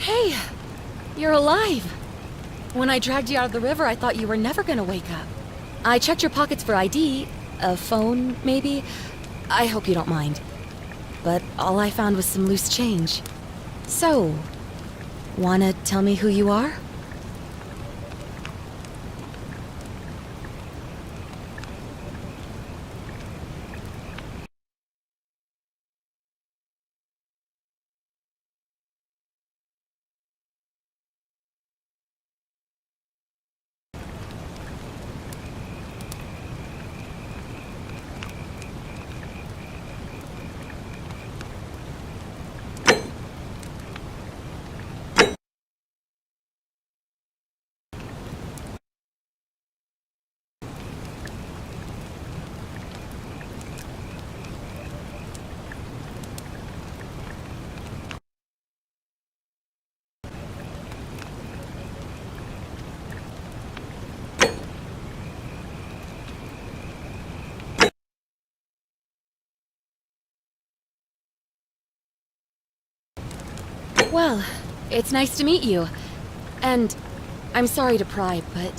Hey, you're alive. When I dragged you out of the river, I thought you were never gonna wake up. I checked your pockets for ID, a phone, maybe. I hope you don't mind. But all I found was some loose change. So, wanna tell me who you are? Well, it's nice to meet you. And I'm sorry to pry, but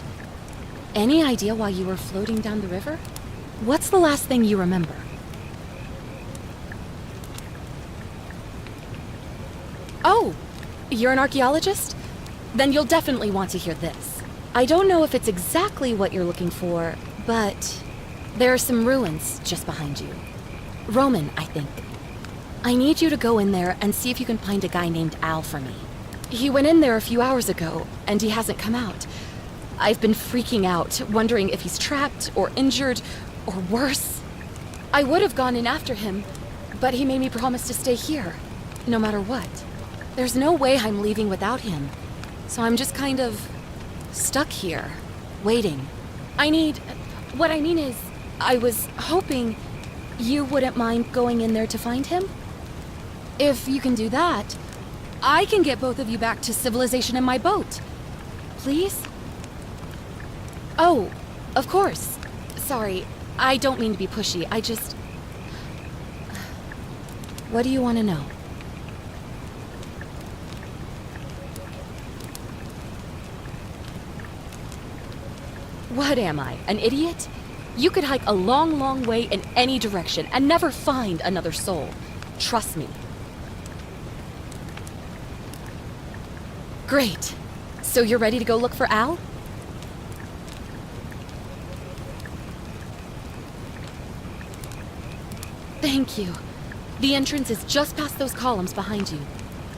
any idea why you were floating down the river? What's the last thing you remember? Oh, you're an archaeologist? Then you'll definitely want to hear this. I don't know if it's exactly what you're looking for, but there are some ruins just behind you. Roman, I think. I need you to go in there and see if you can find a guy named Al for me. He went in there a few hours ago, and he hasn't come out. I've been freaking out, wondering if he's trapped, or injured, or worse. I would have gone in after him, but he made me promise to stay here, no matter what. There's no way I'm leaving without him, so I'm just kind of stuck here, waiting. What I mean is, I was hoping you wouldn't mind going in there to find him? If you can do that, I can get both of you back to civilization in my boat. Please? Oh, of course. Sorry, I don't mean to be pushy. What do you want to know? What am I, an idiot? You could hike a long, long way in any direction and never find another soul. Trust me. Great. So you're ready to go look for Al? Thank you. The entrance is just past those columns behind you.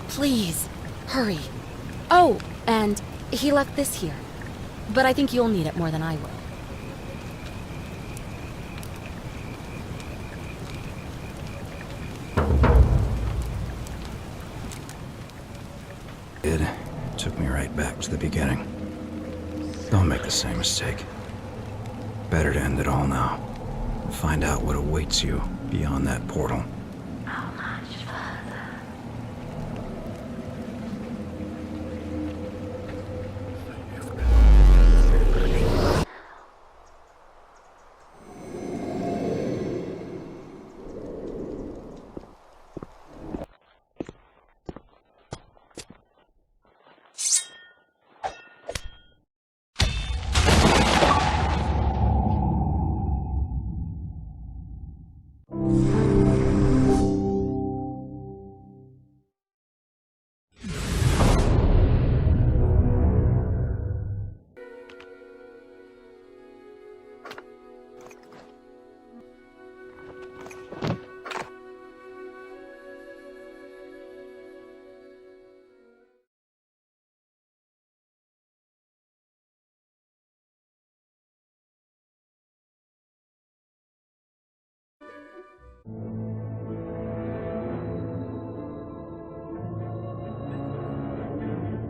Please, hurry. Oh, and he left this here. But I think you'll need it more than I will. It took me right back to the beginning. Don't make the same mistake. Better to end it all now. And find out what awaits you beyond that portal. How much further?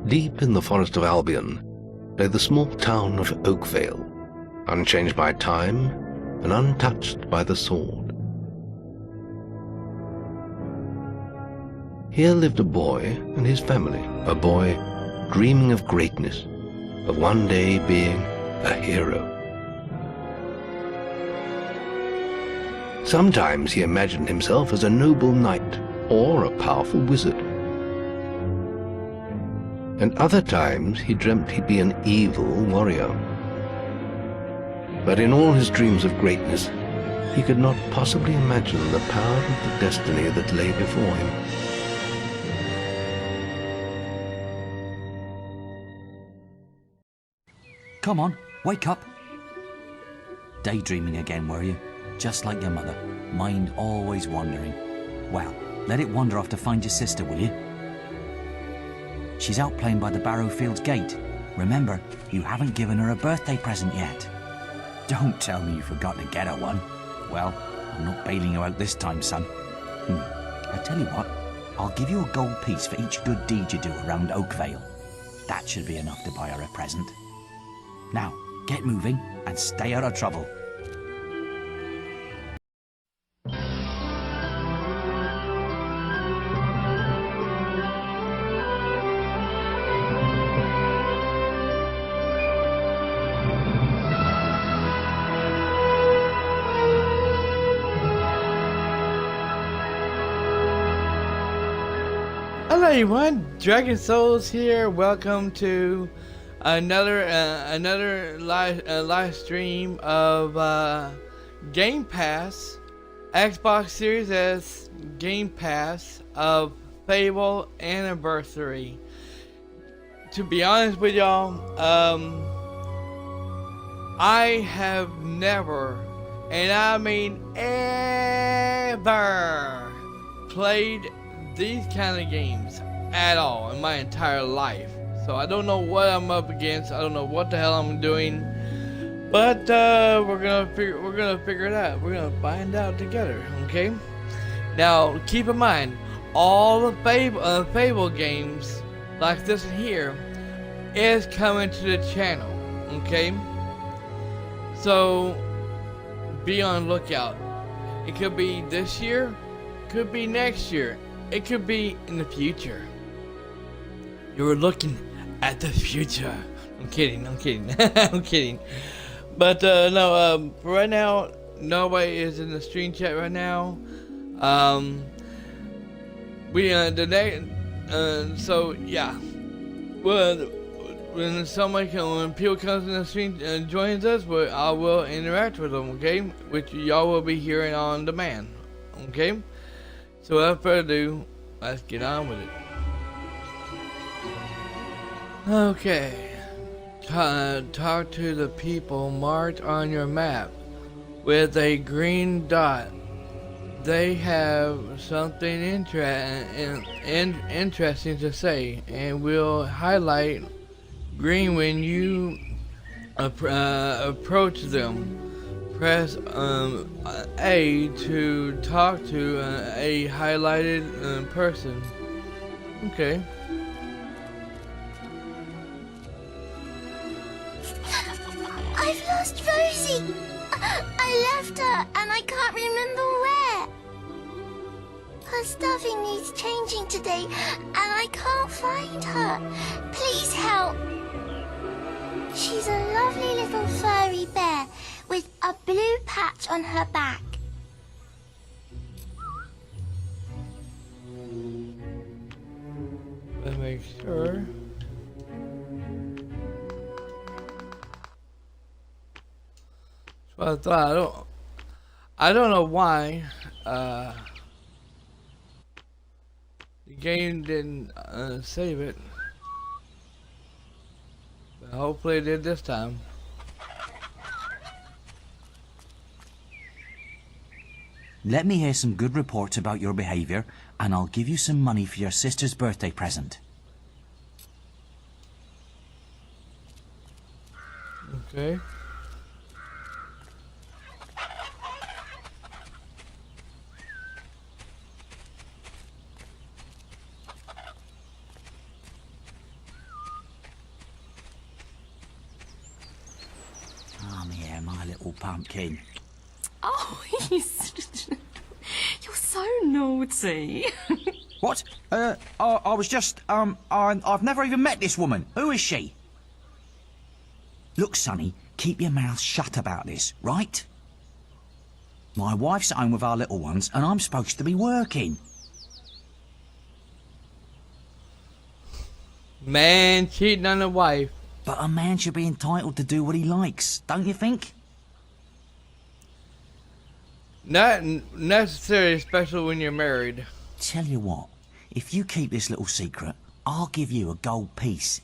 Deep in the forest of Albion lay the small town of Oakvale, unchanged by time and untouched by the sword. Here lived a boy and his family, a boy dreaming of greatness, of one day being a hero. Sometimes he imagined himself as a noble knight or a powerful wizard. and other times he dreamt he'd be an evil warrior. But in all his dreams of greatness, he could not possibly imagine the power of the destiny that lay before him. Come on, wake up. Daydreaming again, were you? Just like your mother, mind always wandering. Well, let it wander off to find your sister, will you? She's out playing by the Barrowfields gate. Remember, you haven't given her a birthday present yet. Don't tell me you forgot to get her one. Well, I'm not bailing you out this time, son. I tell you what, I'll give you a gold piece for each good deed you do around Oakvale. That should be enough to buy her a present. Now, get moving and stay out of trouble. Hello everyone, Dragon Souls here. Welcome to another live stream of Game Pass, Xbox Series S Game Pass of Fable Anniversary. To be honest with y'all, I have never, and I mean ever, played these kind of games at all in my entire life. So I don't know what I'm up against. I don't know what the hell I'm doing. But we're gonna figure it out. We're gonna find out together. Okay. Now keep in mind, all the Fable games like this here is coming to the channel. Okay. So be on the lookout. It could be this year. Could be next year. It could be in the future. You're looking at the future. I'm kidding. I'm kidding. But no. For right now, nobody is in the stream chat right now. So yeah. Well, when people comes in the stream and joins us, I will interact with them. Okay, which y'all will be hearing on demand. Okay. So without further ado, let's get on with it. Okay. Talk to the people marked on your map with a green dot. They have something interesting to say, and will highlight green when you approach them. Press A to talk to a highlighted person. Okay. I've lost Rosie. I left her and I can't remember where. Her stuffing needs changing today and I can't find her. Please help. She's a lovely little furry bear with a blue patch on her back. Let's make sure. So I thought I don't know why the game didn't save it. But hopefully it did this time. Let me hear some good reports about your behaviour, and I'll give you some money for your sister's birthday present. Okay. Come here, my little pumpkin. Oh, you're so naughty. What? I was just, I've never even met this woman. Who is she? Look, Sonny, keep your mouth shut about this, right? My wife's at home with our little ones, and I'm supposed to be working. Man cheating on the wife. But a man should be entitled to do what he likes, don't you think? Not necessarily, especially when you're married. Tell you what, if you keep this little secret, I'll give you a gold piece.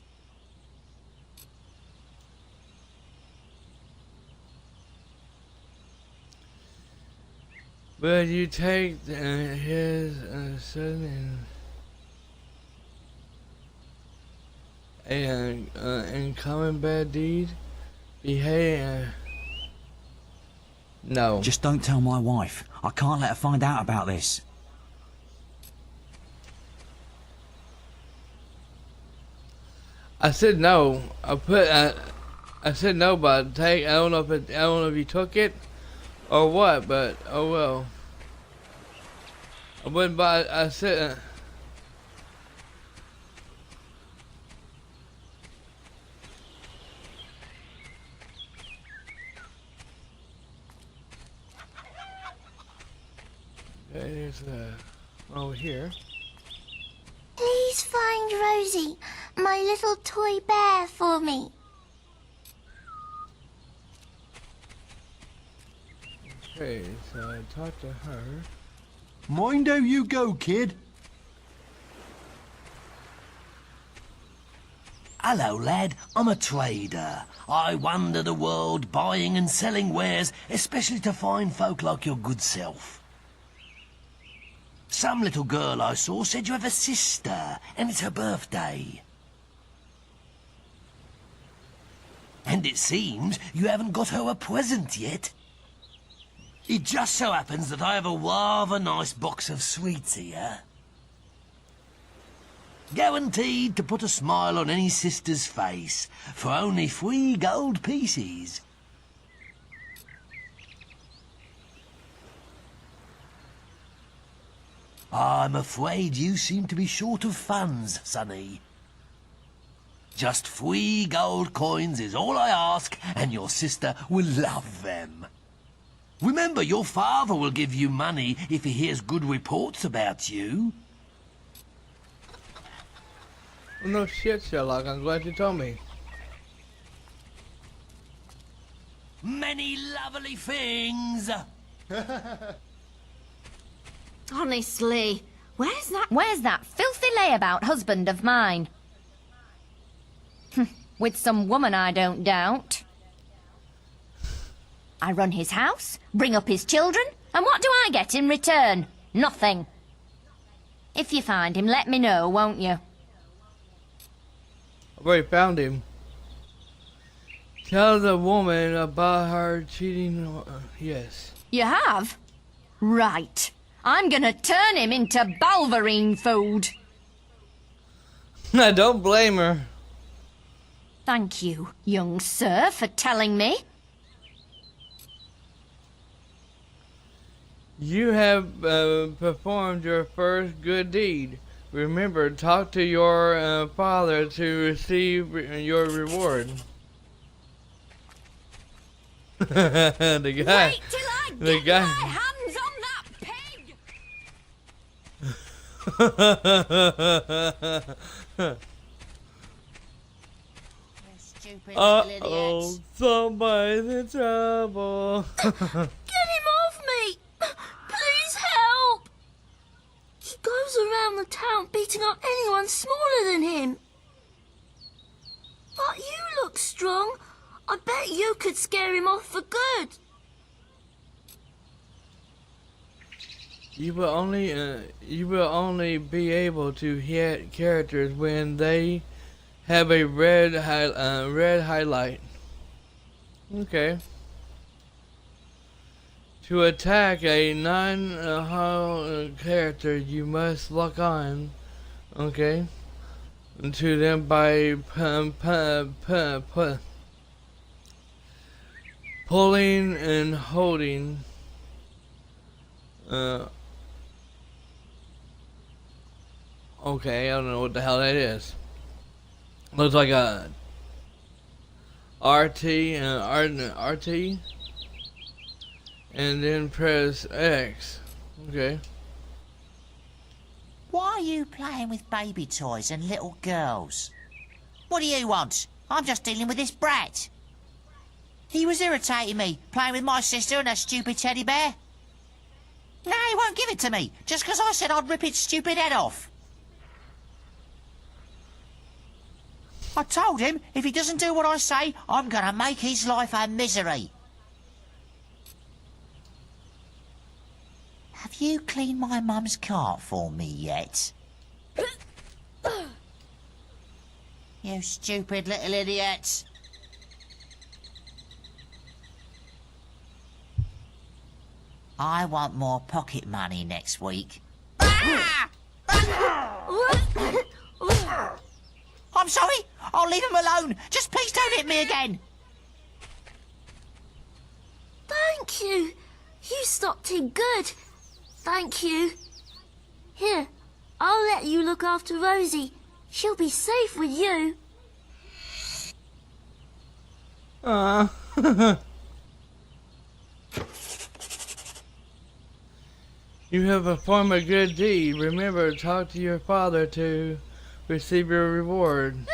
But you take his son and common bad deed, behave. No. Just don't tell my wife. I can't let her find out about this. I said no. I said no, but I don't know if you took it or what, but oh well. I wouldn't buy. I said. There's over here. Please find Rosie, my little toy bear, for me. Okay, so I talked to her. Mind how you go, kid. Hello, lad. I'm a trader. I wander the world buying and selling wares, especially to fine folk like your good self. Some little girl I saw said you have a sister, and it's her birthday. And it seems you haven't got her a present yet. It just so happens that I have a rather nice box of sweets here. Guaranteed to put a smile on any sister's face, for only 3 gold pieces. I'm afraid you seem to be short of funds, Sonny. Just 3 gold coins is all I ask, and your sister will love them. Remember, your father will give you money if he hears good reports about you. Well, no shit, Sherlock. I'm glad you told me. Many lovely things. Honestly, where's that filthy layabout husband of mine? With some woman, I don't doubt. I run his house, bring up his children, and what do I get in return? Nothing. If you find him, let me know, won't you? I've already found him. Tell the woman about her cheating. Yes. You have? Right. I'm gonna turn him into balverine food. I don't blame her. Thank you, young sir, for telling me. You have performed your first good deed. Remember, talk to your father to receive your reward. The guy. Wait till I The get guy. my hands on that pig! Stupid little idiots. Somebody's in trouble. Get him off me! Please help! He goes around the town beating up anyone smaller than him. But you look strong. I bet you could scare him off for good. You will only be able to hit characters when they have a red highlight. Okay. To attack a character, you must lock on. Okay. To them by pulling and holding. Okay, I don't know what the hell that is. Looks like a RT and then press X. Okay. Why are you playing with baby toys and little girls? What do you want? I'm just dealing with this brat. He was irritating me, playing with my sister and her stupid teddy bear. No, he won't give it to me, just 'cause I said I'd rip its stupid head off. I told him if he doesn't do what I say, I'm gonna make his life a misery. Have you cleaned my mum's cart for me yet? You stupid little idiot. I want more pocket money next week. I'm sorry. I'll leave him alone. Just please don't hit me again. Thank you. You stopped him good. Thank you. Here, I'll let you look after Rosie. She'll be safe with you. You have performed a good deed. Remember to talk to your father to receive your reward.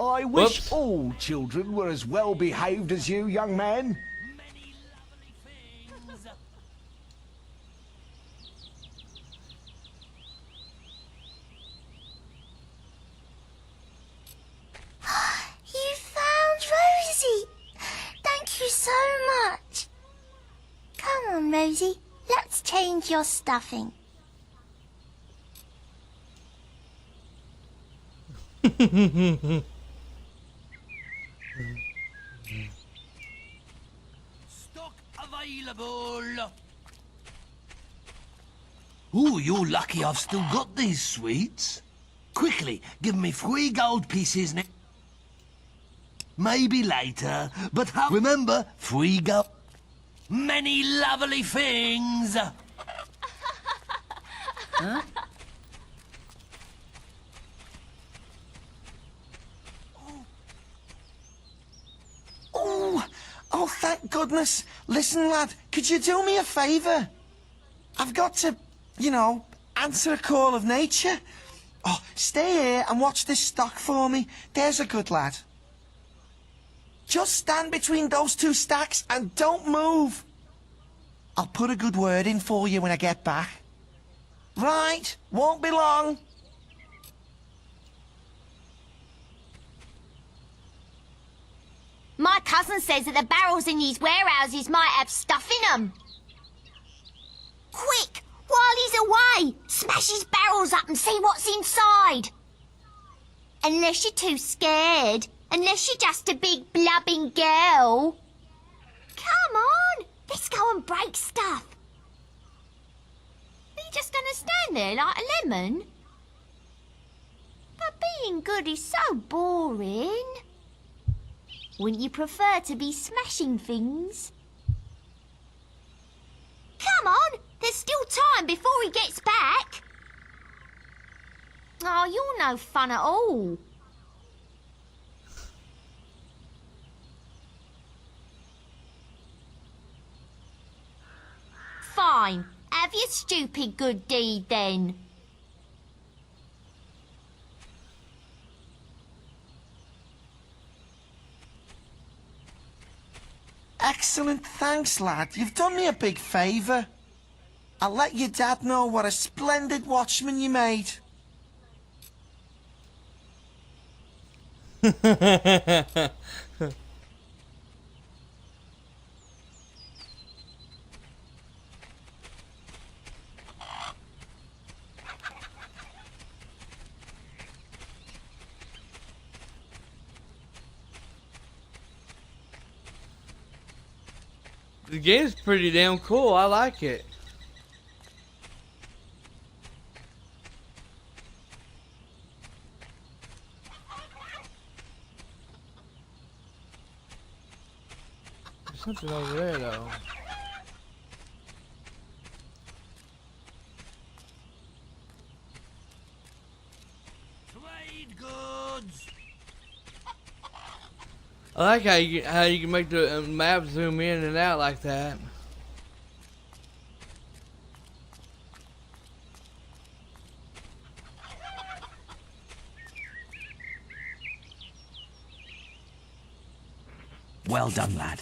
I wish Whoops. all children were as well behaved as you, young man. Many lovely things. You found Rosie. Thank you so much. Come on, Rosie. Let's change your stuffing. Stock available. Ooh, you're lucky I've still got these sweets. Quickly, give me 3 gold pieces now. Maybe later, but remember, 3 gold. Many lovely things. Huh? Oh, thank goodness. Listen, lad, could you do me a favour? I've got to, answer a call of nature. Oh, stay here and watch this stock for me. There's a good lad. Just stand between those 2 stacks and don't move. I'll put a good word in for you when I get back. Right, won't be long. My cousin says that the barrels in these warehouses might have stuff in them. Quick, while he's away, smash his barrels up and see what's inside. Unless you're too scared. Unless you're just a big blubbing girl. Come on, let's go and break stuff. Are you just going to stand there like a lemon? But being good is so boring. Wouldn't you prefer to be smashing things? Come on, there's still time before he gets back. Oh, you're no fun at all. Fine, have your stupid good deed then. Excellent, thanks, lad. You've done me a big favour. I'll let your dad know what a splendid watchman you made. The game's pretty damn cool. I like it. something over there though. Trade goods. I like how you can make the map zoom in and out like that. Well done, lad.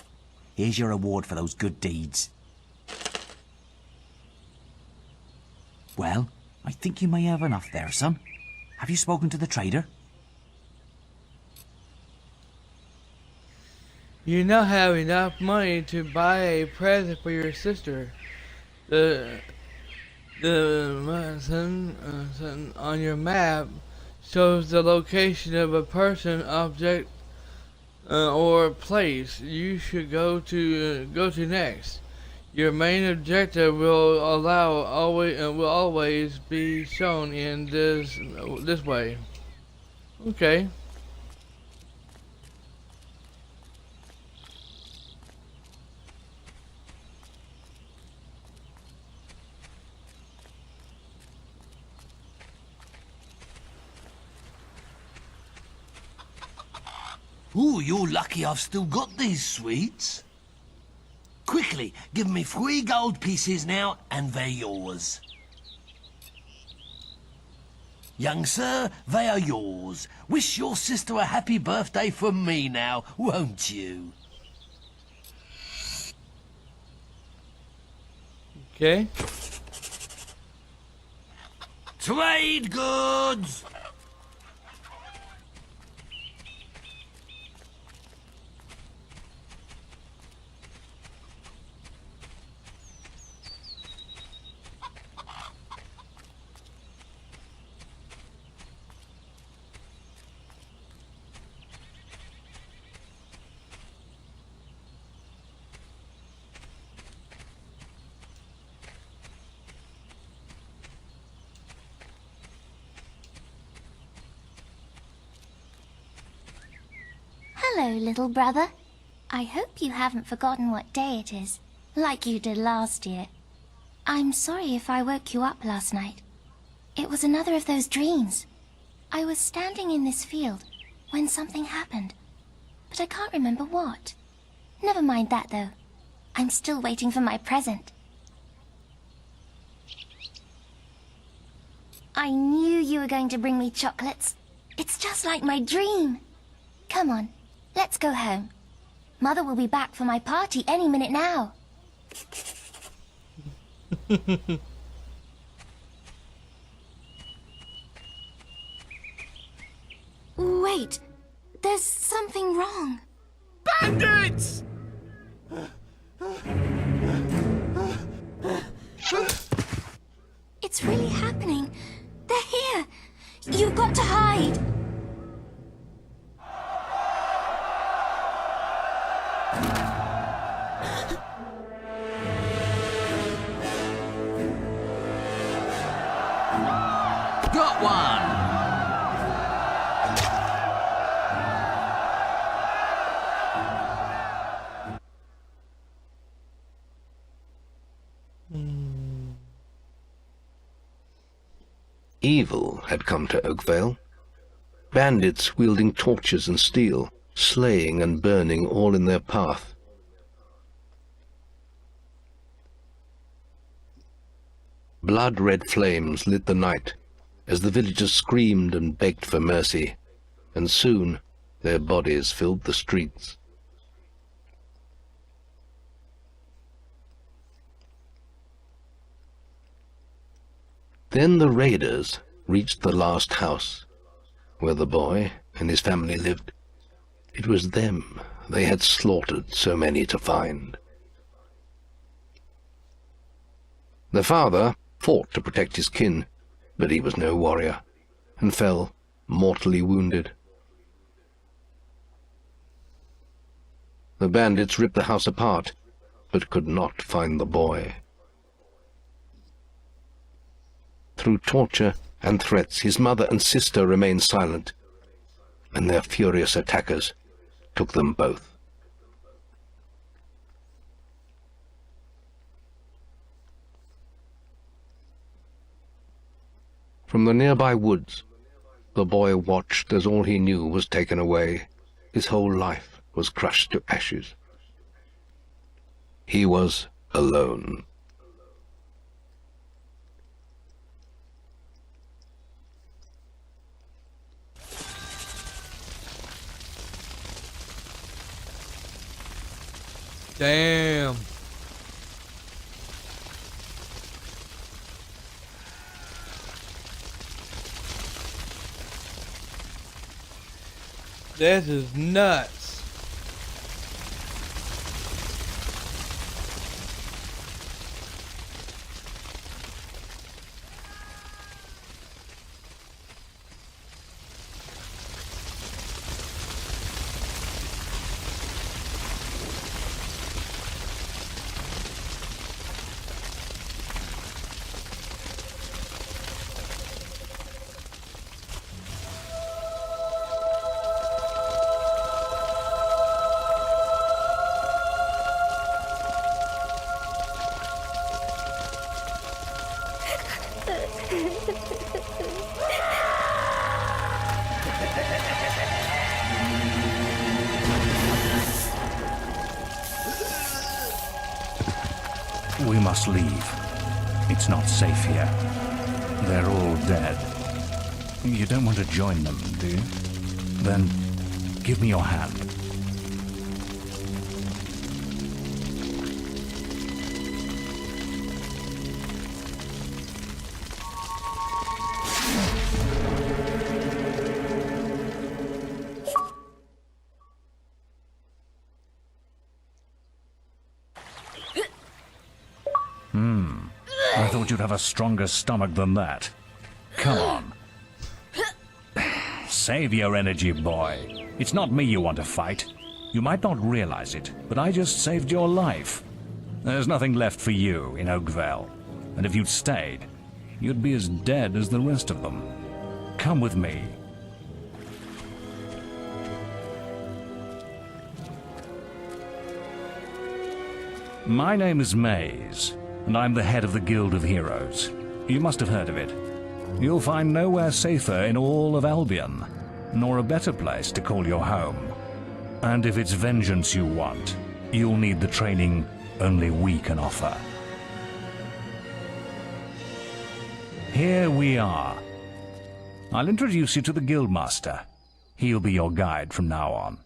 Here's your reward for those good deeds. Well, I think you may have enough there, son. Have you spoken to the trader? You now have enough money to buy a present for your sister. The sun on your map shows the location of a person, object, or place you should go to next. Your main objective will always be shown in this way. Okay. Ooh, you're lucky I've still got these sweets. Quickly, give me 3 gold pieces now, and they're yours. Young sir, they are yours. Wish your sister a happy birthday from me now, won't you? Okay. Trade goods! Hello, little brother. I hope you haven't forgotten what day it is, like you did last year. I'm sorry if I woke you up last night. It was another of those dreams. I was standing in this field when something happened, but I can't remember what. Never mind that, though. I'm still waiting for my present. I knew you were going to bring me chocolates. It's just like my dream. Come on, let's go home. Mother will be back for my party any minute now. Wait, there's something wrong. Bandits! It's really happening. They're here. You've got to hide. Got one! Evil had come to Oakvale. Bandits wielding torches and steel, slaying and burning all in their path. Blood-red flames lit the night as the villagers screamed and begged for mercy, and soon their bodies filled the streets. Then the raiders reached the last house, where the boy and his family lived. It was them they had slaughtered so many to find. The father fought to protect his kin, but he was no warrior, and fell mortally wounded. The bandits ripped the house apart, but could not find the boy. Through torture and threats, his mother and sister remained silent, and their furious attackers took them both. From the nearby woods, the boy watched as all he knew was taken away. His whole life was crushed to ashes. He was alone. Damn. This is nuts. We must leave. It's not safe here. They're all dead. You don't want to join them, do you? Then give me your hand. I thought you'd have a stronger stomach than that. Come on. Save your energy, boy. It's not me you want to fight. You might not realize it, but I just saved your life. There's nothing left for you in Oakville. And if you'd stayed, you'd be as dead as the rest of them. Come with me. My name is Maze, and I'm the head of the Guild of Heroes. You must have heard of it. You'll find nowhere safer in all of Albion, nor a better place to call your home. And if it's vengeance you want, you'll need the training only we can offer. Here we are. I'll introduce you to the Guildmaster. He'll be your guide from now on.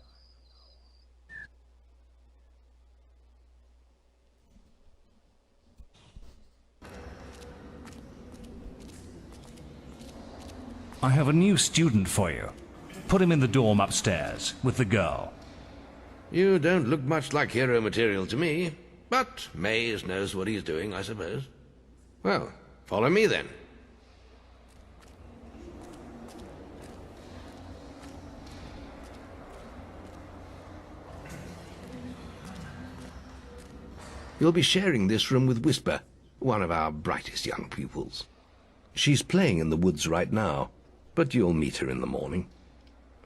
I have a new student for you. Put him in the dorm upstairs, with the girl. You don't look much like hero material to me, but Maze knows what he's doing, I suppose. Well, follow me then. You'll be sharing this room with Whisper, one of our brightest young pupils. She's playing in the woods right now, but you'll meet her in the morning.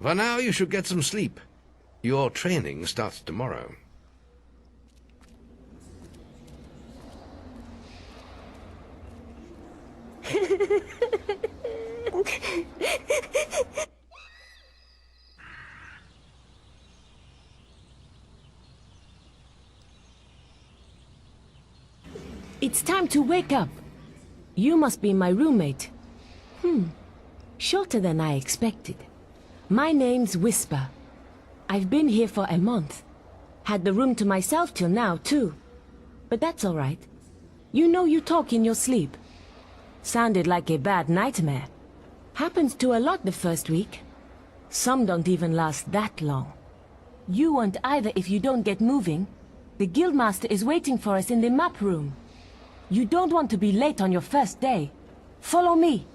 For now, you should get some sleep. Your training starts tomorrow. It's time to wake up. You must be my roommate. Shorter than I expected. My name's Whisper. I've been here for a month. Had the room to myself till now, too. But that's all right. You know you talk in your sleep. Sounded like a bad nightmare. Happens to a lot the first week. Some don't even last that long. You won't either if you don't get moving. The Guildmaster is waiting for us in the map room. You don't want to be late on your first day. Follow me.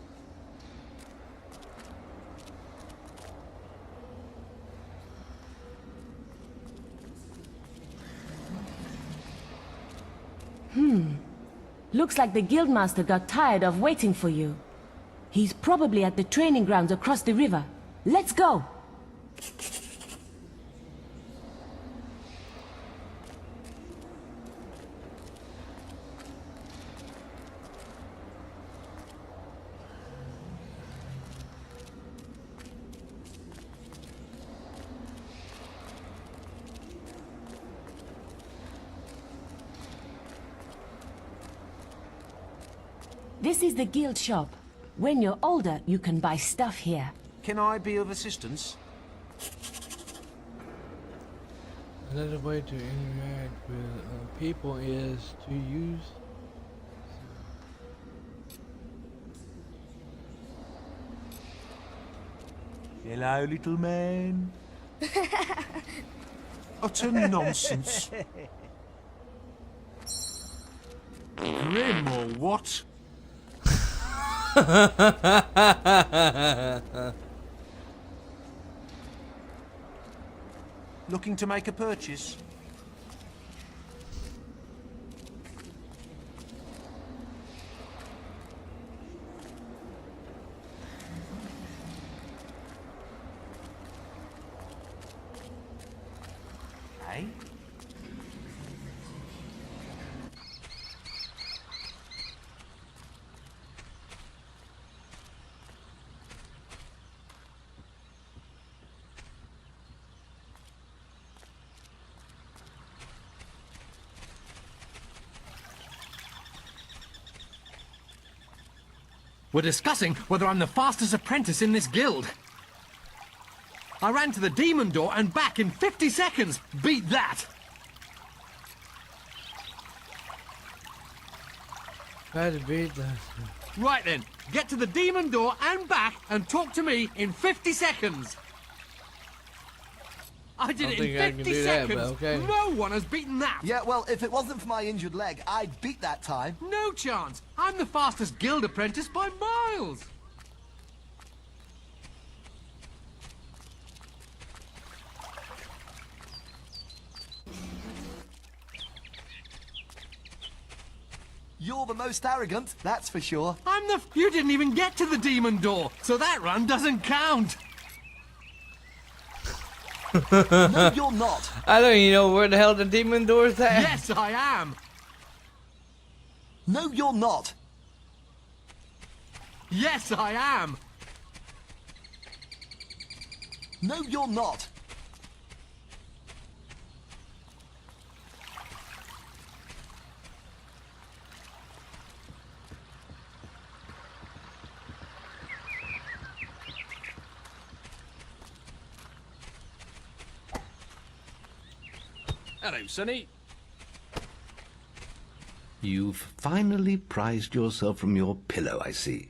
Looks like the Guildmaster got tired of waiting for you. He's probably at the training grounds across the river. Let's go! This is the guild shop. When you're older, you can buy stuff here. Can I be of assistance? Another way to interact with people is to use. Hello, little man. Utter nonsense. Grim or what? Looking to make a purchase? Hey? We're discussing whether I'm the fastest apprentice in this guild. I ran to the demon door and back in 50 seconds. Beat that! Try to beat that. Right then, get to the demon door and back and talk to me in 50 seconds. I did it in 50 seconds. Okay. No one has beaten that. Yeah, well, if it wasn't for my injured leg, I'd beat that time. No chance. I'm the fastest guild apprentice by miles. You're the most arrogant, that's for sure. You didn't even get to the demon door, so that run doesn't count. No, you're not. I don't even know where the hell the demon door is at. Yes, I am. No, you're not. Yes, I am. No, you're not. Hello, Sonny. You've finally prized yourself from your pillow, I see.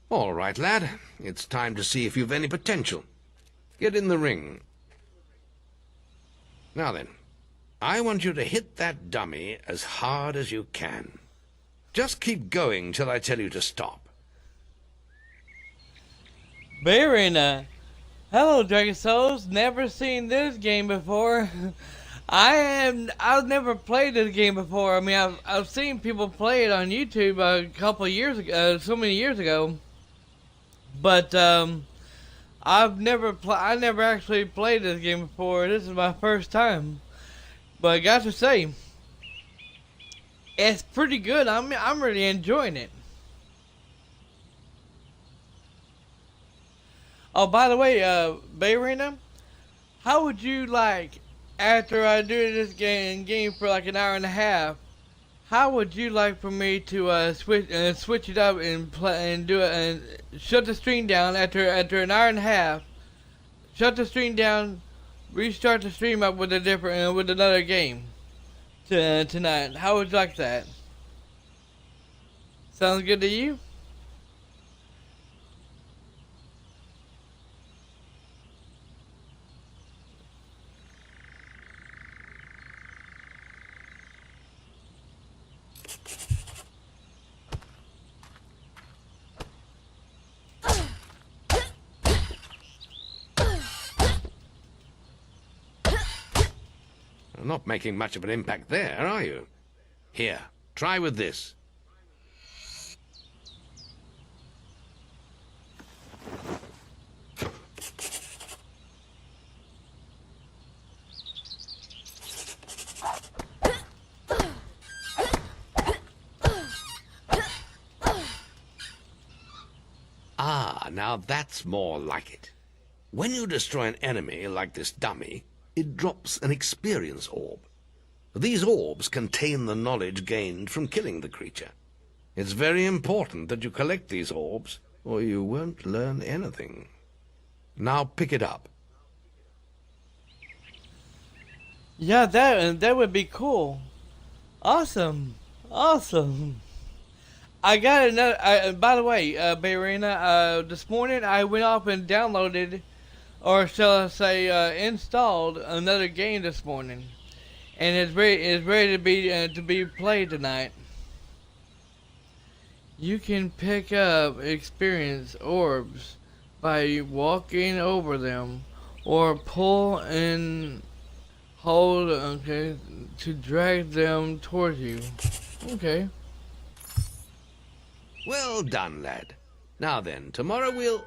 All right, lad. It's time to see if you've any potential. Get in the ring. Now then, I want you to hit that dummy as hard as you can. Just keep going till I tell you to stop. Barina. Hello, Dragon Souls. Never seen this game before. I've never played this game before. I mean, I've seen people play it on YouTube a couple of years ago, so many years ago. But I never actually played this game before. This is my first time. But I got to say, it's pretty good. I'm really enjoying it. Oh, by the way, Bayrina, how would you like, after I do this game for like an hour and a half, how would you like for me to switch it up and play and do it and shut the stream down after an hour and a half? Shut the stream down, restart the stream up with with another game tonight. How would you like that? Sounds good to you? Not making much of an impact there, are you? Here, try with this. Ah, now that's more like it. When you destroy an enemy like this dummy, it drops an experience orb. These orbs contain the knowledge gained from killing the creature. It's very important that you collect these orbs, or you won't learn anything. Now pick it up. Yeah, that would be cool. Awesome. Awesome. I got another, by the way, Bayrina, this morning I went off and downloaded, or shall I say, installed another game this morning. And it's ready to be played tonight. You can pick up experience orbs by walking over them, or pull and hold, okay, to drag them towards you. Okay. Well done, lad. Now then, tomorrow we'll...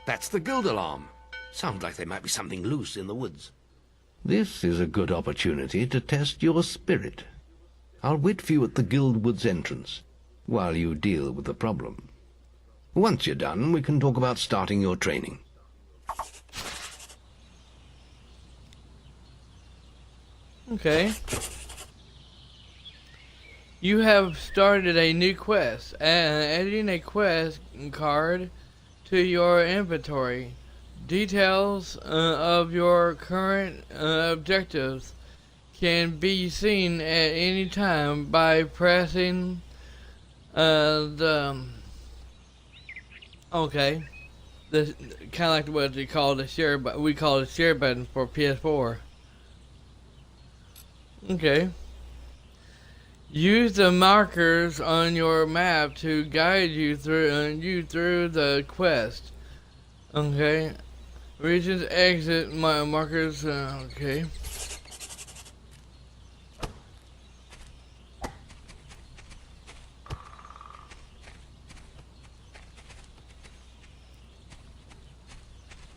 That's the guild alarm. Sounds like there might be something loose in the woods. This is a good opportunity to test your spirit. I'll wait for you at the guild woods entrance, while you deal with the problem. Once you're done, we can talk about starting your training. Okay. You have started a new quest, adding a quest card to your inventory. Details of your current objectives can be seen at any time by pressing the kind of like what they call the share, but we call it share button for PS4. Okay. Use the markers on your map to guide you through the quest. Okay. Regions exit markers. Okay.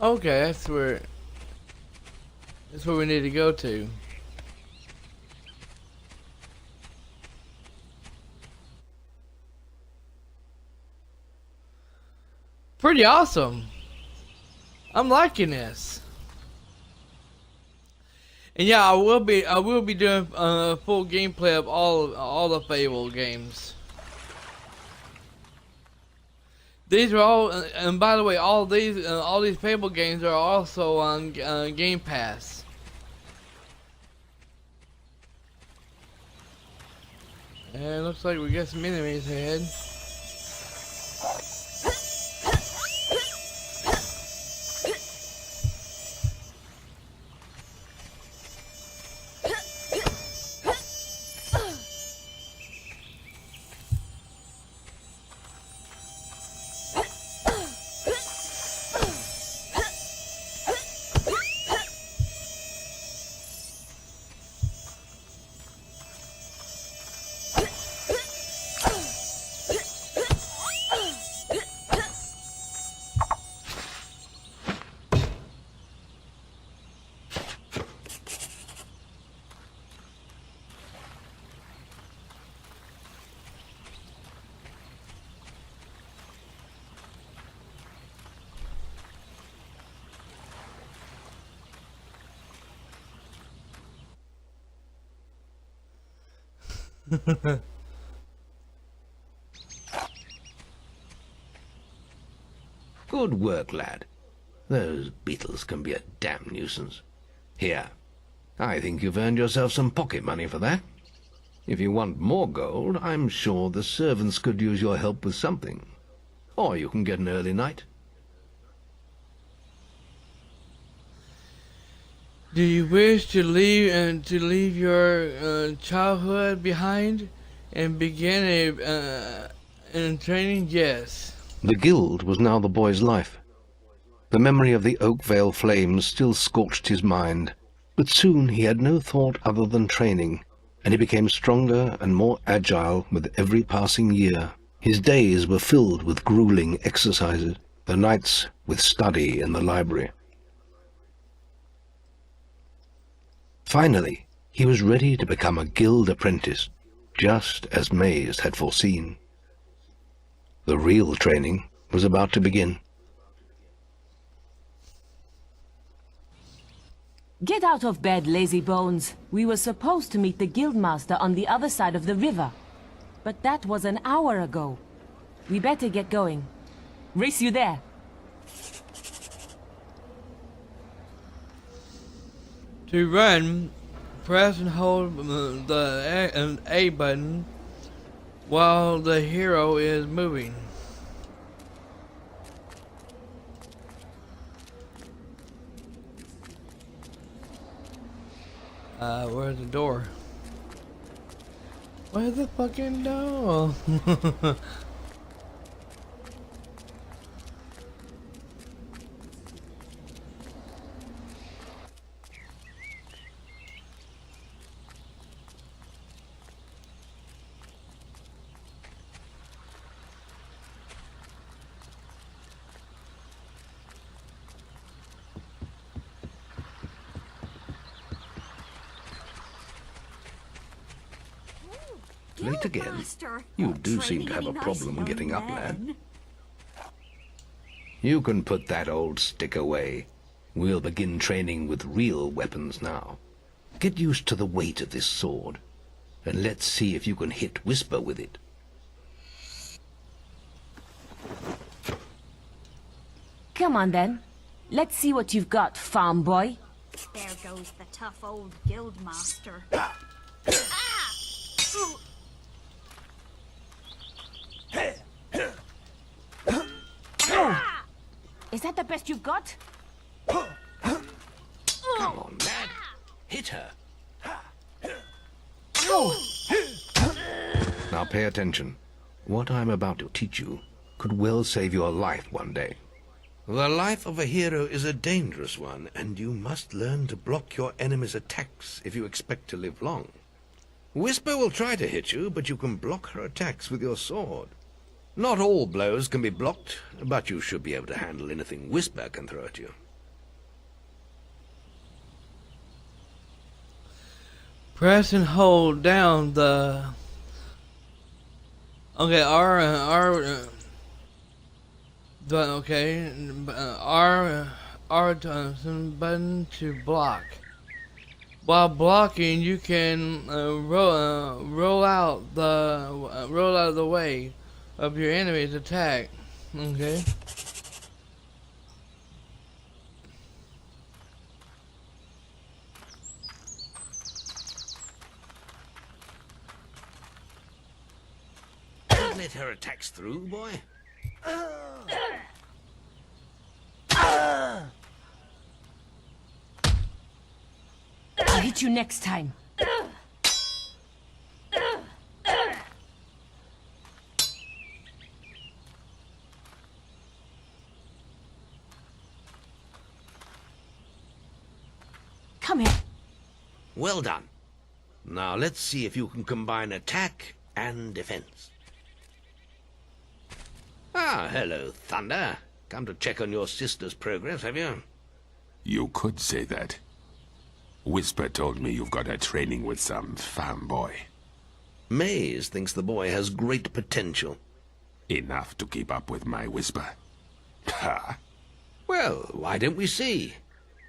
Okay, that's where we need to go to. Pretty awesome. I'm liking this. And yeah, I will be doing full gameplay of all the Fable games. These are all, and by the way, all these Fable games are also on Game Pass. And it looks like we got some enemies ahead. Good work, lad. Those beetles can be a damn nuisance. Here, I think you've earned yourself some pocket money for that. If you want more gold, I'm sure the servants could use your help with something. Or you can get an early night. Do you wish to leave your childhood behind and begin a training? Yes. The guild was now the boy's life. The memory of the Oakvale flames still scorched his mind, but soon he had no thought other than training, and he became stronger and more agile with every passing year. His days were filled with grueling exercises, the nights with study in the library. Finally, he was ready to become a guild apprentice, just as Maze had foreseen. The real training was about to begin. Get out of bed, lazy bones. We were supposed to meet the guildmaster on the other side of the river. But that was an hour ago. We better get going. Race you there. To run, press and hold the A button while the hero is moving. Where's the door? Where's the fucking door? Late again? You do seem to have a problem getting up, lad. You can put that old stick away. We'll begin training with real weapons now. Get used to the weight of this sword, and let's see if you can hit Whisper with it. Come on then. Let's see what you've got, farm boy. There goes the tough old guild master. Is that the best you've got? Come on, lad. Hit her. Now pay attention. What I'm about to teach you could well save your life one day. The life of a hero is a dangerous one, and you must learn to block your enemy's attacks if you expect to live long. Whisper will try to hit you, but you can block her attacks with your sword. Not all blows can be blocked, but you should be able to handle anything Whisper can throw at you. Press and hold down the... Okay, R button to block. While blocking, you can roll out of the way of your enemy's attack. Okay. Don't let her attacks through, boy. I'll hit you next time. Come here. Well done. Now let's see if you can combine attack and defense. Ah, hello, Thunder. Come to check on your sister's progress, have you? You could say that. Whisper told me you've got her training with some farm boy. Maze thinks the boy has great potential. Enough to keep up with my Whisper. Ha! Well, why don't we see?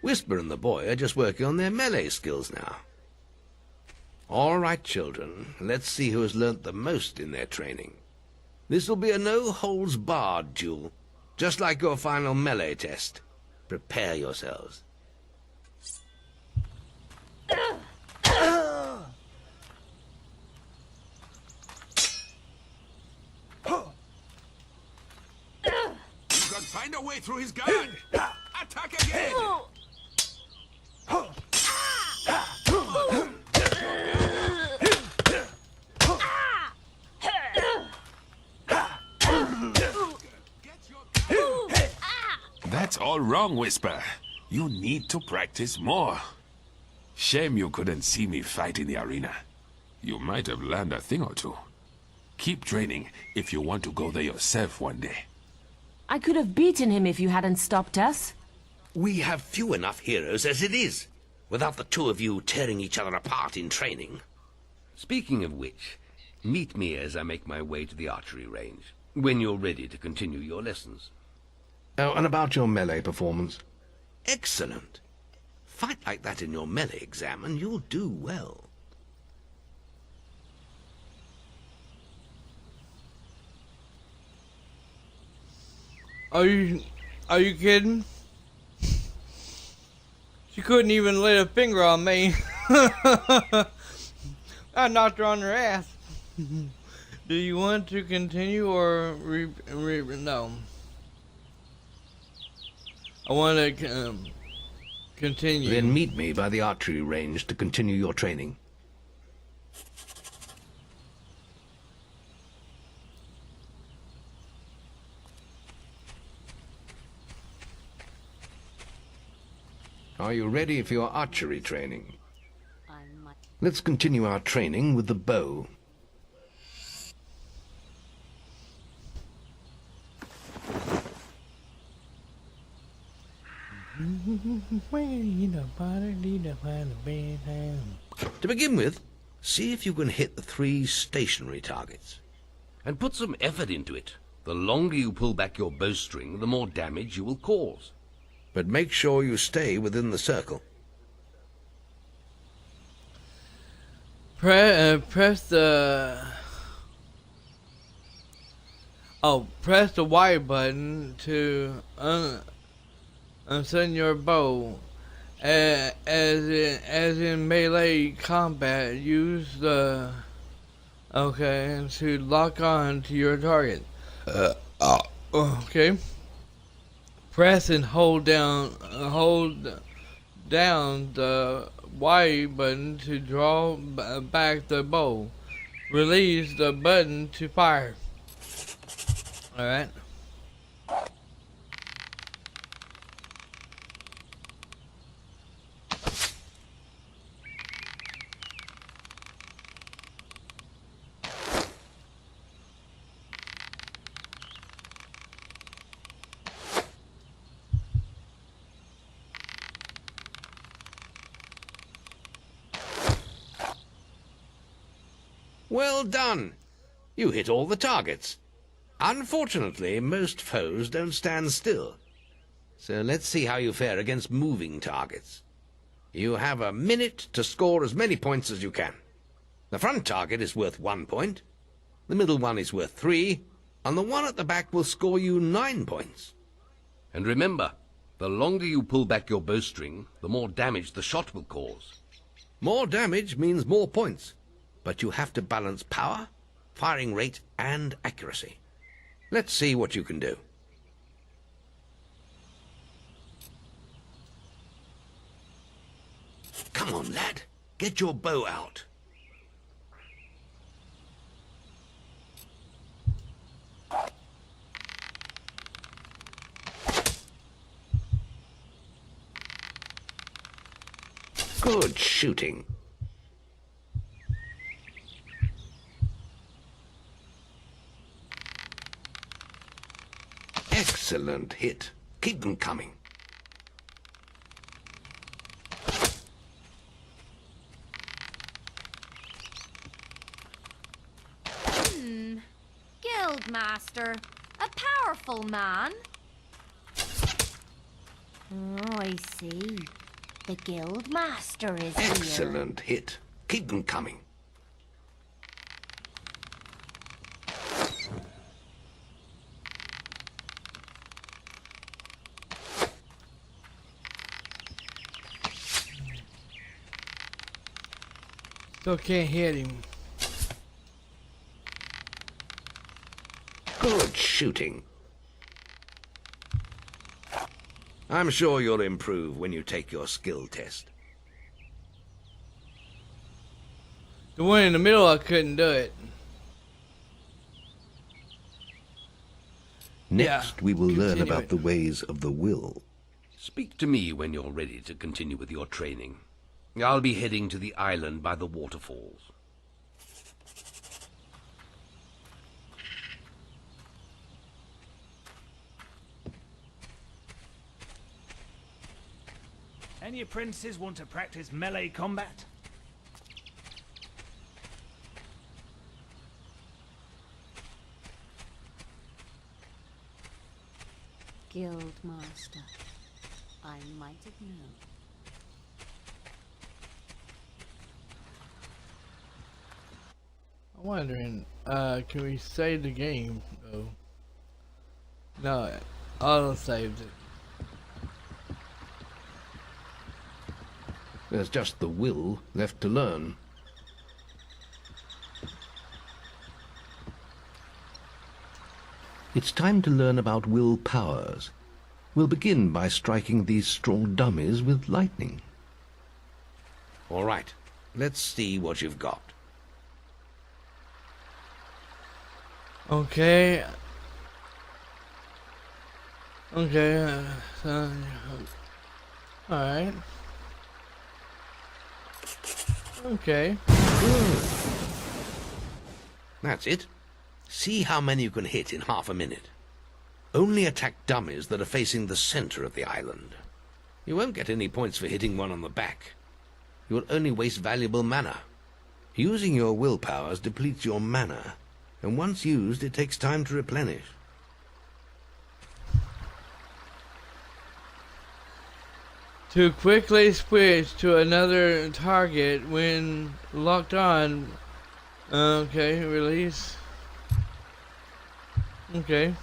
Whisper and the boy are just working on their melee skills now. All right, children, let's see who has learnt the most in their training. This will be a no-holds-barred duel, just like your final melee test. Prepare yourselves. You can find a way through his guard! Attack again! That's all wrong, Whisper. You need to practice more. Shame you couldn't see me fight in the arena. You might have learned a thing or two. Keep training if you want to go there yourself one day. I could have beaten him if you hadn't stopped us. We have few enough heroes as it is, without the two of you tearing each other apart in training. Speaking of which, meet me as I make my way to the archery range, when you're ready to continue your lessons. Oh, and about your melee performance? Excellent. Fight like that in your melee exam and you'll do well. Are you kidding? She couldn't even lay a finger on me. I knocked her on her ass. Do you want to continue or no? I want to continue. Then meet me by the archery range to continue your training. Are you ready for your archery training? Let's continue our training with the bow. To begin with, see if you can hit the 3 stationary targets. And put some effort into it. The longer you pull back your bowstring, the more damage you will cause. But make sure you stay within the circle. Press the press the Y button to unset your bow. As in melee combat, use the to lock on to your target. Okay. Press and hold down the Y button to draw back the bow. Release the button to fire. Alright. Well done! You hit all the targets. Unfortunately, most foes don't stand still. So let's see how you fare against moving targets. You have a minute to score as many points as you can. The front target is worth 1 point, the middle one is worth 3, and the one at the back will score you 9 points. And remember, the longer you pull back your bowstring, the more damage the shot will cause. More damage means more points, but you have to balance power, firing rate, and accuracy. Let's see what you can do. Come on, lad. Get your bow out. Good shooting. Excellent hit. Keep them coming. Guildmaster, a powerful man. Oh, I see. The Guildmaster is here. Excellent hit. Keep them coming. Still can't hit him. Good shooting. I'm sure you'll improve when you take your skill test. The one in the middle, I couldn't do it. Next, we will learn about the ways of the will. Speak to me when you're ready to continue with your training. I'll be heading to the island by the waterfalls. Any apprentices want to practice melee combat? Guildmaster, I might have known. I'm wondering, can we save the game though? No, auto-saved it. There's just the will left to learn. It's time to learn about will powers. We'll begin by striking these straw dummies with lightning. All right, let's see what you've got. Okay. Okay. Alright. Okay. Good. That's it. See how many you can hit in half a minute. Only attack dummies that are facing the center of the island. You won't get any points for hitting one on the back. You will only waste valuable mana. Using your will powers depletes your mana, and once used it takes time to replenish. To quickly switch to another target when locked on. Okay, release. Okay.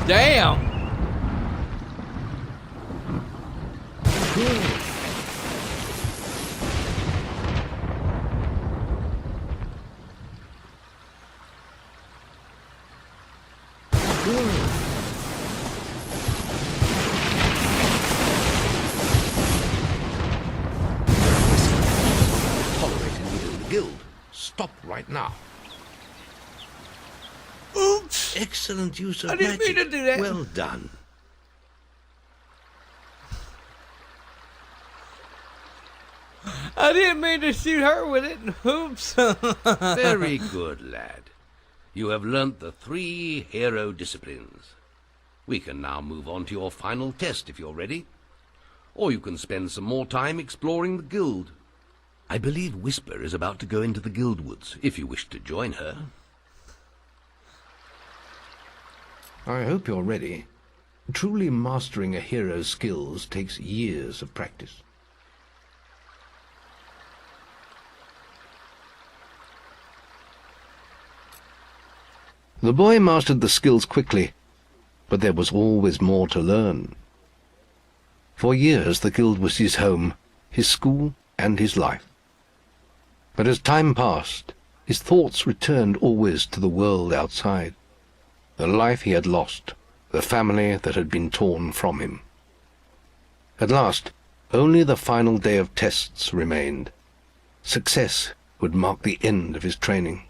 Damn! Tolerated within the guild. Stop right now. Oops! Excellent use of I didn't magic. mean to do that. Well done. I didn't mean to shoot her with it. Oops. Very good, lad. You have learnt the 3 hero disciplines. We can now move on to your final test if you're ready. Or you can spend some more time exploring the guild. I believe Whisper is about to go into the guild woods, if you wish to join her. I hope you're ready. Truly mastering a hero's skills takes years of practice. The boy mastered the skills quickly, but there was always more to learn. For years the guild was his home, his school, and his life. But as time passed, his thoughts returned always to the world outside, the life he had lost, the family that had been torn from him. At last, only the final day of tests remained. Success would mark the end of his training.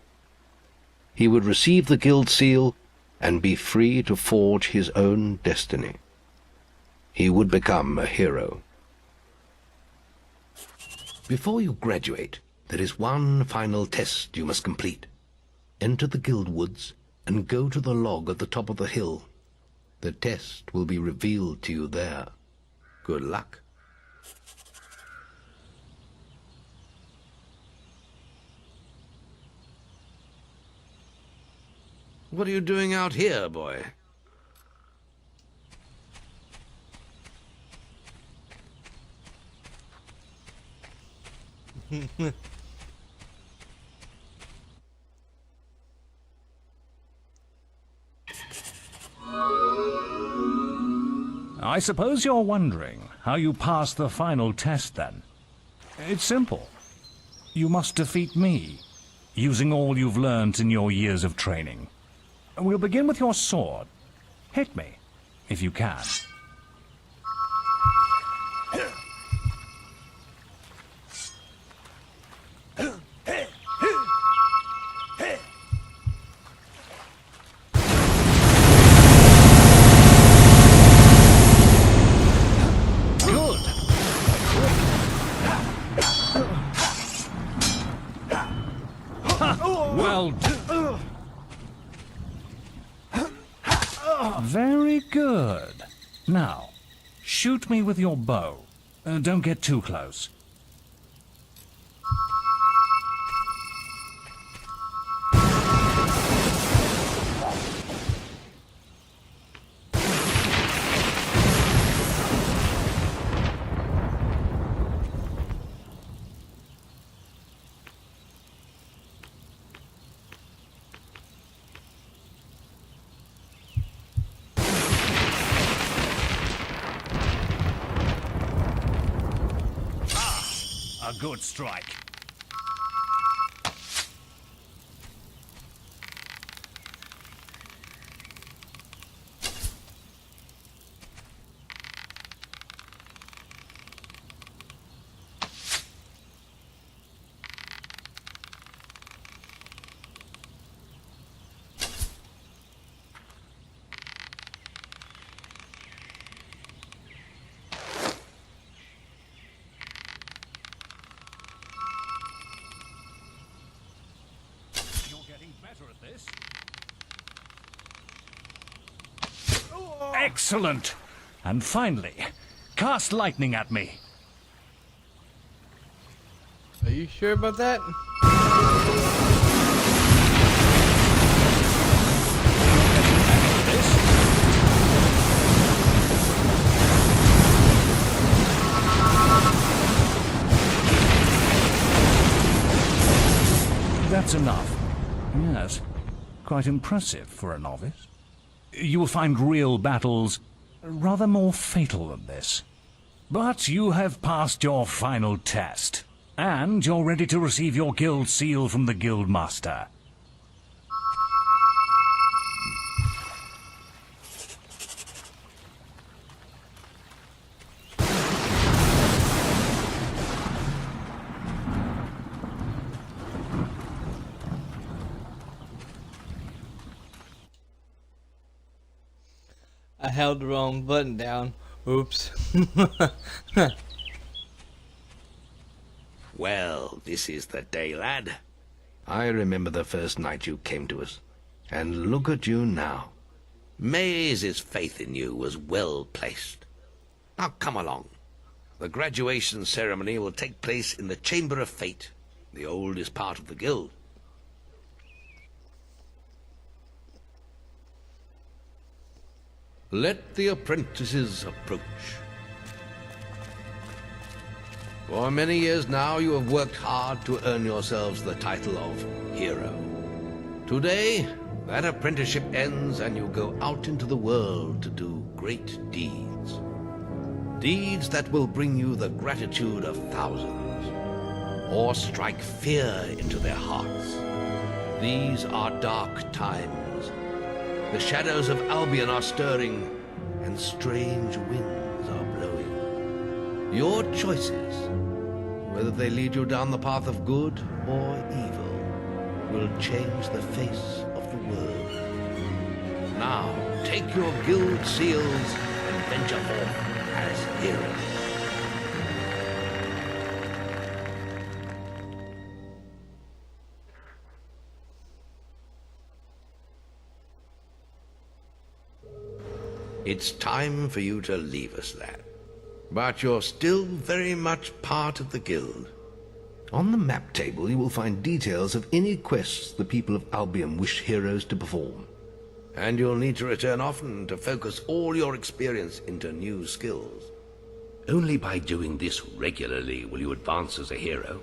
He would receive the guild seal and be free to forge his own destiny. He would become a hero. Before you graduate, there is one final test you must complete. Enter the guild woods and go to the log at the top of the hill. The test will be revealed to you there. Good luck. What are you doing out here, boy? I suppose you're wondering how you pass the final test, then. It's simple. You must defeat me, using all you've learned in your years of training. We'll begin with your sword. Hit me, if you can. Well done. Very good. Now, shoot me with your bow. Don't get too close. A good strike. Excellent! And finally, cast lightning at me. Are you sure about that? That's enough. Yes, quite impressive for a novice. You will find real battles rather more fatal than this. But you have passed your final test, and you're ready to receive your guild seal from the guild master. I held the wrong button down. Oops. Well, this is the day, lad. I remember the first night you came to us. And look at you now. Maze's faith in you was well placed. Now come along. The graduation ceremony will take place in the Chamber of Fate, the oldest part of the guild. Let the apprentices approach. For many years now you have worked hard to earn yourselves the title of hero. Today, that apprenticeship ends and you go out into the world to do great deeds. Deeds that will bring you the gratitude of thousands, or strike fear into their hearts. These are dark times. The shadows of Albion are stirring, and strange winds are blowing. Your choices, whether they lead you down the path of good or evil, will change the face of the world. Now, take your guild seals and venture forth as heroes. It's time for you to leave us, lad. But you're still very much part of the guild. On the map table you will find details of any quests the people of Albion wish heroes to perform. And you'll need to return often to focus all your experience into new skills. Only by doing this regularly will you advance as a hero.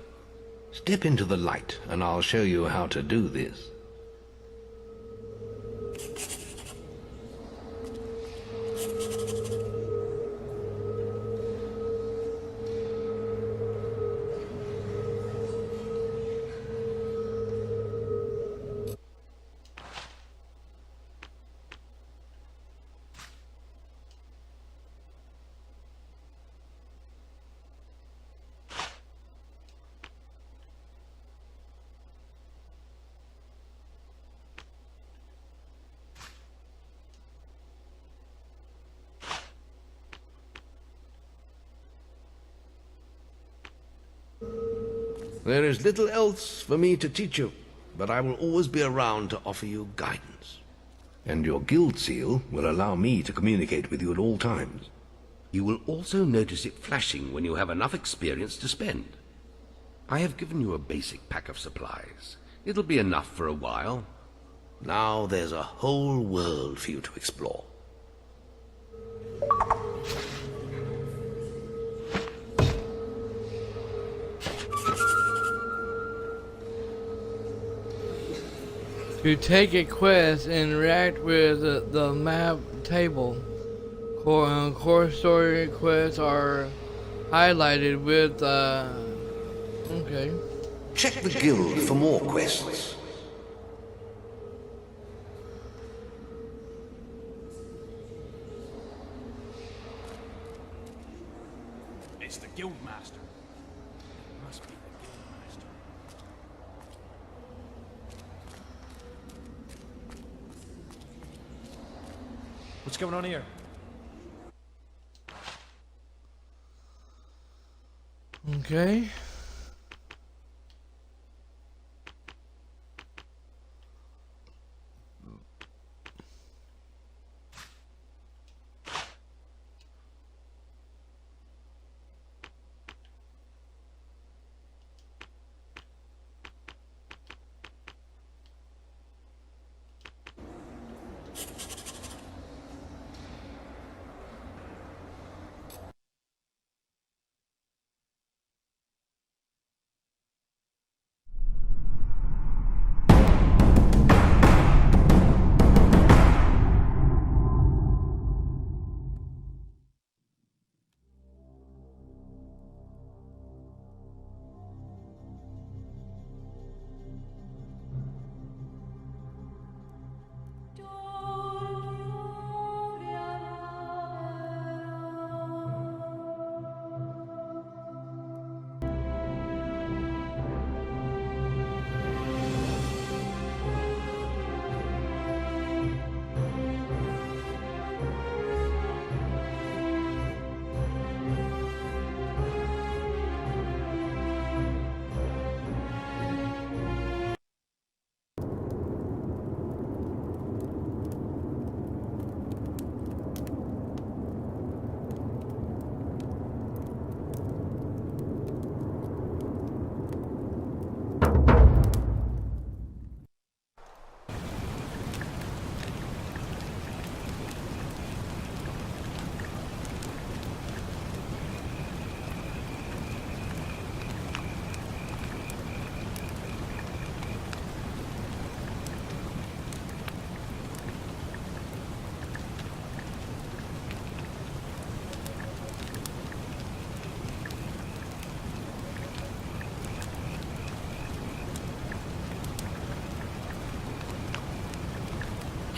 Step into the light and I'll show you how to do this. There is little else for me to teach you, but I will always be around to offer you guidance. And your guild seal will allow me to communicate with you at all times. You will also notice it flashing when you have enough experience to spend. I have given you a basic pack of supplies. It'll be enough for a while. Now there's a whole world for you to explore. To take a quest and interact with the map table. Core story quests are highlighted with Okay. Check the guild for more quests. It's the guild master. It must be the guild master. What's going on here? Okay.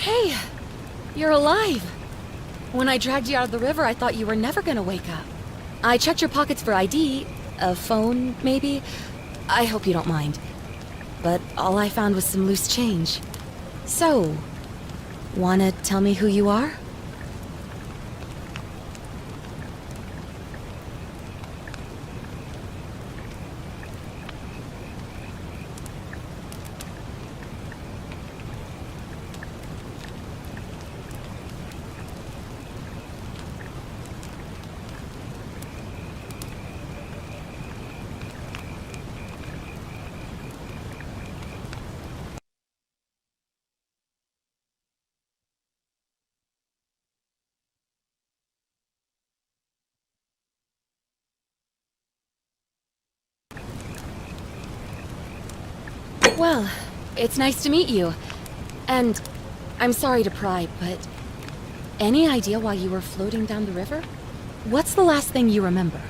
Hey, you're alive. When I dragged you out of the river, I thought you were never gonna wake up. I checked your pockets for ID, a phone, maybe. I hope you don't mind. But all I found was some loose change. So, wanna tell me who you are? Well, it's nice to meet you. And I'm sorry to pry, but any idea why you were floating down the river? What's the last thing you remember?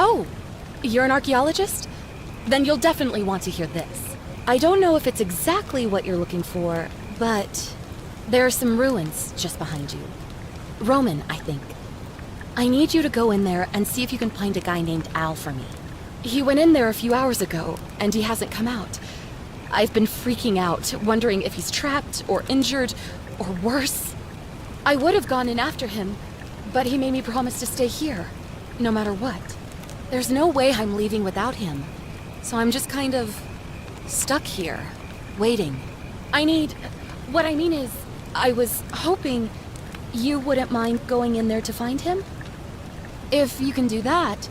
Oh, you're an archaeologist? Then you'll definitely want to hear this. I don't know if it's exactly what you're looking for, but there are some ruins just behind you. Roman, I think. I need you to go in there and see if you can find a guy named Al for me. He went in there a few hours ago, and he hasn't come out. I've been freaking out, wondering if he's trapped or injured or worse. I would have gone in after him, but he made me promise to stay here, no matter what. There's no way I'm leaving without him, so I'm just kind of stuck here, waiting. What I mean is, I was hoping you wouldn't mind going in there to find him? If you can do that,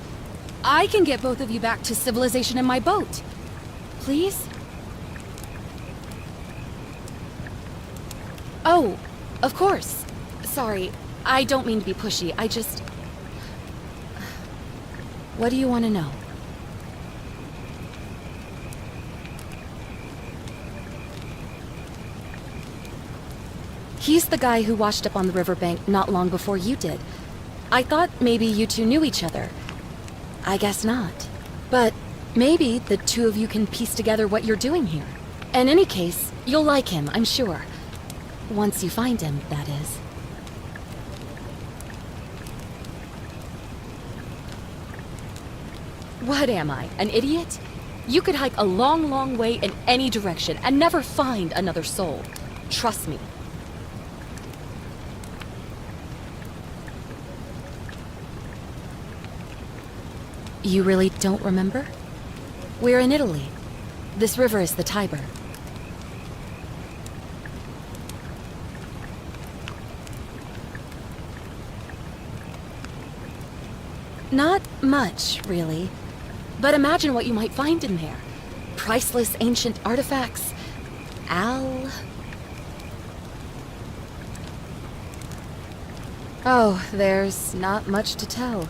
I can get both of you back to civilization in my boat. Please? Oh, of course. Sorry, I don't mean to be pushy. What do you want to know? He's the guy who washed up on the riverbank not long before you did. I thought maybe you two knew each other. I guess not. But maybe the two of you can piece together what you're doing here. In any case, you'll like him, I'm sure. Once you find him, that is. What am I, an idiot? You could hike a long, long way in any direction and never find another soul. Trust me. You really don't remember? We're in Italy. This river is the Tiber. Not much, really. But imagine what you might find in there. Priceless ancient artifacts. Oh, there's not much to tell.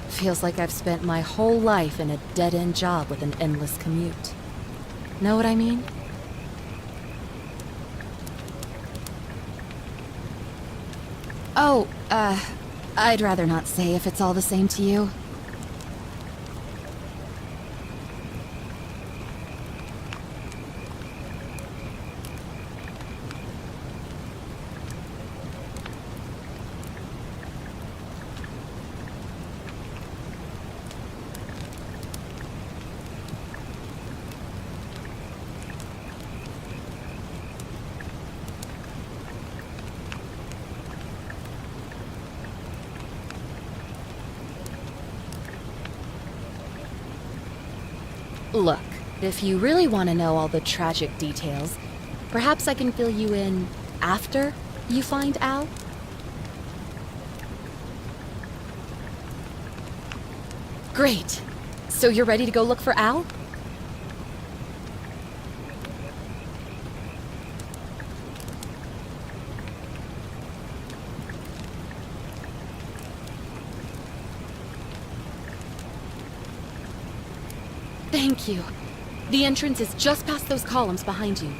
Feels like I've spent my whole life in a dead-end job with an endless commute. Know what I mean? Oh, I'd rather not say if it's all the same to you. Look, if you really want to know all the tragic details, perhaps I can fill you in after you find Al? Great. So you're ready to go look for Al? Thank you. The entrance is just past those columns behind you.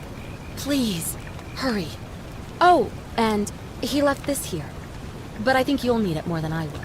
Please, hurry. Oh, and he left this here. But I think you'll need it more than I will.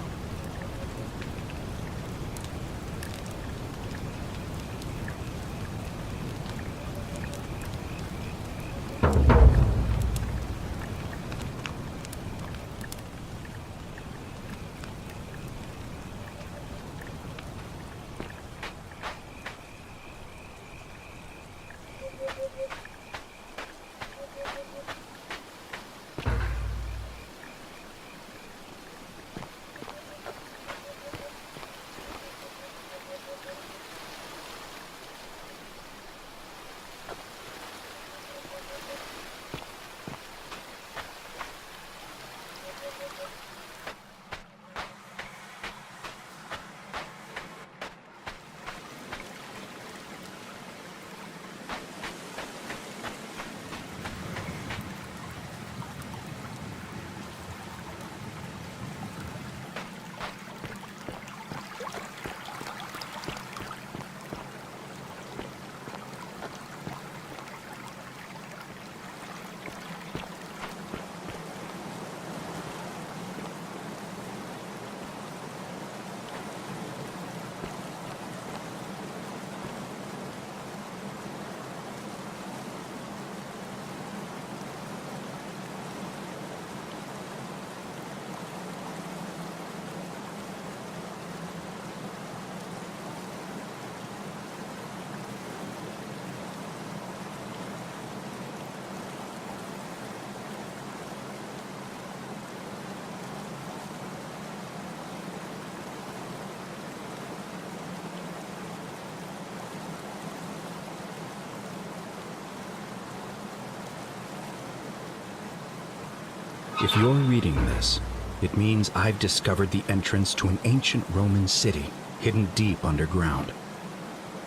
If you're reading this, it means I've discovered the entrance to an ancient Roman city hidden deep underground.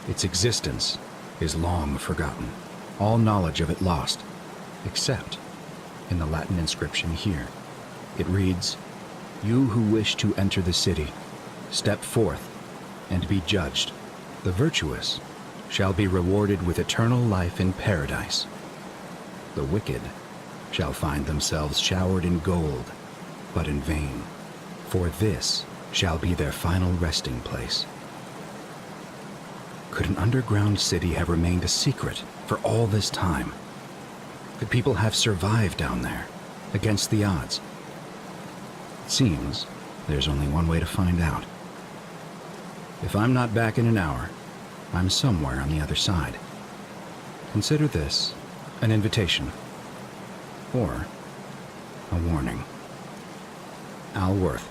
Its existence is long forgotten, all knowledge of it lost, except in the Latin inscription here. It reads, "You who wish to enter the city, step forth and be judged. The virtuous shall be rewarded with eternal life in paradise. The wicked shall find themselves showered in gold, but in vain, for this shall be their final resting place." Could an underground city have remained a secret for all this time? Could people have survived down there, against the odds? It seems there's only one way to find out. If I'm not back in an hour, I'm somewhere on the other side. Consider this an invitation, or a warning. Al Worth.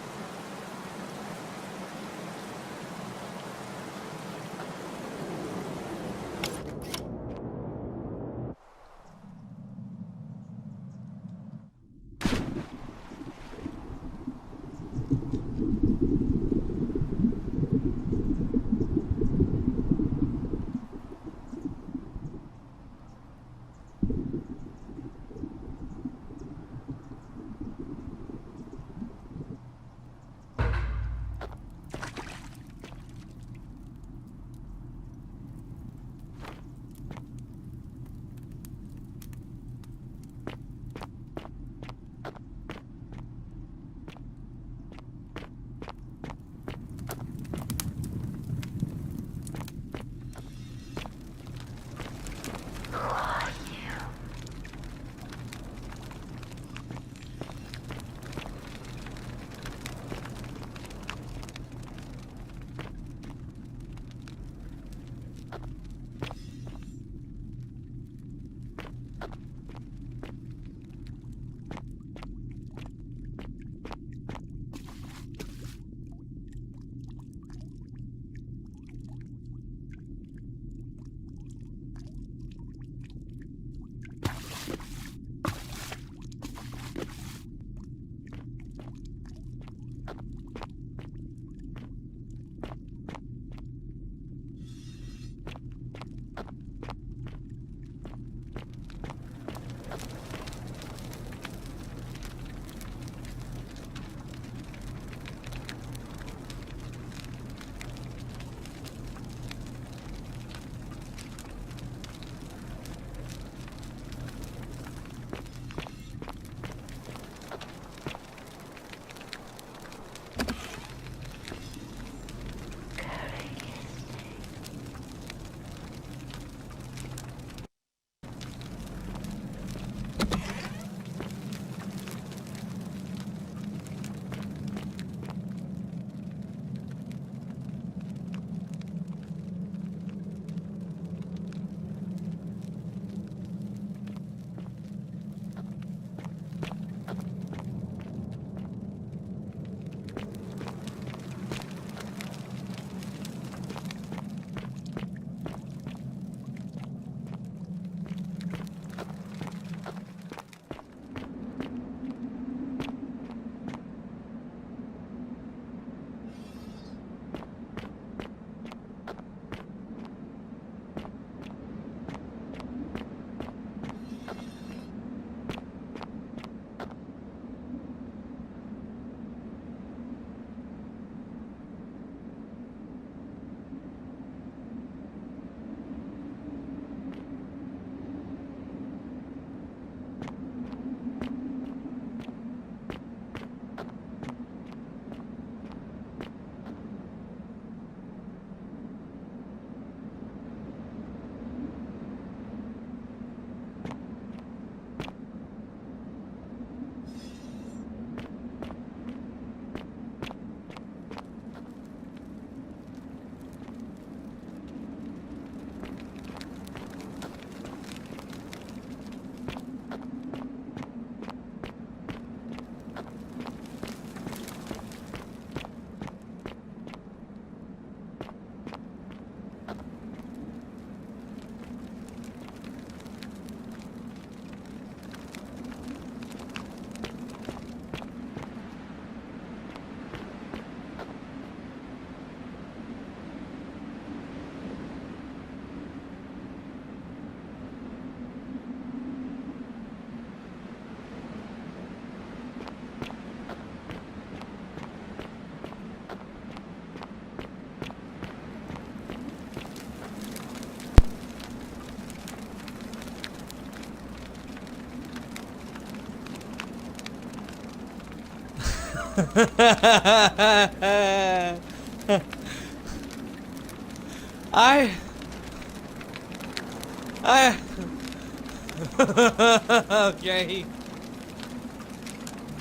Okay.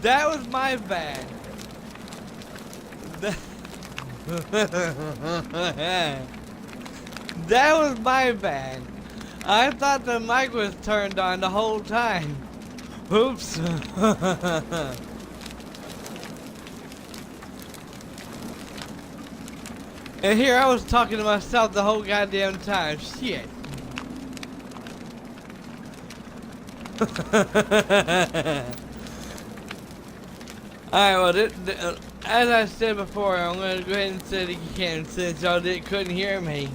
That was my bad. That was my bad. I thought the mic was turned on the whole time. Oops. And here I was talking to myself the whole goddamn time. Shit. Alright, well, as I said before, I'm going to go ahead and say it again since y'all couldn't hear me.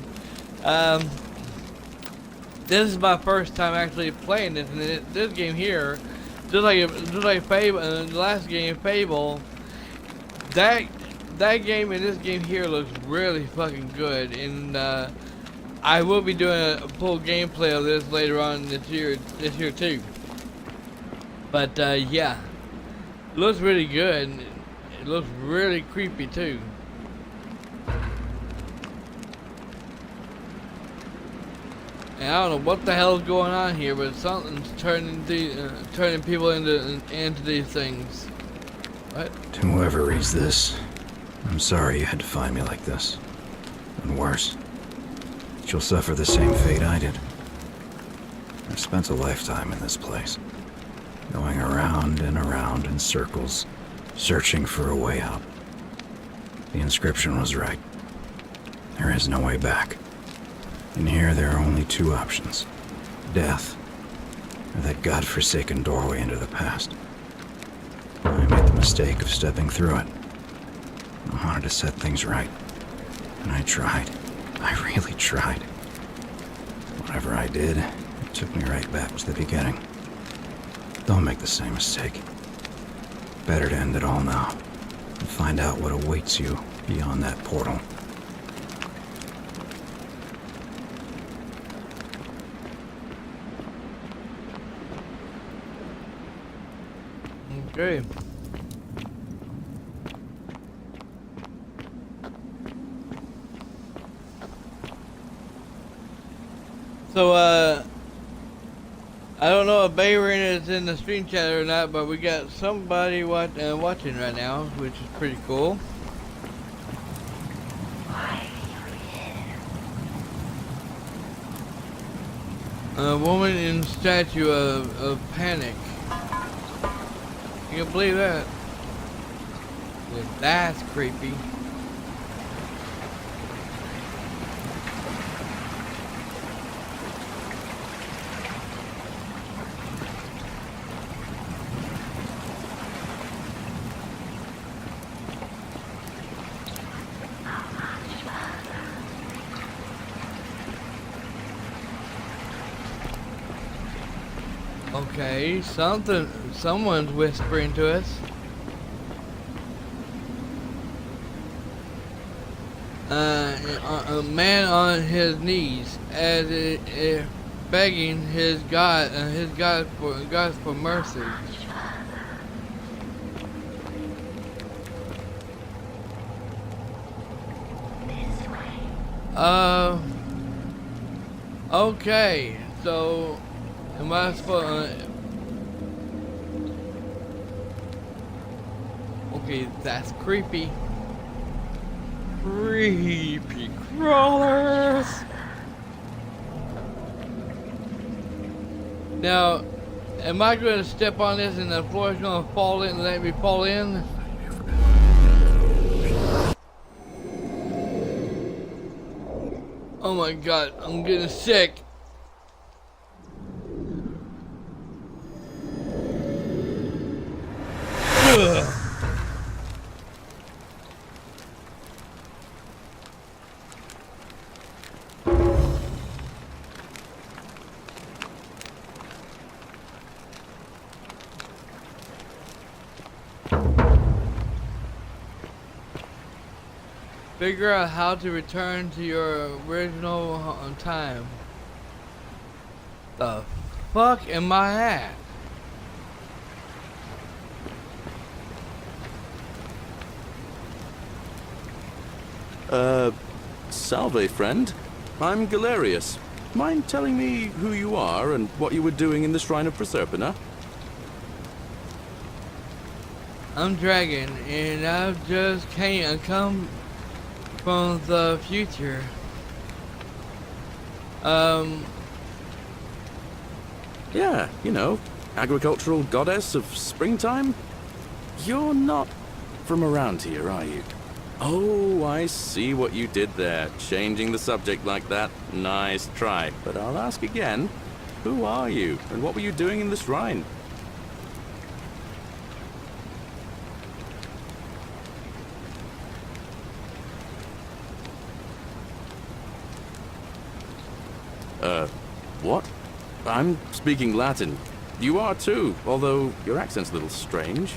This is my first time actually playing this, and this game here, just like Fable, the last game, Fable, that game and this game here looks really fucking good, and I will be doing a full gameplay of this later on this year too. But yeah, it looks really good. And it looks really creepy too. And I don't know what the hell is going on here, but something's turning people into these things. What? To whoever reads this, I'm sorry you had to find me like this. And worse, you'll suffer the same fate I did. I've spent a lifetime in this place, going around and around in circles, searching for a way out. The inscription was right. There is no way back. In here, there are only two options: death, or that godforsaken doorway into the past. I made the mistake of stepping through it. I wanted to set things right, and I tried. I really tried. Whatever I did, it took me right back to the beginning. Don't make the same mistake. Better to end it all now, and find out what awaits you beyond that portal. Okay. So, I don't know if Bayron is in the stream chat or not, but we got somebody watching right now, which is pretty cool. A woman in statue of panic. You can believe that? Yeah, that's creepy. Okay, someone's whispering to us. A man on his knees, as begging his God for mercy. Okay, so. Am I supposed okay, that's creepy. Creepy crawlers. Now, am I going to step on this and the floor is going to fall in and let me fall in? Oh my god, I'm getting sick. Figure out how to return to your original time. The fuck am I at? Salve, friend. I'm Galerius. Mind telling me who you are and what you were doing in the Shrine of Proserpina? I'm Dragon, and I've just come from the future. Yeah, you know, agricultural goddess of springtime? You're not from around here, are you? Oh, I see what you did there, changing the subject like that. Nice try. But I'll ask again, who are you, and what were you doing in the shrine? What? I'm speaking Latin. You are too, although your accent's a little strange.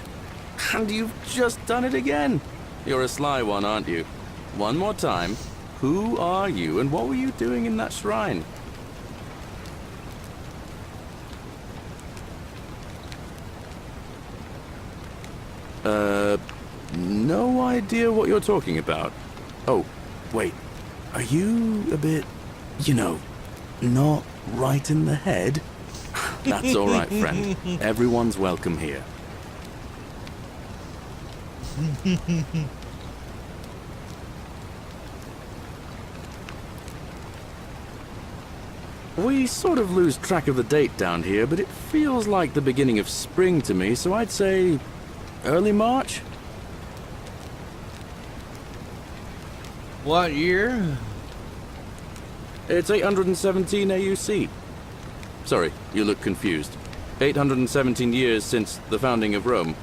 And you've just done it again. You're a sly one, aren't you? One more time. Who are you, and what were you doing in that shrine? No idea what you're talking about. Oh, wait. Are you a bit, you know, not right in the head? That's all right, friend. Everyone's welcome here. We sort of lose track of the date down here, but it feels like the beginning of spring to me, so I'd say early March? What year? It's 817 AUC. Sorry, you look confused. 817 years since the founding of Rome.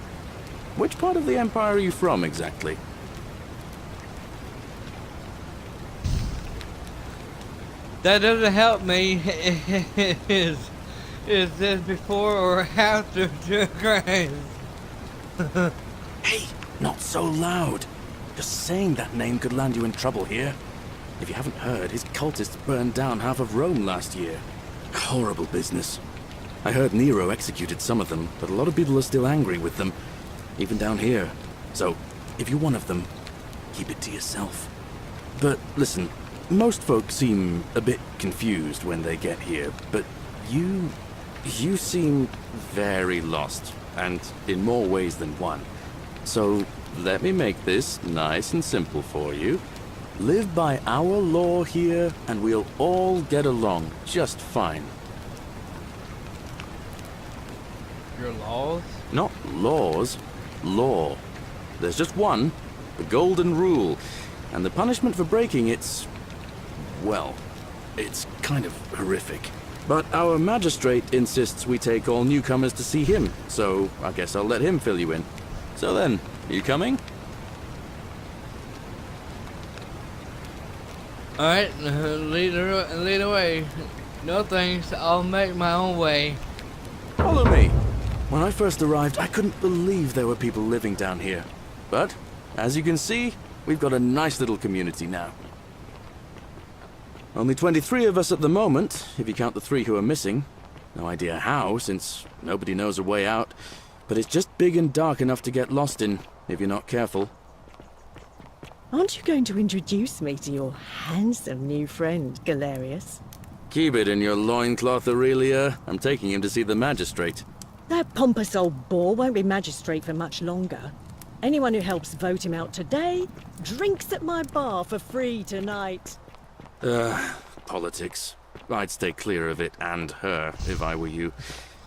Which part of the Empire are you from, exactly? That doesn't help me. Is this before or after Christ? Hey, not so loud. Just saying that name could land you in trouble here. If you haven't heard, his cultists burned down half of Rome last year. Horrible business. I heard Nero executed some of them, but a lot of people are still angry with them, even down here. So, if you're one of them, keep it to yourself. But listen, most folk seem a bit confused when they get here, but you seem very lost, and in more ways than one. So, let me make this nice and simple for you. Live by our law here, and we'll all get along just fine. Your laws? Not laws, law. There's just one, the golden rule, and the punishment for breaking it's, well, it's kind of horrific. But our magistrate insists we take all newcomers to see him, so I guess I'll let him fill you in. So then, you coming? Alright, lead away. No thanks, I'll make my own way. Follow me. When I first arrived, I couldn't believe there were people living down here. But, as you can see, we've got a nice little community now. Only 23 of us at the moment, if you count the 3 who are missing. No idea how, since nobody knows a way out. But it's just big and dark enough to get lost in, if you're not careful. Aren't you going to introduce me to your handsome new friend, Galerius? Keep it in your loincloth, Aurelia. I'm taking him to see the magistrate. That pompous old bore won't be magistrate for much longer. Anyone who helps vote him out today drinks at my bar for free tonight. Politics. I'd stay clear of it and her, if I were you.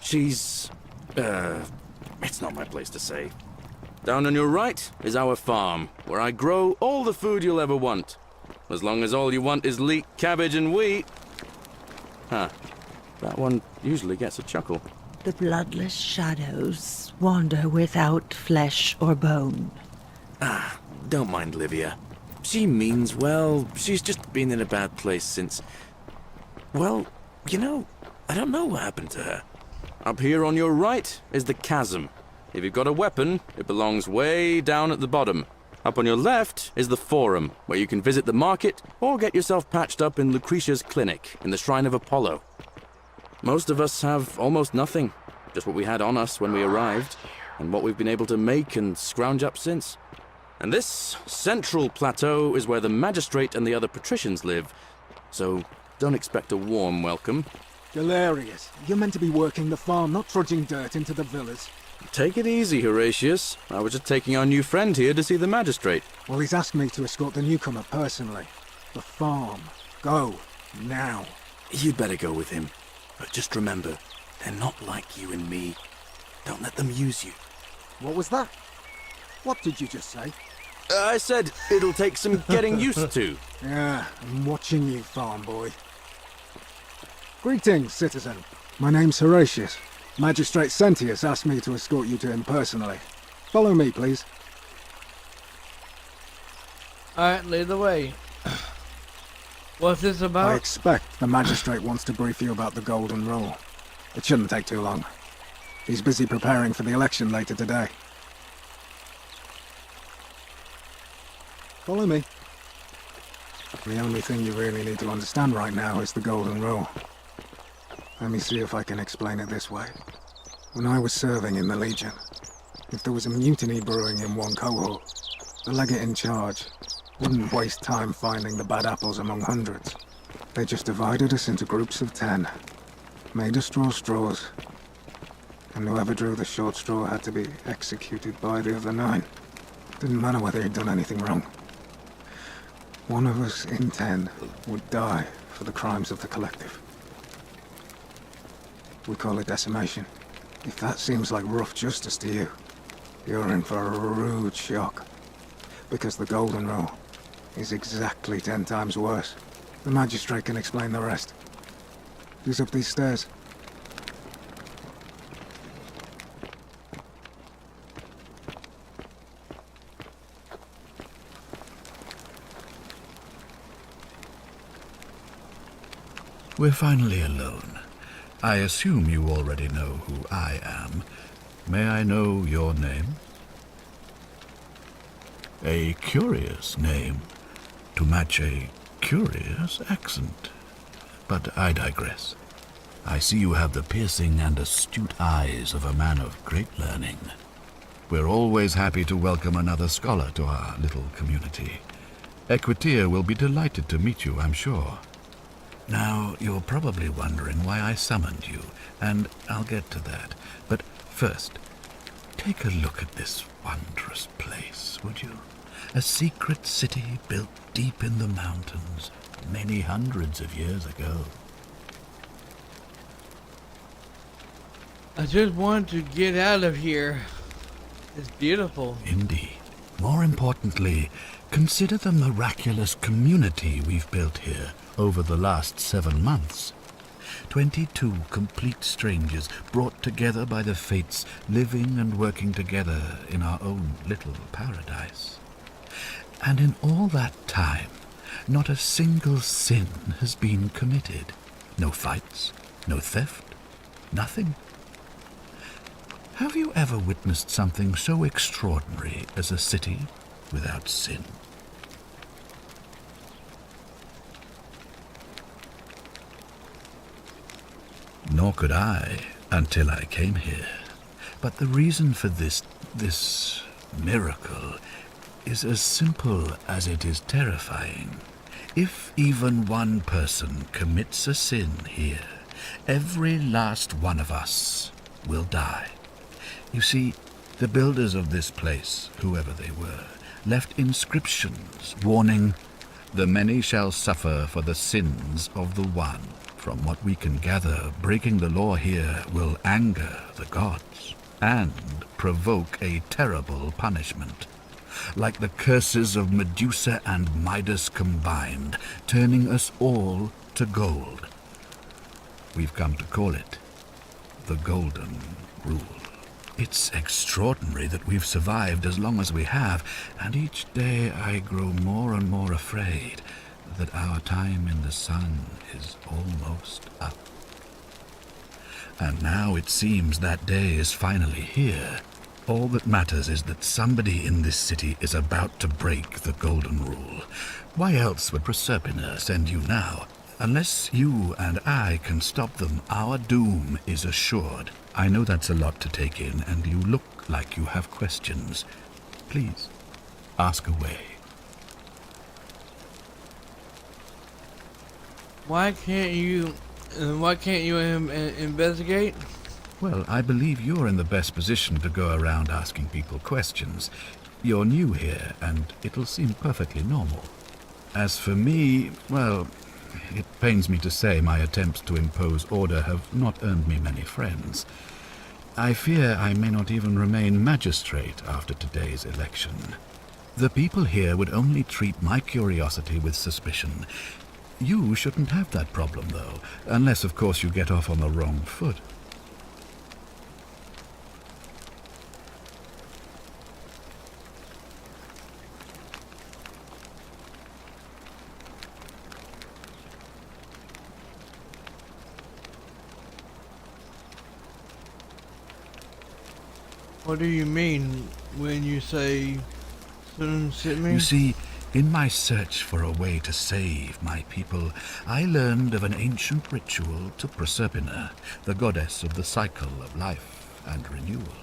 She's... it's not my place to say. Down on your right is our farm, where I grow all the food you'll ever want. As long as all you want is leek, cabbage, and wheat. Huh. That one usually gets a chuckle. The bloodless shadows wander without flesh or bone. Ah, don't mind Livia. She means well. She's just been in a bad place since... Well, you know, I don't know what happened to her. Up here on your right is the chasm. If you've got a weapon, it belongs way down at the bottom. Up on your left is the Forum, where you can visit the market or get yourself patched up in Lucretia's clinic in the Shrine of Apollo. Most of us have almost nothing, just what we had on us when we arrived, and what we've been able to make and scrounge up since. And this central plateau is where the magistrate and the other patricians live, so don't expect a warm welcome. Hilarious. You're meant to be working the farm, not trudging dirt into the villas. Take it easy, Horatius. I was just taking our new friend here to see the magistrate. Well, he's asked me to escort the newcomer personally. The farm. Go. Now. You'd better go with him. But just remember, they're not like you and me. Don't let them use you. What was that? What did you just say? I said it'll take some getting used to. Yeah, I'm watching you, farm boy. Greetings, citizen. My name's Horatius. Magistrate Sentius asked me to escort you to him personally. Follow me, please. Alright, lead the way. What's this about? I expect the magistrate wants to brief you about the Golden Rule. It shouldn't take too long. He's busy preparing for the election later today. Follow me. The only thing you really need to understand right now is the Golden Rule. Let me see if I can explain it this way. When I was serving in the Legion, if there was a mutiny brewing in one cohort, the legate in charge wouldn't waste time finding the bad apples among hundreds. They just divided us into groups of 10, made us draw straws, and whoever drew the short straw had to be executed by the other 9. Didn't matter whether he'd done anything wrong. One of us in 10 would die for the crimes of the collective. We call it decimation. If that seems like rough justice to you, you're in for a rude shock. Because the Golden Rule is exactly 10 times worse. The magistrate can explain the rest. He's up these stairs. We're finally alone. I assume you already know who I am. May I know your name? A curious name, to match a curious accent. But I digress. I see you have the piercing and astute eyes of a man of great learning. We're always happy to welcome another scholar to our little community. Equitia will be delighted to meet you, I'm sure. Now, you're probably wondering why I summoned you, and I'll get to that. But first, take a look at this wondrous place, would you? A secret city built deep in the mountains, many hundreds of years ago. I just want to get out of here. It's beautiful. Indeed. More importantly, consider the miraculous community we've built here over the last 7 months. 22 complete strangers brought together by the fates, living and working together in our own little paradise. And in all that time, not a single sin has been committed. No fights, no theft, nothing. Have you ever witnessed something so extraordinary as a city without sin? Nor could I, until I came here. But the reason for this miracle is as simple as it is terrifying. If even one person commits a sin here, every last one of us will die. You see, the builders of this place, whoever they were, left inscriptions warning, "The many shall suffer for the sins of the one." From what we can gather, breaking the law here will anger the gods and provoke a terrible punishment. Like the curses of Medusa and Midas combined, turning us all to gold. We've come to call it the Golden Rule. It's extraordinary that we've survived as long as we have, and each day I grow more and more afraid that our time in the sun is almost up. And now it seems that day is finally here. All that matters is that somebody in this city is about to break the Golden Rule. Why else would Proserpina send you now? Unless you and I can stop them, our doom is assured. I know that's a lot to take in, and you look like you have questions. Please, Ask away. Why can't you investigate? Well, I believe you're in the best position to go around asking people questions. You're new here, and it'll seem perfectly normal. As for me, well, it pains me to say my attempts to impose order have not earned me many friends. I fear I may not even remain magistrate after today's election. The people here would only treat my curiosity with suspicion. You shouldn't have that problem, though, unless, of course, you get off on the wrong foot. What do you mean when you say soon sit me? You see, in my search for a way to save my people, I learned of an ancient ritual to Proserpina, the goddess of the cycle of life and renewal.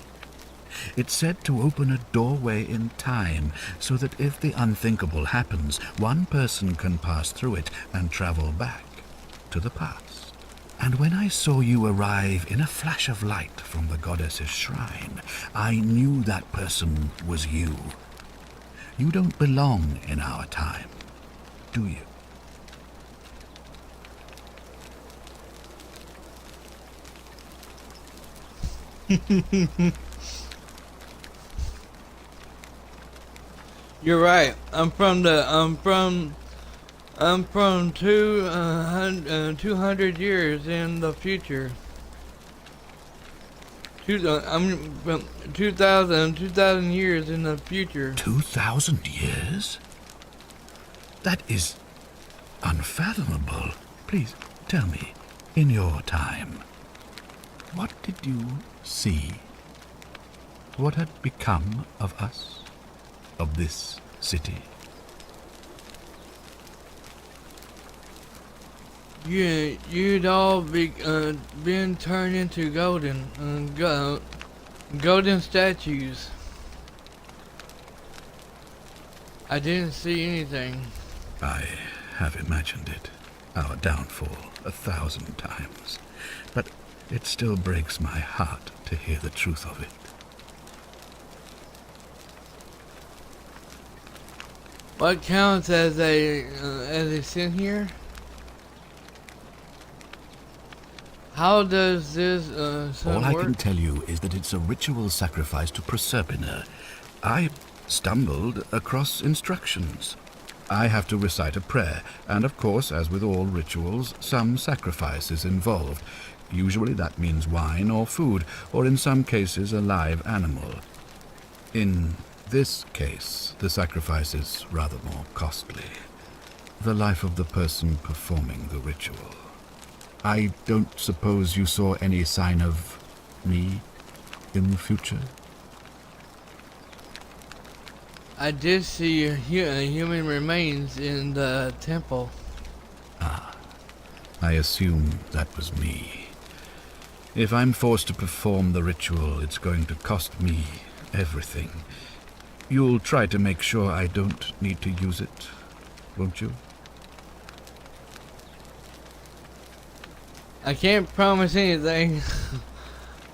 It's said to open a doorway in time, so that if the unthinkable happens, one person can pass through it and travel back to the past. And when I saw you arrive in a flash of light from the goddess's shrine, I knew that person was you. You don't belong in our time, do you? You're right. I'm from 200 years in the future. I'm from 2,000 years in the future. 2,000 years? That is unfathomable. Please tell me, in your time, what did you see? What had become of us, of this city? You'd all been turned into golden statues. I didn't see anything. I have imagined it, our downfall, 1,000 times. But it still breaks my heart to hear the truth of it. What counts as a sin here? How does this All I work? can tell you is that it's a ritual sacrifice to Proserpina. I stumbled across instructions. I have to recite a prayer, and of course, as with all rituals, some sacrifice is involved. Usually that means wine or food, or in some cases a live animal. In this case, the sacrifice is rather more costly. The life of the person performing the ritual. I don't suppose you saw any sign of me in the future? I did see human remains in the temple. Ah, I assume that was me. If I'm forced to perform the ritual, it's going to cost me everything. You'll try to make sure I don't need to use it, won't you? I can't promise anything.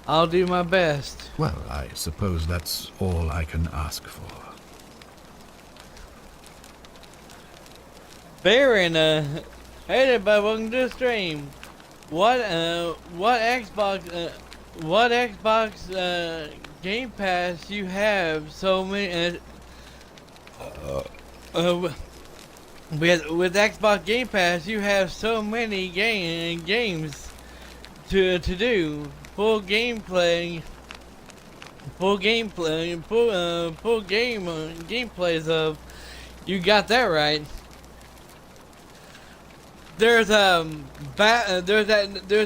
I'll do my best. Well, I suppose that's all I can ask for. Baron, hey everybody, welcome to the stream. What Xbox Game Pass you have so many with Xbox Game Pass you have so many games to do. Full gameplays of. You got that right. There's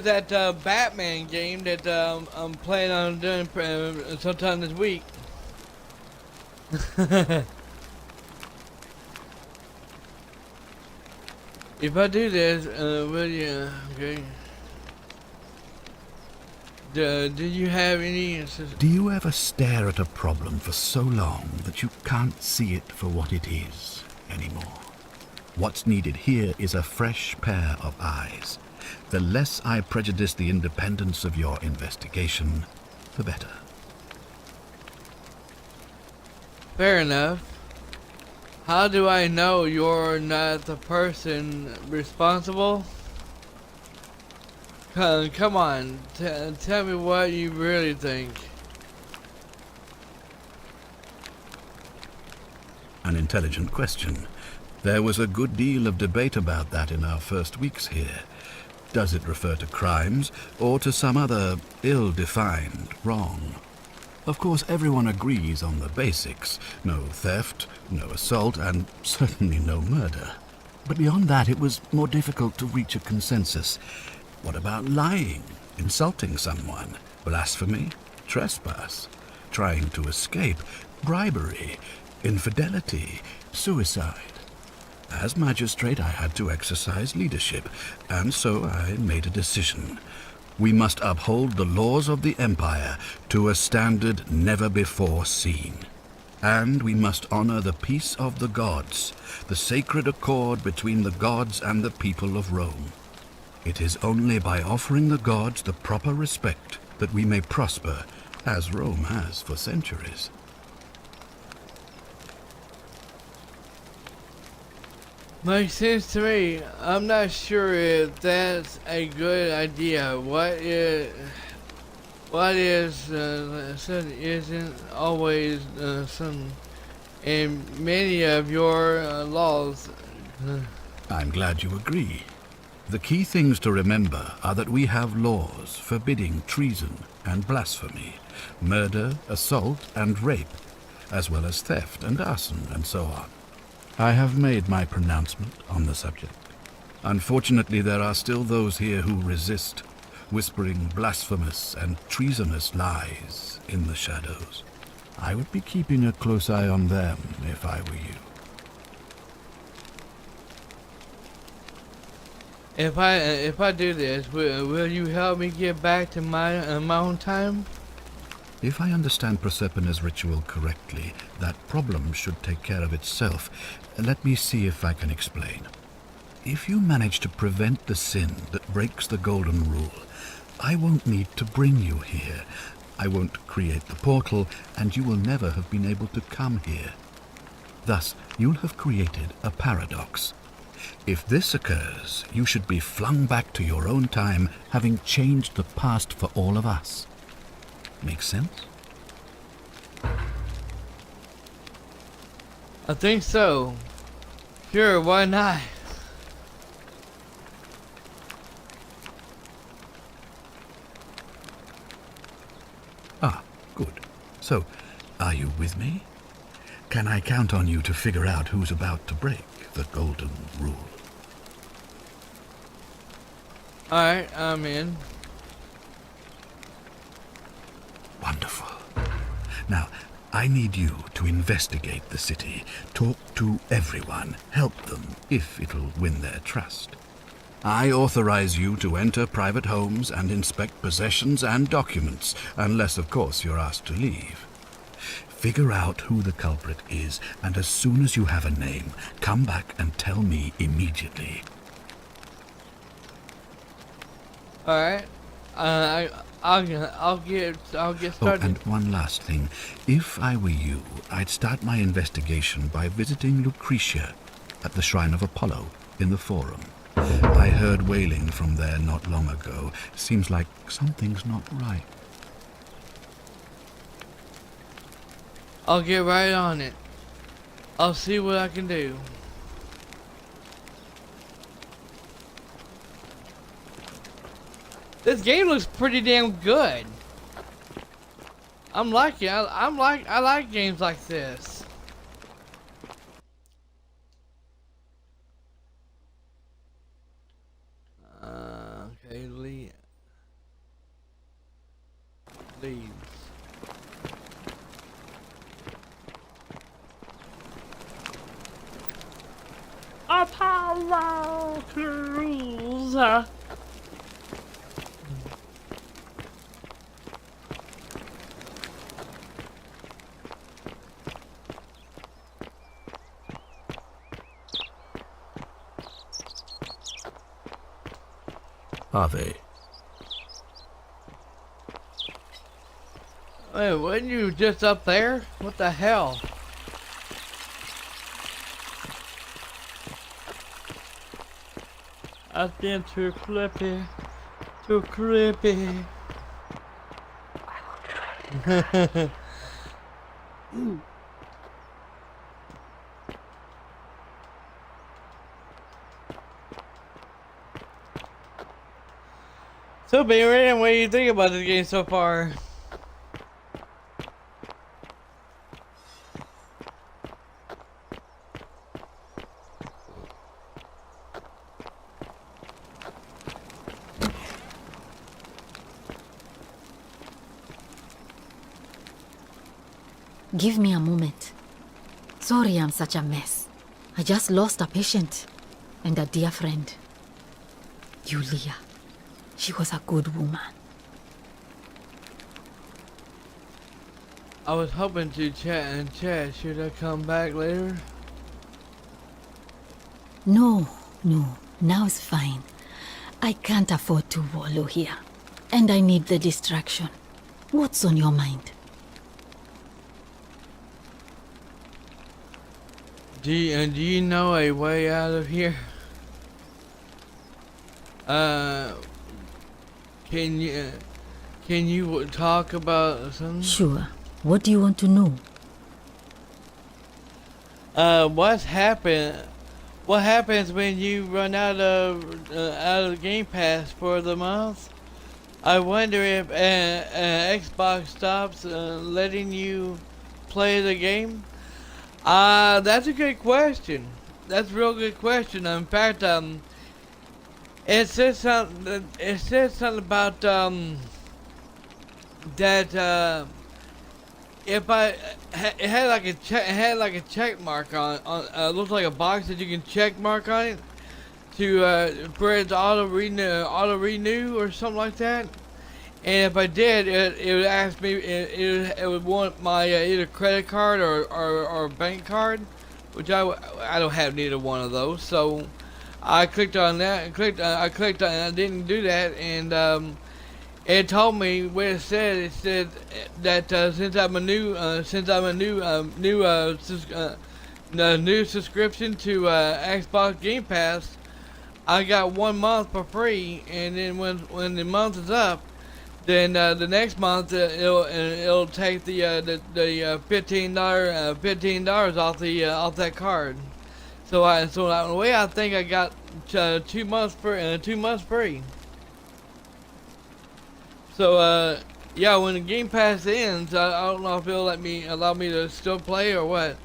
that Batman game that I'm planning on doing sometime this week. If I do this, well, yeah, okay. Do you have any? Do you ever stare at a problem for so long that you can't see it for what it is anymore? What's needed here is a fresh pair of eyes. The less I prejudice the independence of your investigation, the better. Fair enough. How do I know you're not the person responsible? Come on, tell me what you really think. An intelligent question. There was a good deal of debate about that in our first weeks here. Does it refer to crimes or to some other ill-defined wrong? Of course, everyone agrees on the basics. No theft, no assault, and certainly no murder. But beyond that, it was more difficult to reach a consensus. What about lying, insulting someone, blasphemy, trespass, trying to escape, bribery, infidelity, suicide? As magistrate, I had to exercise leadership, and so I made a decision. We must uphold the laws of the Empire to a standard never before seen. And we must honor the peace of the gods, the sacred accord between the gods and the people of Rome. It is only by offering the gods the proper respect that we may prosper, as Rome has for centuries. Makes sense to me. I'm not sure if that's a good idea. What isn't always some in many of your laws. I'm glad you agree. The key things to remember are that we have laws forbidding treason and blasphemy, murder, assault, and rape, as well as theft and arson and so on. I have made my pronouncement on the subject. Unfortunately, there are still those here who resist, whispering blasphemous and treasonous lies in the shadows. I would be keeping a close eye on them if I were you. If I do this, will you help me get back to my own time? If I understand Prosperna's ritual correctly, that problem should take care of itself. Let me see if I can explain. If you manage to prevent the sin that breaks the Golden Rule, I won't need to bring you here. I won't create the portal, and you will never have been able to come here. Thus, you'll have created a paradox. If this occurs, you should be flung back to your own time, having changed the past for all of us. Make sense? I think so. Sure, why not? Ah, good. So, are you with me? Can I count on you to figure out who's about to break the Golden Rule? Alright, I'm in. Wonderful. Now, I need you to investigate the city, talk to everyone, help them, if it'll win their trust. I authorize you to enter private homes and inspect possessions and documents, unless, of course, you're asked to leave. Figure out who the culprit is, and as soon as you have a name, come back and tell me immediately. Alright. I'll get started. Oh, and one last thing. If I were you, I'd start my investigation by visiting Lucretia at the Shrine of Apollo in the Forum. I heard wailing from there not long ago. Seems like something's not right. I'll get right on it. I'll see what I can do. This game looks pretty damn good. I'm liking it. I like games like this. Okay, leads. Apollo Crews. are they? Wait, wasn't you just up there? What the hell? I've been too creepy. Too creepy. So, Baron, what do you think about this game so far? Give me a moment. Sorry I'm such a mess. I just lost a patient and a dear friend. Yulia. She was a good woman. I was hoping to chat and chat. Should I come back later? No. Now it's fine. I can't afford to wallow here. And I need the distraction. What's on your mind? Do you know a way out of here? Can you talk about something? Sure. What do you want to know? What happens when you run out of gamepass for the month? I wonder if Xbox stops letting you play the game. That's a good question. That's a real good question. In fact, it said something. It said something about that if it had like a check mark on it looks like a box that you can check mark on it to for it to auto renew or something like that. And if I did, it would ask me, it would want my either credit card or bank card, which I don't have neither one of those. So I clicked on that and I clicked on it, I didn't do that, and it told me what it said. It said that since I'm a new subscription to Xbox Game Pass, I got 1 month for free, and then when the month is up, then the next month it'll take the $15 off that card. So in a way, I think I got 2 months free. So yeah, when the Game Pass ends, I don't know if it'll allow me to still play or what.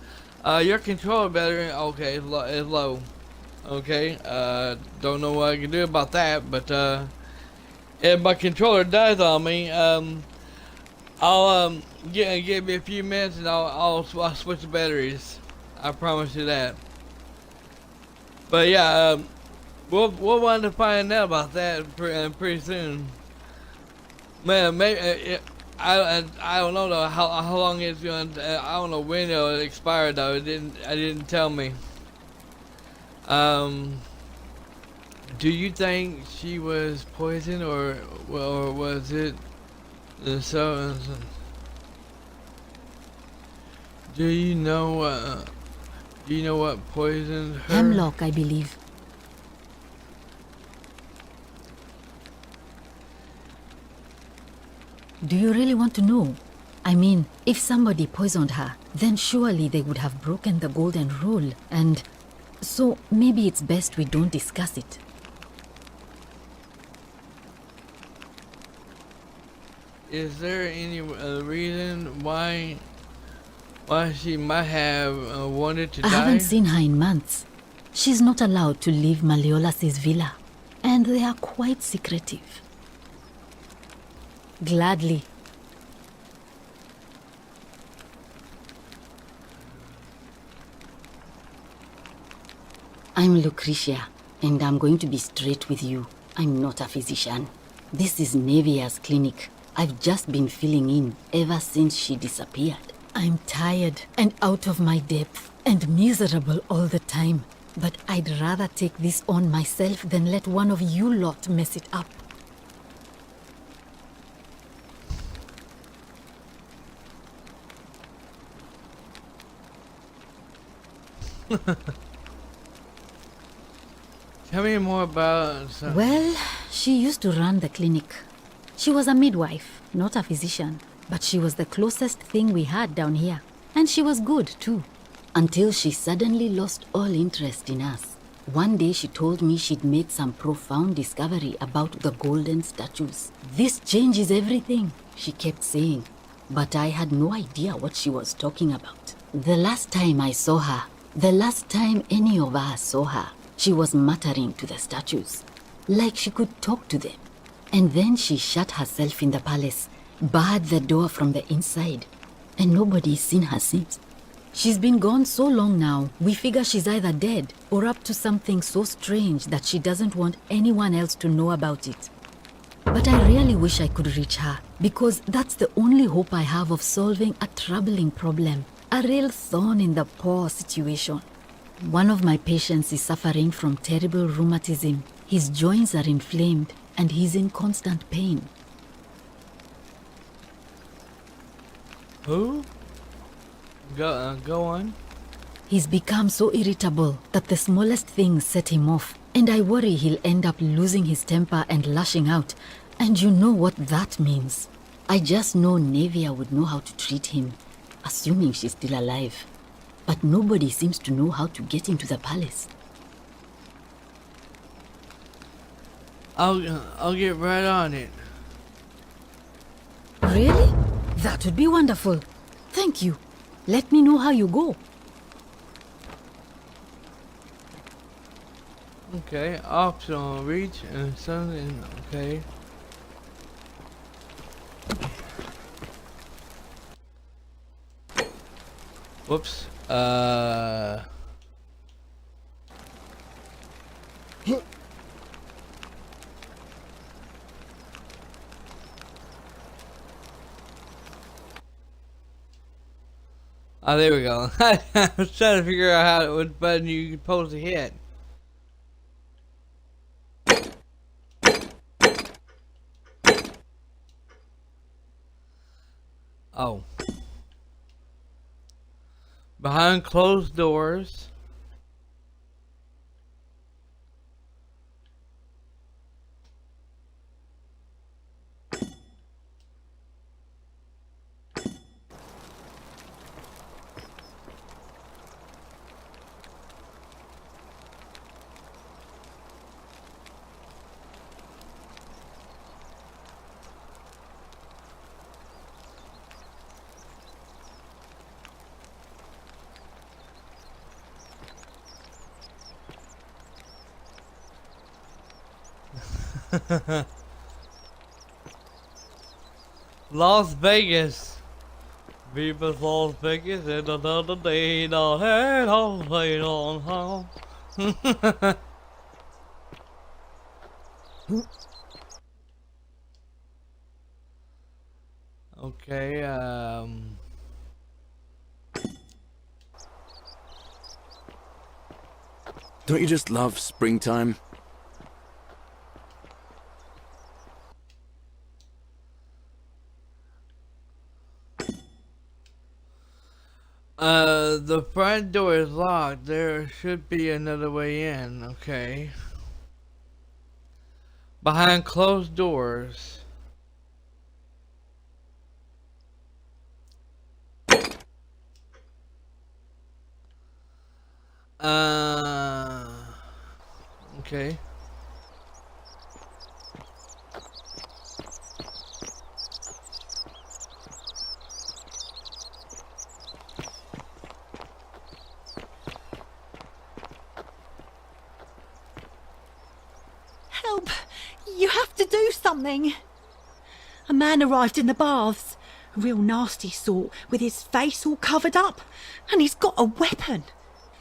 Your controller battery, okay, is low. Okay, don't know what I can do about that, but if my controller dies on me, I'll give me a few minutes and I'll switch the batteries. I promise you that. But yeah, we'll want to find out about that pretty soon. Man, maybe I don't know though how long it's going. I don't know when it'll expire though. It didn't tell me. Do you think she was poisoned or was it so? Do you know what poisoned her? Hemlock, I believe. Do you really want to know? I mean, if somebody poisoned her, then surely they would have broken the golden rule, and so maybe it's best we don't discuss it. Is there any reason why she might have wanted to die? I haven't seen her in months. She's not allowed to leave Malleolas' villa, and they are quite secretive. Gladly. I'm Lucretia, and I'm going to be straight with you. I'm not a physician. This is Nevia's clinic. I've just been filling in ever since she disappeared. I'm tired and out of my depth and miserable all the time. But I'd rather take this on myself than let one of you lot mess it up. Tell me more about... Well, she used to run the clinic. She was a midwife, not a physician, but she was the closest thing we had down here. And she was good, too. Until she suddenly lost all interest in us. One day she told me she'd made some profound discovery about the golden statues. This changes everything, she kept saying. But I had no idea what she was talking about. The last time I saw her, the last time any of us saw her, she was muttering to the statues, like she could talk to them. And then she shut herself in the palace, barred the door from the inside, and nobody's seen her since. She's been gone so long now, we figure she's either dead or up to something so strange that she doesn't want anyone else to know about it. But I really wish I could reach her, because that's the only hope I have of solving a troubling problem, a real thorn in the paw situation. One of my patients is suffering from terrible rheumatism. His joints are inflamed and he's in constant pain. Who? Go on. He's become so irritable that the smallest things set him off, and I worry he'll end up losing his temper and lashing out, and you know what that means. I just know Nevia would know how to treat him, assuming she's still alive. But nobody seems to know how to get into the palace. I'll get right on it. Really? That would be wonderful. Thank you. Let me know how you go. Okay, optional reach and something. Okay. Whoops. Oh, there we go. I was trying to figure out what button you're supposed to hit. Oh. Behind closed doors. Las Vegas. Viva Las Vegas and another day the head on played on home. Okay, Don't you just love springtime? The front door is locked. There should be another way in, okay. Behind closed doors. Okay. Help! You have to do something! A man arrived in the baths. A real nasty sort, with his face all covered up. And he's got a weapon.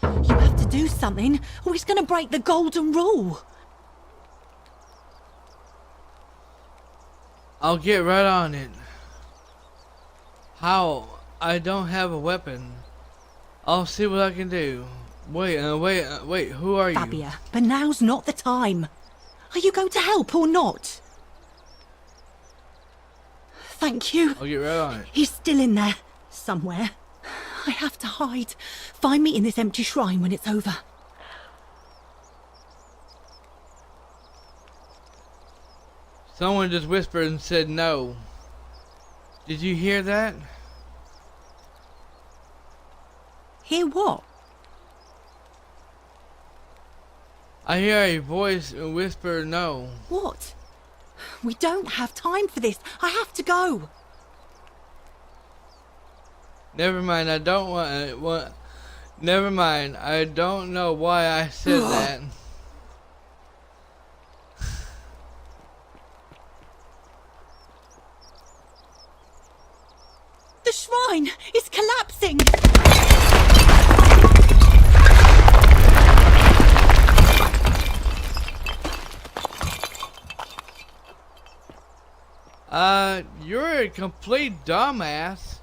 You have to do something, or he's gonna break the golden rule. I'll get right on it. How? I don't have a weapon. I'll see what I can do. Wait, who are you? Fabia, but now's not the time. Are you going to help or not? Thank you. I'll get right on it. He's still in there, somewhere. I have to hide. Find me in this empty shrine when it's over. Someone just whispered and said no. Did you hear that? Hear what? I hear a voice whisper no. What? We don't have time for this. I have to go. Never mind, I don't want. Never mind, I don't know why I said that. The shrine is collapsing. You're a complete dumbass.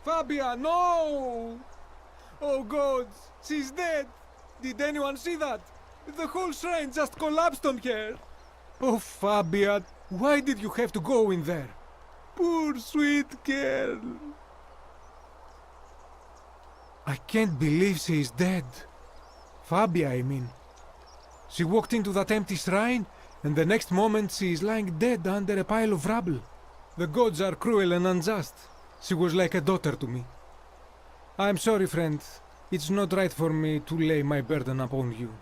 Fabia, no! Oh gods, she's dead! Did anyone see that? The whole shrine just collapsed on her! Oh Fabia, why did you have to go in there? Poor sweet girl! I can't believe she is dead. Fabia, I mean. She walked into that empty shrine, and the next moment she is lying dead under a pile of rubble. The gods are cruel and unjust. She was like a daughter to me. I'm sorry, friend. It's not right for me to lay my burden upon you.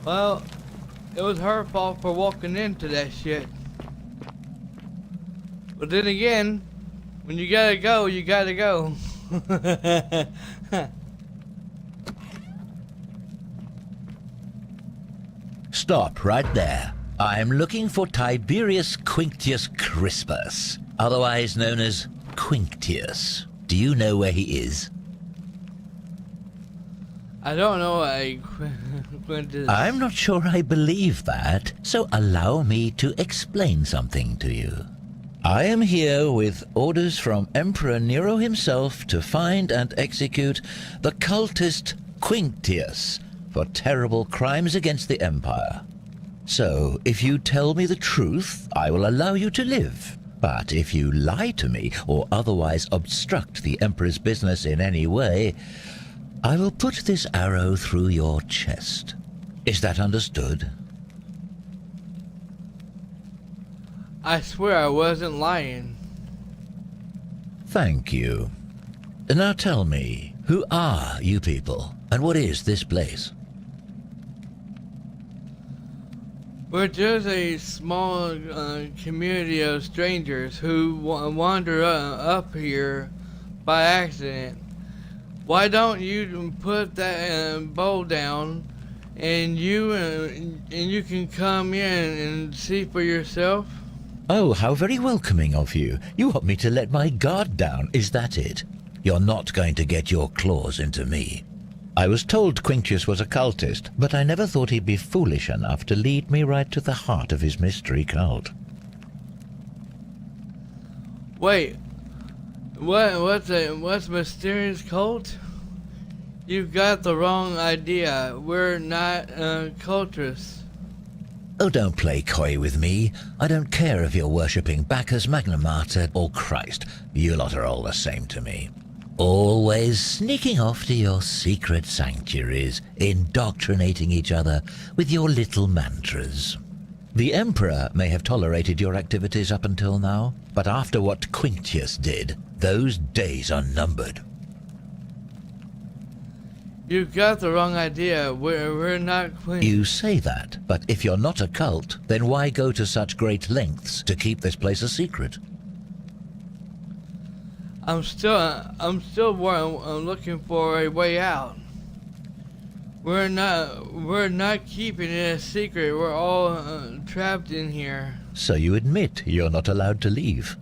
Well, it was her fault for walking into that shit. But then again, when you gotta go, you gotta go. Stop right there. I'm looking for Tiberius Quinctius Crispus, otherwise known as Quinctius. Do you know where he is? I don't know. I'm not sure I believe that, so allow me to explain something to you. I am here with orders from Emperor Nero himself to find and execute the cultist Quinctius for terrible crimes against the Empire. So, if you tell me the truth, I will allow you to live. But if you lie to me or otherwise obstruct the Emperor's business in any way, I will put this arrow through your chest. Is that understood? I swear I wasn't lying. Thank you. Now tell me, who are you people, and what is this place? We're just a small community of strangers who wander up here by accident. Why don't you put that bow down, and you can come in and see for yourself? Oh, how very welcoming of you. You want me to let my guard down, is that it? You're not going to get your claws into me. I was told Quinctius was a cultist, but I never thought he'd be foolish enough to lead me right to the heart of his mystery cult. Wait, what's mysterious cult? You've got the wrong idea. We're not cultists. Oh, don't play coy with me. I don't care if you're worshipping Bacchus, Magna Mater, or Christ. You lot are all the same to me. Always sneaking off to your secret sanctuaries, indoctrinating each other with your little mantras. The Emperor may have tolerated your activities up until now, but after what Quinctius did, those days are numbered. You've got the wrong idea. We're not Quinctius. You say that, but if you're not a cult, then why go to such great lengths to keep this place a secret? I'm still looking for a way out. We're not keeping it a secret. We're all trapped in here. So you admit you're not allowed to leave?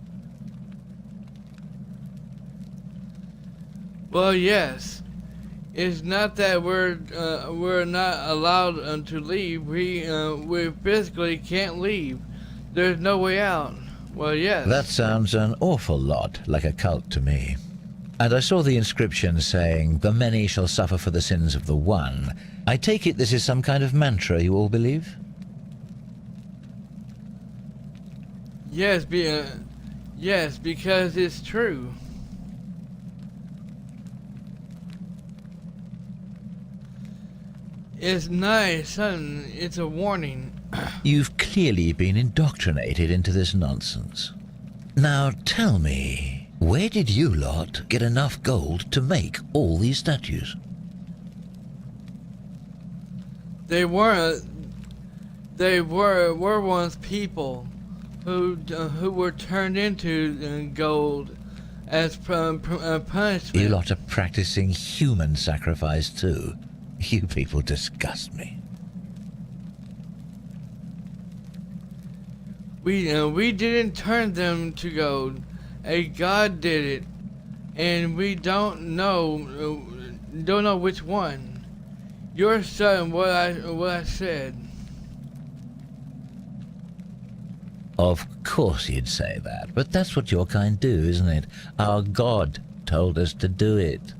Well, yes. It's not that we're not allowed to leave. We physically can't leave. There's no way out. Well, yes. That sounds an awful lot like a cult to me. And I saw the inscription saying, "The many shall suffer for the sins of the one." I take it this is some kind of mantra you all believe? Yes, yes, because it's true. It's nice, son. It's a warning. You've clearly been indoctrinated into this nonsense. Now tell me, where did you lot get enough gold to make all these statues? They were once people who were turned into gold as punishment. You lot are practicing human sacrifice too. You people disgust me. We didn't turn them to gold. A god did it, and we don't know which one. Your son, what I said. Of course you'd say that, but that's what your kind do, isn't it? Our God told us to do it.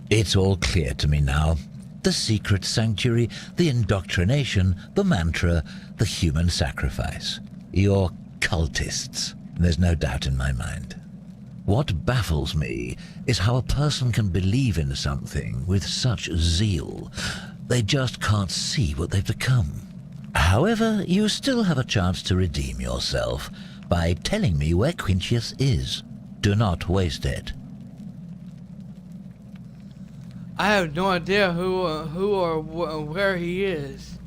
It's all clear to me now. The secret sanctuary, the indoctrination, the mantra, the human sacrifice. You're cultists, there's no doubt in my mind. What baffles me is how a person can believe in something with such zeal. They just can't see what they've become. However, you still have a chance to redeem yourself by telling me where Quintius is. Do not waste it. I have no idea who or where he is.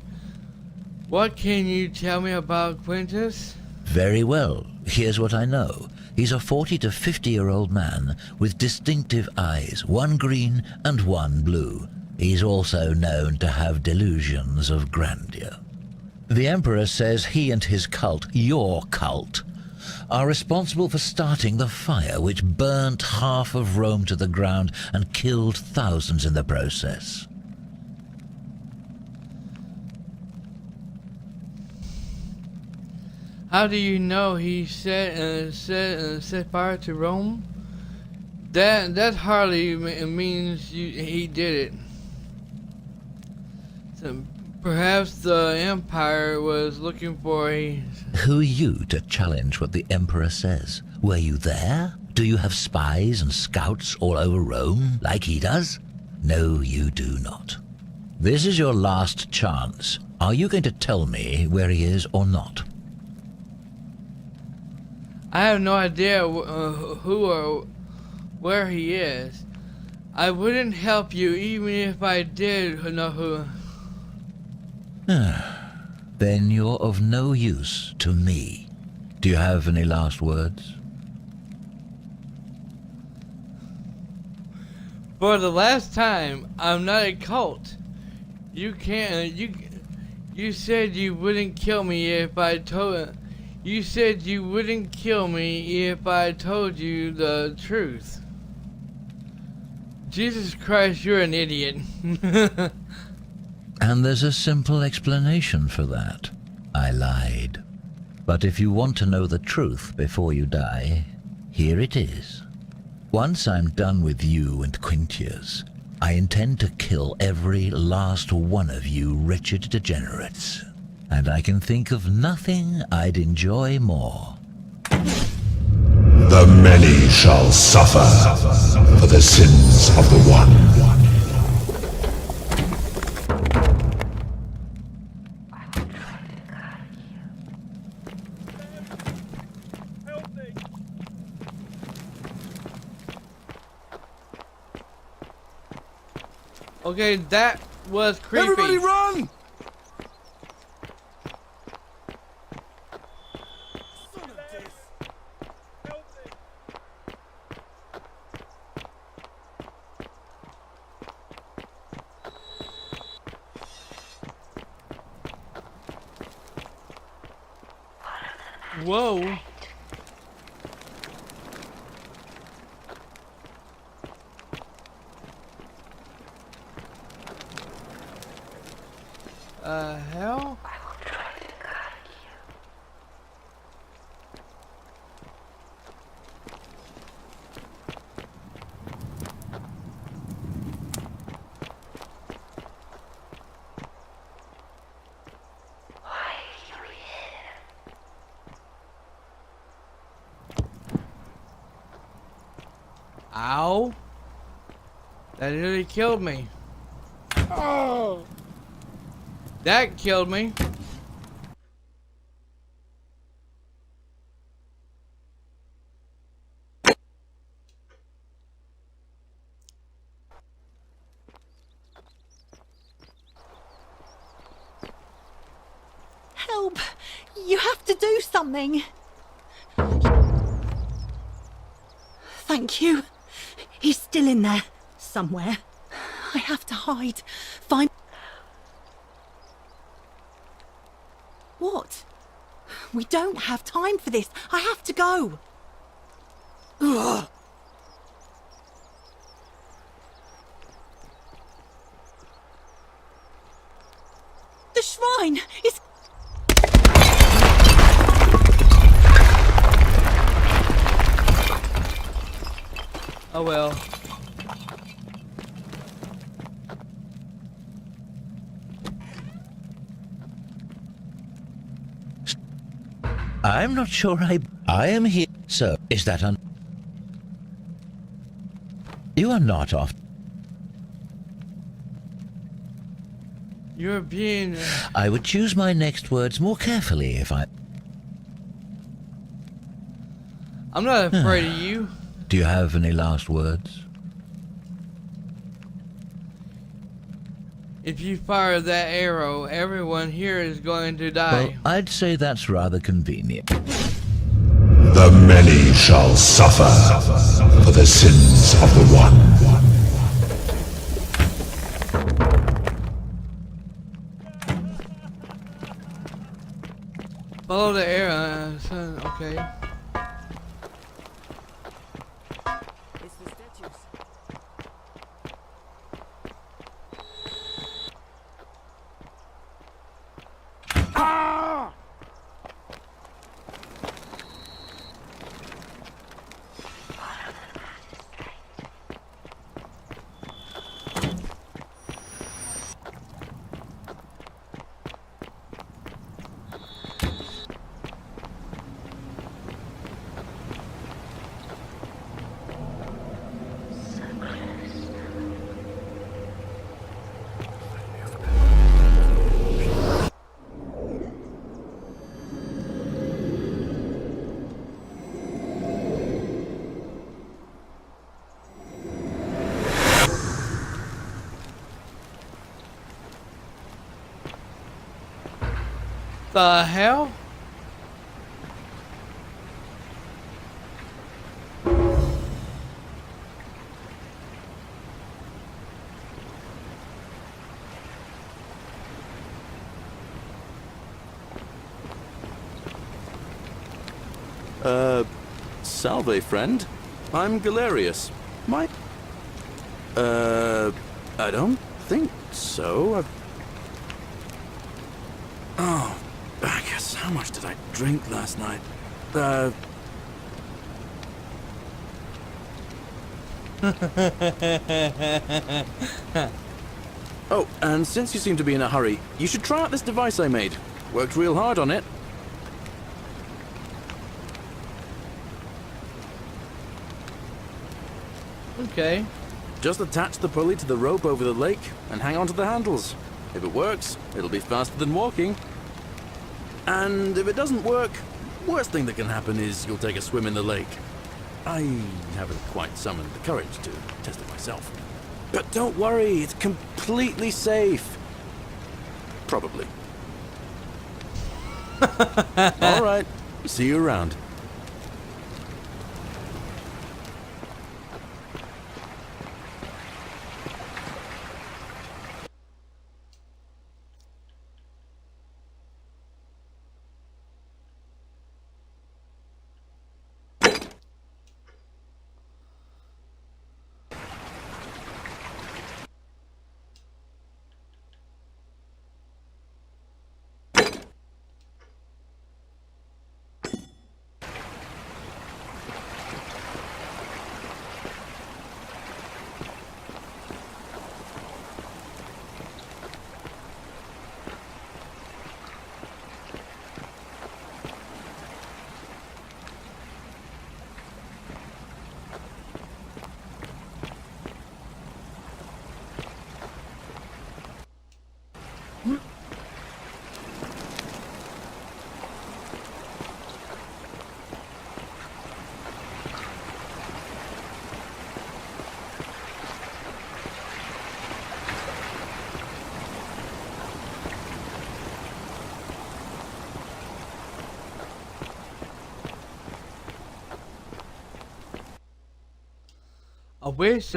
What can you tell me about Quintus? Very well. Here's what I know. He's a 40 to 50-year-old man with distinctive eyes, one green and one blue. He's also known to have delusions of grandeur. The Emperor says he and his cult, your cult, are responsible for starting the fire which burnt half of Rome to the ground and killed thousands in the process. How do you know he set fire to Rome? That hardly means he did it. So perhaps the Empire was looking for a... Who are you to challenge what the Emperor says? Were you there? Do you have spies and scouts all over Rome, like he does? No, you do not. This is your last chance. Are you going to tell me where he is or not? I have no idea who or where he is. I wouldn't help you even if I did know who. Then you're of no use to me. Do you have any last words? For the last time, I'm not a cult. You can't. You said you wouldn't kill me if I told. You said you wouldn't kill me if I told you the truth. Jesus Christ, you're an idiot. And there's a simple explanation for that. I lied. But if you want to know the truth before you die, here it is. Once I'm done with you and Quintius, I intend to kill every last one of you wretched degenerates. And I can think of nothing I'd enjoy more. The many shall suffer for the sins of the one. Okay, that was creepy. Everybody run! Whoa. Hell? Ow. That really killed me. Oh. That killed me. Help! You have to do something. Thank you. He's still in there, somewhere. I have to hide. Find... What? We don't have time for this. I have to go. Ugh. The shrine is... Oh well. I'm not sure I am here. So, is that You are not off. You're being... I would choose my next words more carefully if I... I'm not afraid of you. Do you have any last words? If you fire that arrow, everyone here is going to die. Well, I'd say that's rather convenient. The many shall suffer for the sins of the one. Follow the arrow, son. Okay. It's the statues. Ah! The hell? Salve, friend. I'm Galerius. I don't think so. Oh, I guess how much did I drink last night? Oh, and since you seem to be in a hurry, you should try out this device I made. Worked real hard on it. Okay. Just attach the pulley to the rope over the lake and hang on to the handles. If it works, it'll be faster than walking. And if it doesn't work, worst thing that can happen is you'll take a swim in the lake. I haven't quite summoned the courage to test it myself. But don't worry, it's completely safe. Probably. All right, see you around. I wish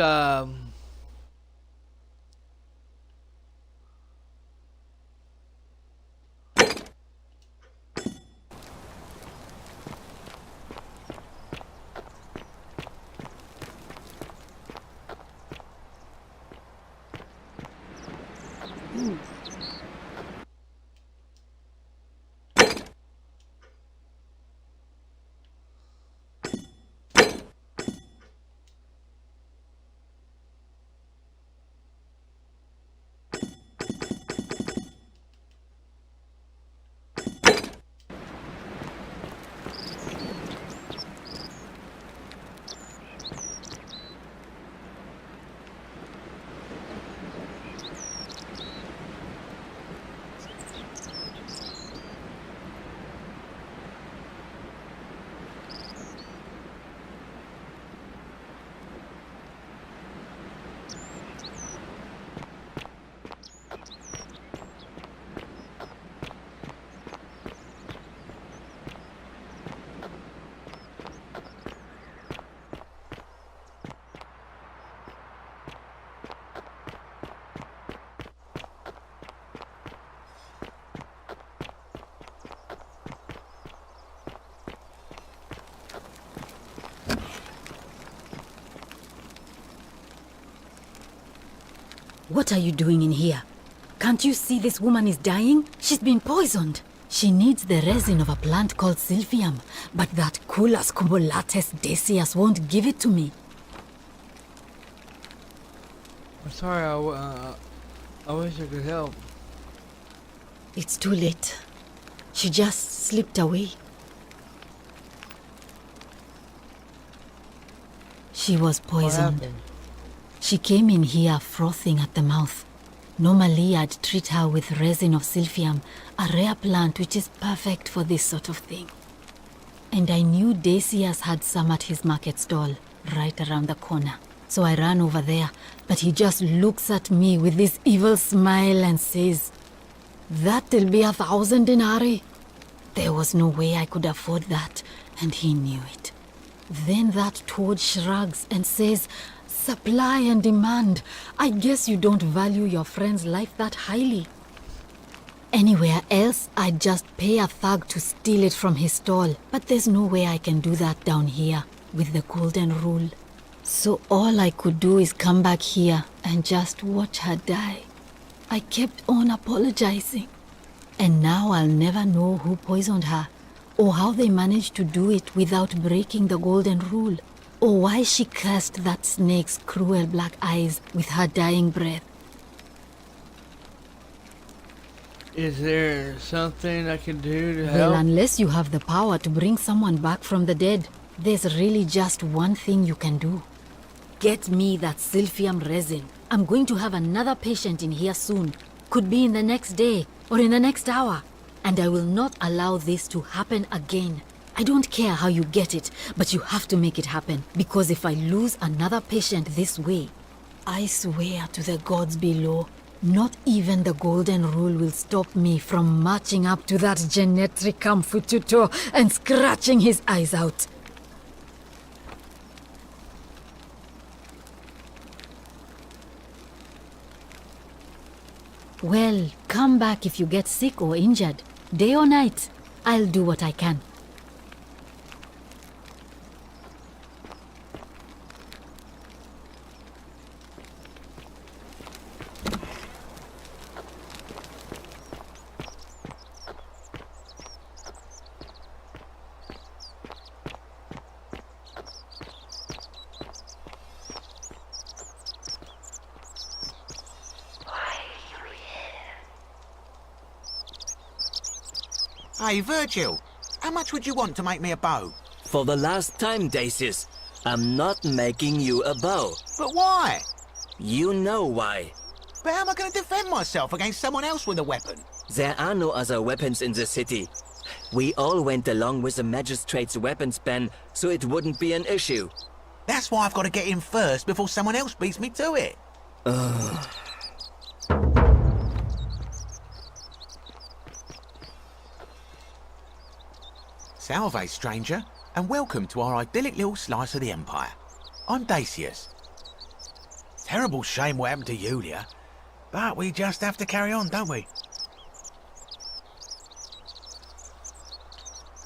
What are you doing in here? Can't you see this woman is dying? She's been poisoned. She needs the resin of a plant called silphium, but that Culus cubulatus decius won't give it to me. I'm sorry, I wish I could help. It's too late. She just slipped away. She was poisoned. She came in here frothing at the mouth. Normally I'd treat her with resin of silphium, a rare plant which is perfect for this sort of thing. And I knew Decius had some at his market stall, right around the corner. So I ran over there, but he just looks at me with this evil smile and says, "That'll be 1,000 denarii." There was no way I could afford that, and he knew it. Then that toad shrugs and says, "Supply and demand. I guess you don't value your friend's life that highly." Anywhere else, I'd just pay a thug to steal it from his stall, but there's no way I can do that down here with the golden rule. So all I could do is come back here and just watch her die. I kept on apologizing. And now I'll never know who poisoned her, or how they managed to do it without breaking the golden rule, or why she cursed that snake's cruel black eyes with her dying breath. Is there something I can do to Well, help? unless you have the power to bring someone back from the dead, there's really just one thing you can do. Get me that silphium resin. I'm going to have another patient in here soon. Could be in the next day, or in the next hour. And I will not allow this to happen again. I don't care how you get it, but you have to make it happen. Because if I lose another patient this way, I swear to the gods below, not even the golden rule will stop me from marching up to that genetricum fututo and scratching his eyes out. Well, come back if you get sick or injured. Day or night, I'll do what I can. Hey, Virgil, how much would you want to make me a bow? For the last time, Dacius, I'm not making you a bow. But why? You know why. But how am I going to defend myself against someone else with a weapon? There are no other weapons in the city. We all went along with the magistrate's weapons ban, so it wouldn't be an issue. That's why I've got to get in first before someone else beats me to it. Salve, stranger, and welcome to our idyllic little slice of the Empire. I'm Dacius. Terrible shame what happened to Yulia. But we just have to carry on, don't we?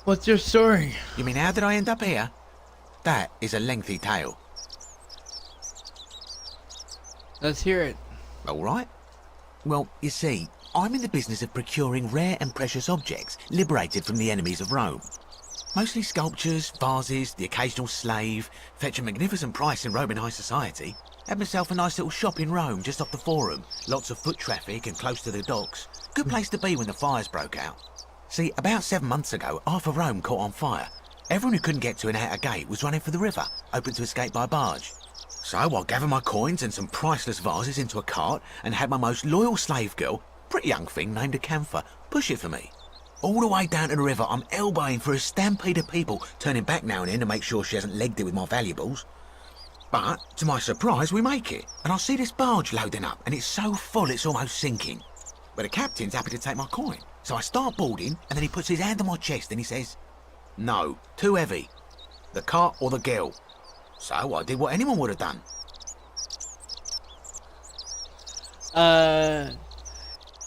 What's your story? You mean how did I end up here? That is a lengthy tale. Let's hear it. All right. Well, you see, I'm in the business of procuring rare and precious objects liberated from the enemies of Rome. Mostly sculptures, vases, the occasional slave, fetch a magnificent price in Roman high society. Had myself a nice little shop in Rome just off the Forum. Lots of foot traffic and close to the docks. Good place to be when the fires broke out. See, about 7 months ago, half of Rome caught on fire. Everyone who couldn't get to an outer gate was running for the river, open to escape by barge. So I gathered my coins and some priceless vases into a cart and had my most loyal slave girl, pretty young thing named Acantha, push it for me. All the way down to the river, I'm elbowing for a stampede of people, turning back now and then to make sure she hasn't legged it with my valuables. But, to my surprise, we make it, and I see this barge loading up, and it's so full it's almost sinking. But the captain's happy to take my coin, so I start boarding, and then he puts his hand on my chest and he says, "No, too heavy. The cart or the girl." So I did what anyone would have done.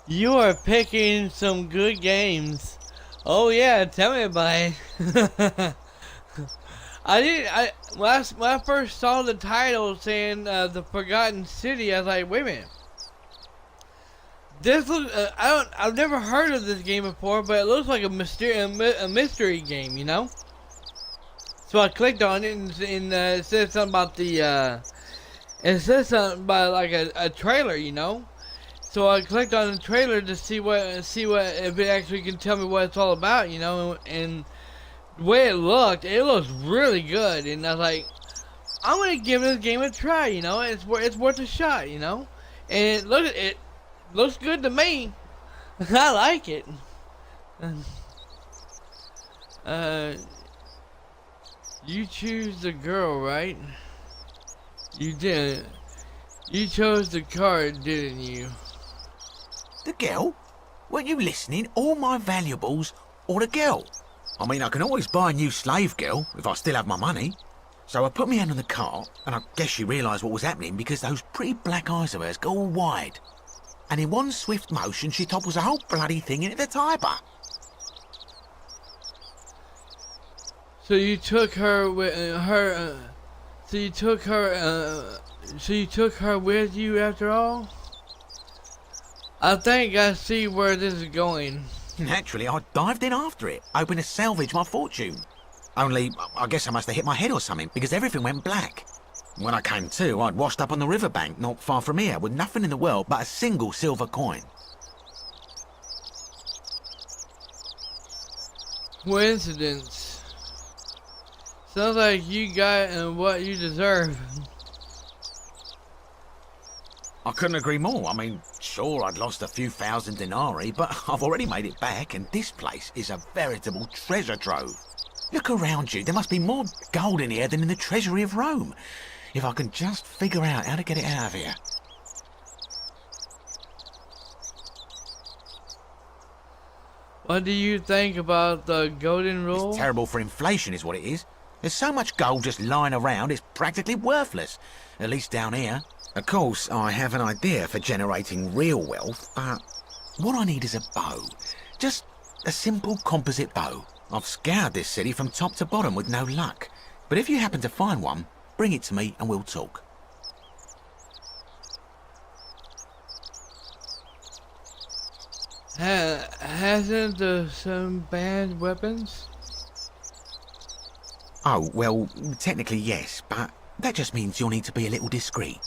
You are picking some good games. Oh yeah, tell me about it. When I first saw the title saying the Forgotten City, I was like, wait a minute. This looks, I've never heard of this game before, but it looks like a mystery game, you know? So I clicked on it and it said something about it says something about like a trailer, you know? So I clicked on the trailer to see what if it actually can tell me what it's all about, you know? And the way it looks really good, and I was like, I'm gonna give this game a try, you know? It's worth a shot, you know? And look at it, looks good to me. I like it. You choose the girl, right? You did. You chose the card, didn't you? The girl? Weren't you listening? All my valuables or the girl? I mean, I can always buy a new slave girl if I still have my money. So I put my hand on the cart, and I guess she realised what was happening because those pretty black eyes of hers go all wide. And in one swift motion, she topples the whole bloody thing into the tiber. So you took her with So you took her with you after all? I think I see where this is going. Naturally, I dived in after it, hoping to salvage my fortune. Only, I guess I must have hit my head or something, because everything went black. When I came to, I'd washed up on the riverbank not far from here, with nothing in the world but a single silver coin. Coincidence. Sounds like you got what you deserve. I couldn't agree more. I mean, sure, I'd lost a few thousand denarii, but I've already made it back, and this place is a veritable treasure trove. Look around you. There must be more gold in here than in the treasury of Rome. If I can just figure out how to get it out of here. What do you think about the golden rule? It's terrible for inflation is what it is. There's so much gold just lying around, it's practically worthless. At least down here. Of course, I have an idea for generating real wealth, but what I need is a bow. Just a simple composite bow. I've scoured this city from top to bottom with no luck. But if you happen to find one, bring it to me and we'll talk. Hasn't some banned weapons? Oh, well, technically yes, but that just means you'll need to be a little discreet.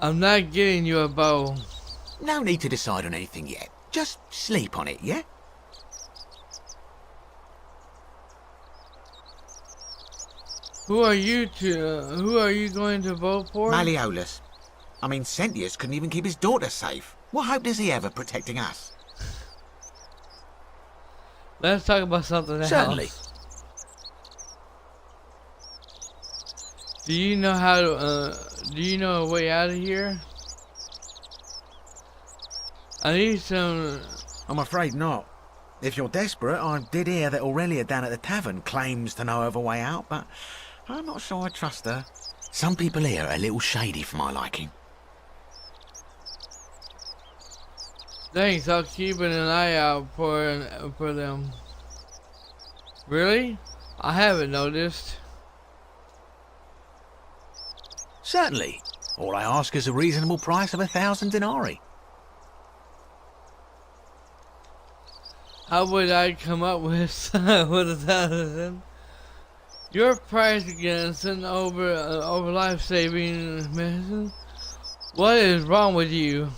I'm not getting you a bow. No need to decide on anything yet. Just sleep on it, yeah? Who are you going to vote for? Malleolus. I mean, Sentius couldn't even keep his daughter safe. What hope does he have of protecting us? Let's talk about something else. Certainly. Do you know how to, do you know a way out of here? I need some... I'm afraid not. If you're desperate, I did hear that Aurelia down at the tavern claims to know of a way out, but I'm not sure I trust her. Some people here are a little shady for my liking. Thanks, I'll keep an eye out for them. Really? I haven't noticed. Certainly. All I ask is a reasonable price of 1,000 denarii. How would I come up with with 1,000? Your price against an over life-saving medicine? What is wrong with you?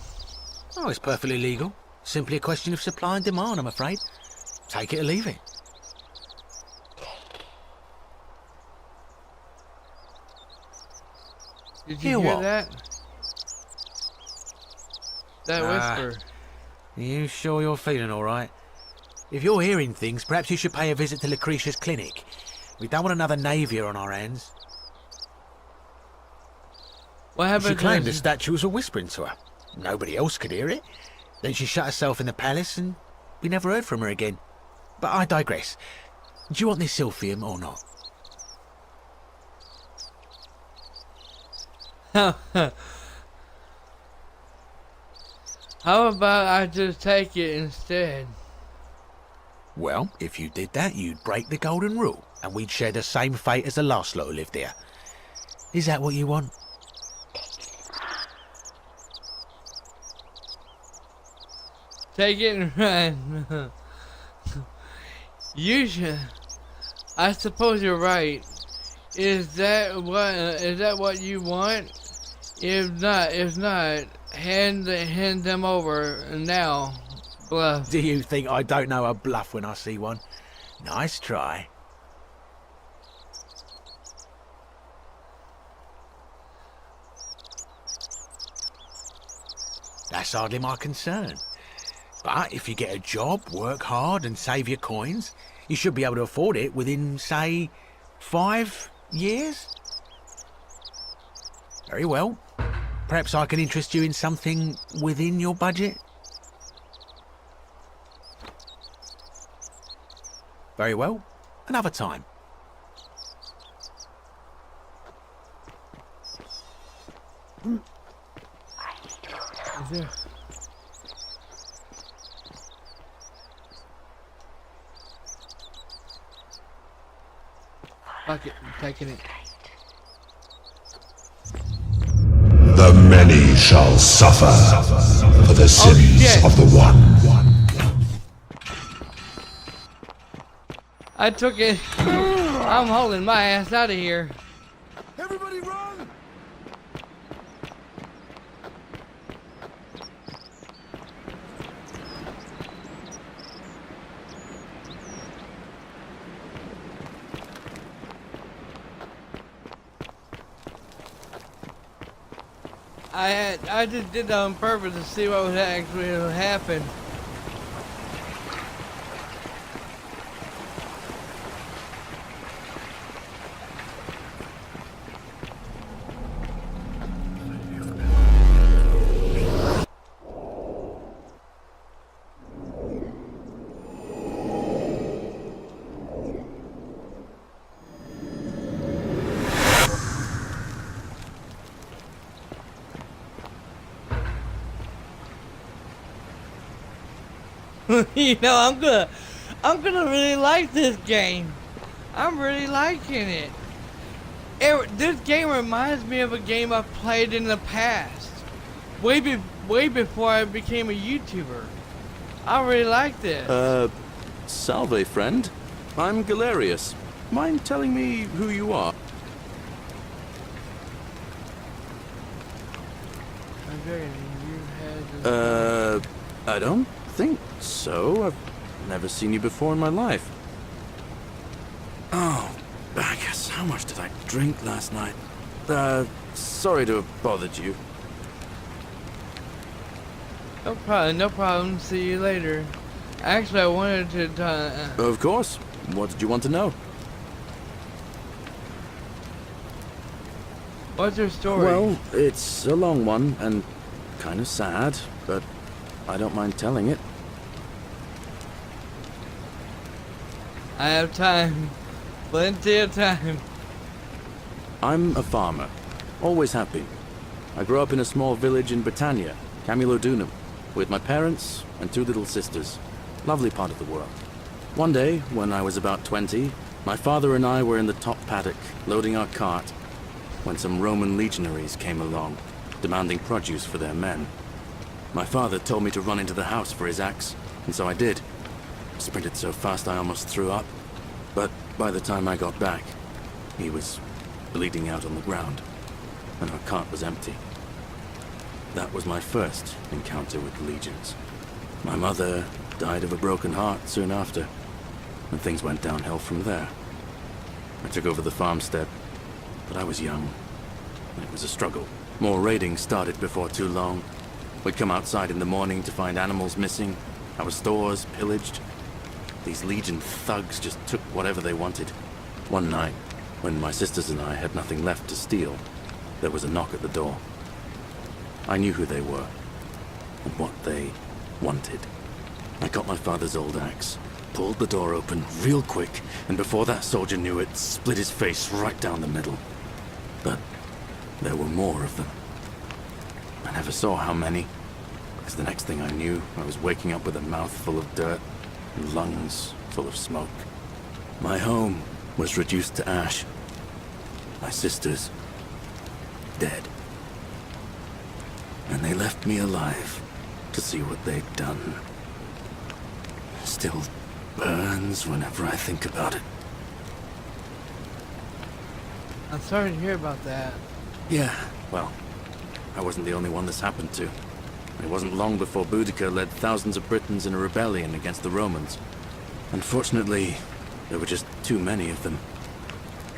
Oh, it's perfectly legal. Simply a question of supply and demand, I'm afraid. Take it or leave it. Did you hear what? that? That whisper. You sure you're feeling all right? If you're hearing things, perhaps you should pay a visit to Lucretia's clinic. We don't want another Navia on our hands. What happened? She claimed the statue was whispering to her. Nobody else could hear it. Then she shut herself in the palace and we never heard from her again. But I digress. Do you want this silphium or not? How about I just take it instead? Well, if you did that, you'd break the golden rule, and we'd share the same fate as the last lot who lived there. Is that what you want? Take it and run. You should. I suppose you're right. Is that what you want? If not, hand them over now. Bluff. Do you think I don't know a bluff when I see one? Nice try. That's hardly my concern. But if you get a job, work hard and save your coins, you should be able to afford it within, say, 5 years? Very well. Perhaps I can interest you in something within your budget? Very well. Another time. Is there? Fuck it, I'm taking it. The many shall suffer for the sins of the one. I took it. I'm hauling my ass out of here. Everybody run! I just did that on purpose to see what would actually happen. You know, I'm gonna really like this game. I'm really liking it. This game reminds me of a game I've played in the past, way before I became a YouTuber. I really like this. Salve, friend. I'm Galerius. Mind telling me who you are? I don't think so. I've never seen you before in my life. Oh, Bacchus, how much did I drink last night? Sorry to have bothered you. No problem. See you later. Actually, I wanted to. Of course. What did you want to know? What's your story? Well, it's a long one and kind of sad, but I don't mind telling it. I have time. Plenty of time. I'm a farmer. Always have been. I grew up in a small village in Britannia, Camulodunum, with my parents and 2 little sisters. Lovely part of the world. One day, when I was about 20, my father and I were in the top paddock, loading our cart, when some Roman legionaries came along, demanding produce for their men. My father told me to run into the house for his axe, and so I did. Sprinted so fast I almost threw up, but by the time I got back, he was bleeding out on the ground, and our cart was empty. That was my first encounter with the legions. My mother died of a broken heart soon after, and things went downhill from there. I took over the farmstead, but I was young, and it was a struggle. More raiding started before too long. We'd come outside in the morning to find animals missing, our stores pillaged. These Legion thugs just took whatever they wanted. One night, when my sisters and I had nothing left to steal, there was a knock at the door. I knew who they were, and what they wanted. I got my father's old axe, pulled the door open real quick, and before that soldier knew it, split his face right down the middle. But there were more of them. I never saw how many, because the next thing I knew, I was waking up with a mouth full of dirt and lungs full of smoke. My home was reduced to ash. My sisters, dead. And they left me alive to see what they'd done. Still burns whenever I think about it. I'm sorry to hear about that. Yeah, well, I wasn't the only one this happened to. It wasn't long before Boudica led thousands of Britons in a rebellion against the Romans. Unfortunately, there were just too many of them.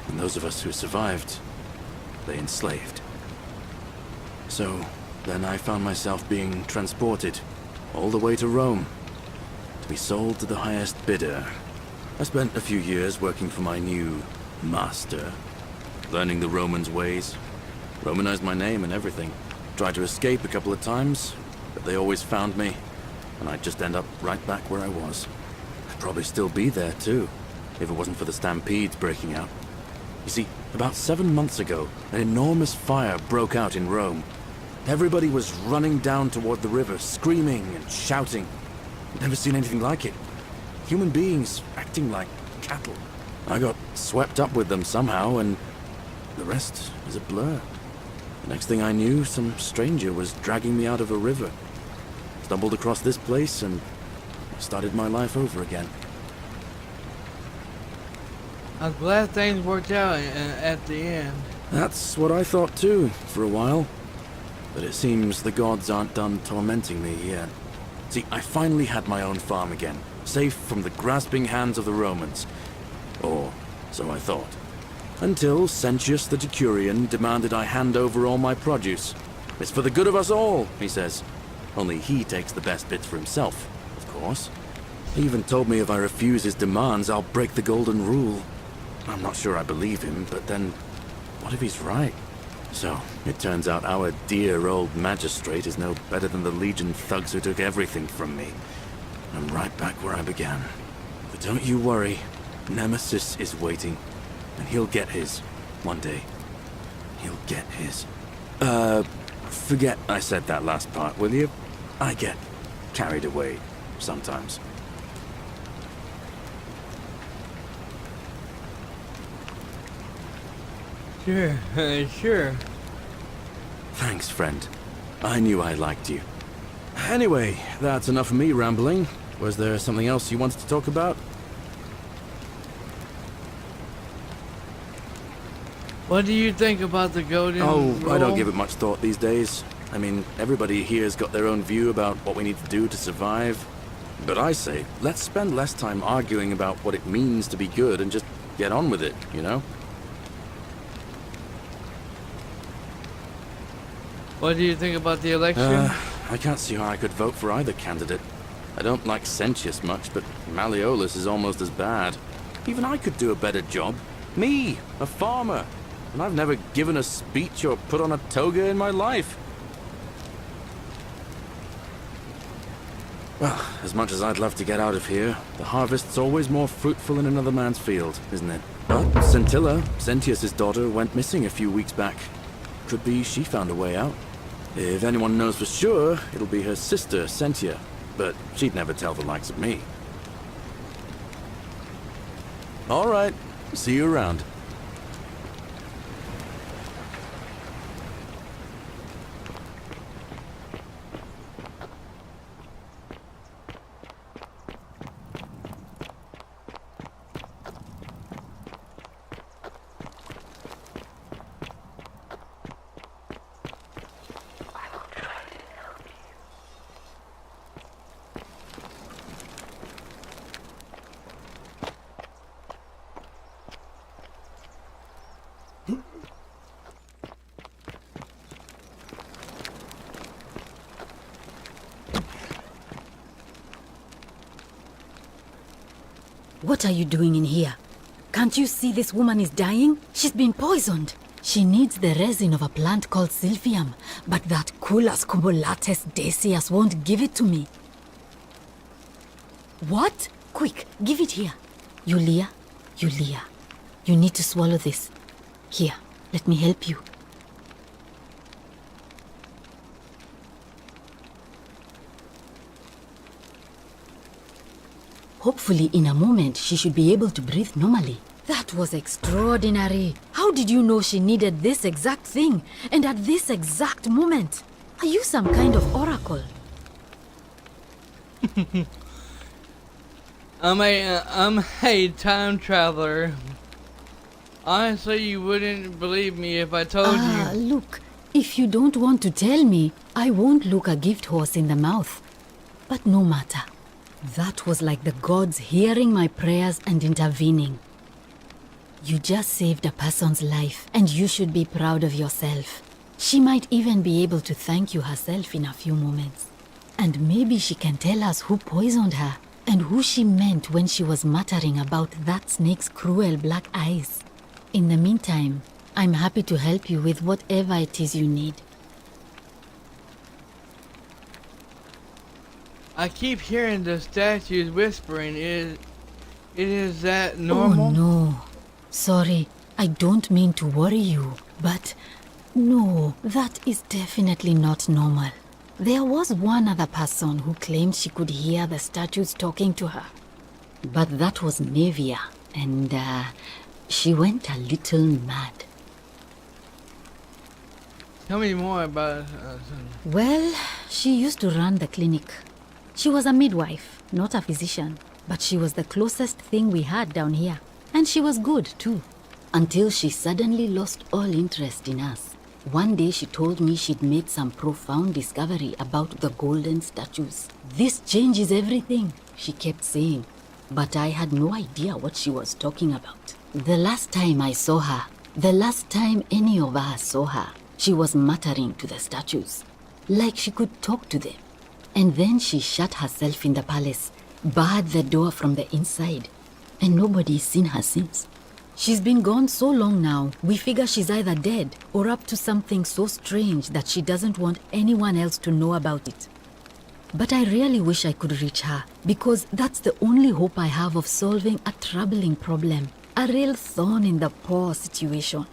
And those of us who survived, they enslaved. So, then I found myself being transported all the way to Rome to be sold to the highest bidder. I spent a few years working for my new master, learning the Romans' ways, Romanized my name and everything. Tried to escape a couple of times, but they always found me, and I'd just end up right back where I was. I'd probably still be there too, if it wasn't for the stampedes breaking out. You see, about 7 months ago, an enormous fire broke out in Rome. Everybody was running down toward the river, screaming and shouting. I'd never seen anything like it. Human beings acting like cattle. I got swept up with them somehow, and the rest is a blur. The next thing I knew, some stranger was dragging me out of a river. Stumbled across this place and started my life over again. I'm glad things worked out at the end. That's what I thought too, for a while. But it seems the gods aren't done tormenting me yet. See, I finally had my own farm again, safe from the grasping hands of the Romans. Or so I thought. Until Sentius the Decurion demanded I hand over all my produce. It's for the good of us all, he says. Only he takes the best bits for himself, of course. He even told me if I refuse his demands, I'll break the golden rule. I'm not sure I believe him, but then, what if he's right? So, it turns out our dear old magistrate is no better than the Legion thugs who took everything from me. I'm right back where I began. But don't you worry, Nemesis is waiting. And he'll get his, one day. He'll get his. Forget I said that last part, will you? I get carried away sometimes. Sure, sure. Thanks, friend. I knew I liked you. Anyway, that's enough of me rambling. Was there something else you wanted to talk about? What do you think about the golden rule? I don't give it much thought these days. I mean, everybody here's got their own view about what we need to do to survive. But I say, let's spend less time arguing about what it means to be good and just get on with it, you know? What do you think about the election? I can't see how I could vote for either candidate. I don't like Sentius much, but Malleolus is almost as bad. Even I could do a better job. Me, a farmer. And I've never given a speech or put on a toga in my life. Well, as much as I'd love to get out of here, the harvest's always more fruitful in another man's field, isn't it? Scintilla, Sentius's daughter, went missing a few weeks back. Could be she found a way out. If anyone knows for sure, it'll be her sister, Sentia. But she'd never tell the likes of me. All right. See you around. What are you doing in here? Can't you see this woman is dying? She's been poisoned. She needs the resin of a plant called Silphium, but that Culus cumulatus decius won't give it to me. What? Quick, give it here. Yulia, you need to swallow this. Here, let me help you. Hopefully, in a moment, she should be able to breathe normally. That was extraordinary. How did you know she needed this exact thing, and at this exact moment? Are you some kind of oracle? I'm a time traveler. Honestly, you wouldn't believe me if I told you. Look, if you don't want to tell me, I won't look a gift horse in the mouth. But no matter. That was like the gods hearing my prayers and intervening. You just saved a person's life, and you should be proud of yourself. She might even be able to thank you herself in a few moments. And maybe she can tell us who poisoned her, and who she meant when she was muttering about that snake's cruel black eyes. In the meantime, I'm happy to help you with whatever it is you need. I keep hearing the statues whispering. Is that normal? Oh no. Sorry, I don't mean to worry you, but no, that is definitely not normal. There was one other person who claimed she could hear the statues talking to her. But that was Nevia, and she went a little mad. Tell me more about Well, she used to run the clinic. She was a midwife, not a physician, but she was the closest thing we had down here. And she was good, too. Until she suddenly lost all interest in us. One day she told me she'd made some profound discovery about the golden statues. This changes everything, she kept saying. But I had no idea what she was talking about. The last time I saw her, the last time any of us saw her, she was muttering to the statues, like she could talk to them. And then she shut herself in the palace, barred the door from the inside, and nobody's seen her since. She's been gone so long now, we figure she's either dead or up to something so strange that she doesn't want anyone else to know about it. But I really wish I could reach her, because that's the only hope I have of solving a troubling problem, a real thorn in the paw situation.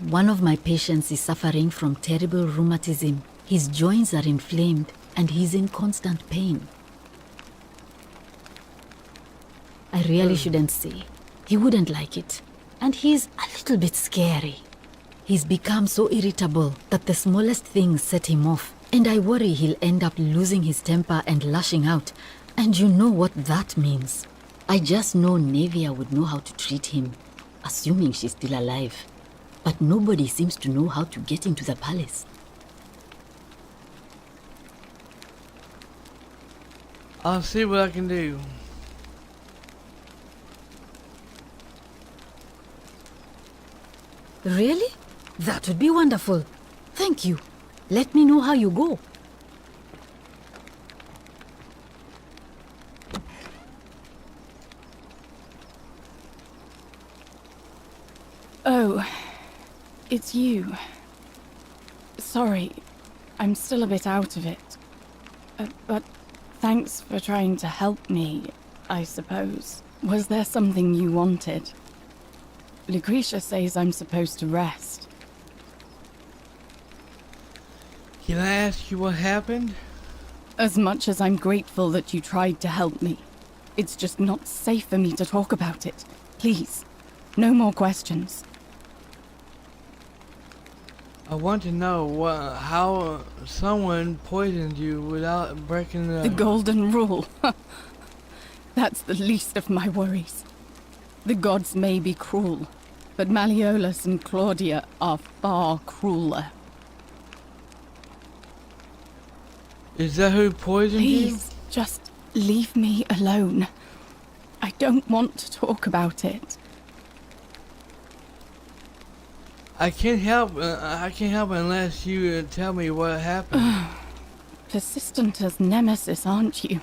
One of my patients is suffering from terrible rheumatism. His joints are inflamed, and he's in constant pain. I really shouldn't say. He wouldn't like it. And he's a little bit scary. He's become so irritable that the smallest things set him off. And I worry he'll end up losing his temper and lashing out. And you know what that means. I just know Nevia would know how to treat him, assuming she's still alive. But nobody seems to know how to get into the palace. I'll see what I can do. Really? That would be wonderful. Thank you. Let me know how you go. Oh, it's you. Sorry, I'm still a bit out of it. But thanks for trying to help me, I suppose. Was there something you wanted? Lucretia says I'm supposed to rest. Can I ask you what happened? As much as I'm grateful that you tried to help me, it's just not safe for me to talk about it. Please, no more questions. I want to know how someone poisoned you without breaking the... The golden rule. That's the least of my worries. The gods may be cruel, but Malleolus and Claudia are far crueler. Is that who poisoned you? Please, just leave me alone. I don't want to talk about it. I can't help unless you tell me what happened. Persistent as Nemesis, aren't you?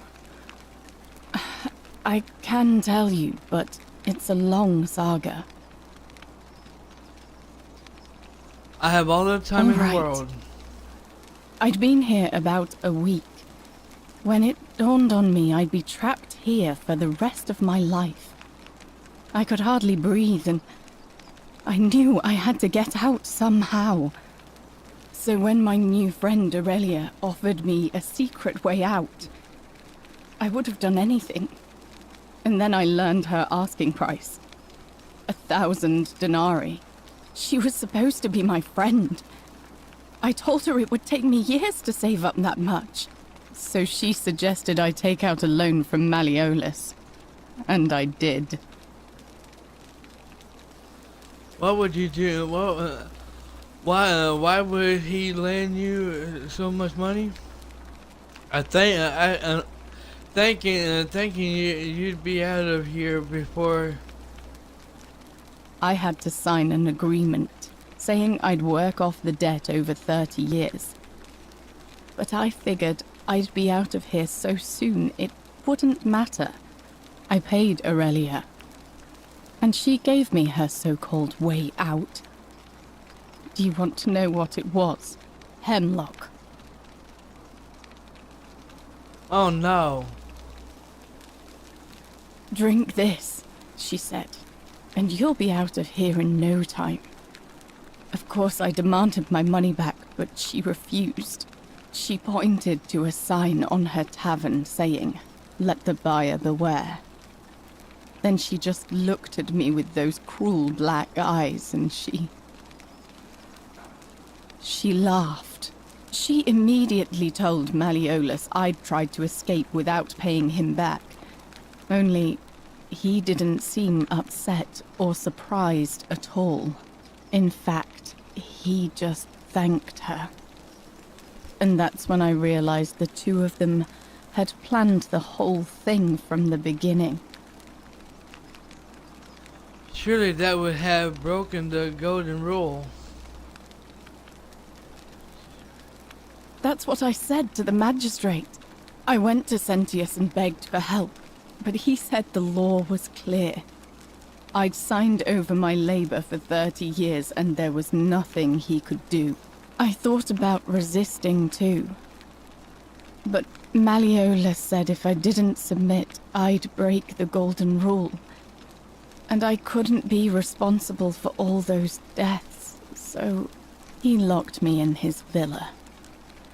I can tell you, but it's a long saga. I have all the time in the world. I'd been here about a week. When it dawned on me I'd be trapped here for the rest of my life. I could hardly breathe, and I knew I had to get out somehow. So when my new friend Aurelia offered me a secret way out, I would have done anything. And then I learned her asking price. 1,000 denarii. She was supposed to be my friend. I told her it would take me years to save up that much. So she suggested I take out a loan from Malleolus. And I did. What would you do? Why would he lend you so much money? Thinking you'd be out of here before. I had to sign an agreement saying I'd work off the debt over 30 years. But I figured I'd be out of here so soon it wouldn't matter. I paid Aurelia, and she gave me her so-called way out. Do you want to know what it was? Hemlock. Oh no. Drink this, she said, and you'll be out of here in no time. Of course, I demanded my money back, but she refused. She pointed to a sign on her tavern saying, "Let the buyer beware." Then she just looked at me with those cruel black eyes, and she laughed. She immediately told Malleolus I'd tried to escape without paying him back. Only, he didn't seem upset or surprised at all. In fact, he just thanked her. And that's when I realized the two of them had planned the whole thing from the beginning. Surely that would have broken the golden rule. That's what I said to the magistrate. I went to Sentius and begged for help, but he said the law was clear. I'd signed over my labor for 30 years and there was nothing he could do. I thought about resisting too. But Malleolus said if I didn't submit, I'd break the golden rule. And I couldn't be responsible for all those deaths, so he locked me in his villa.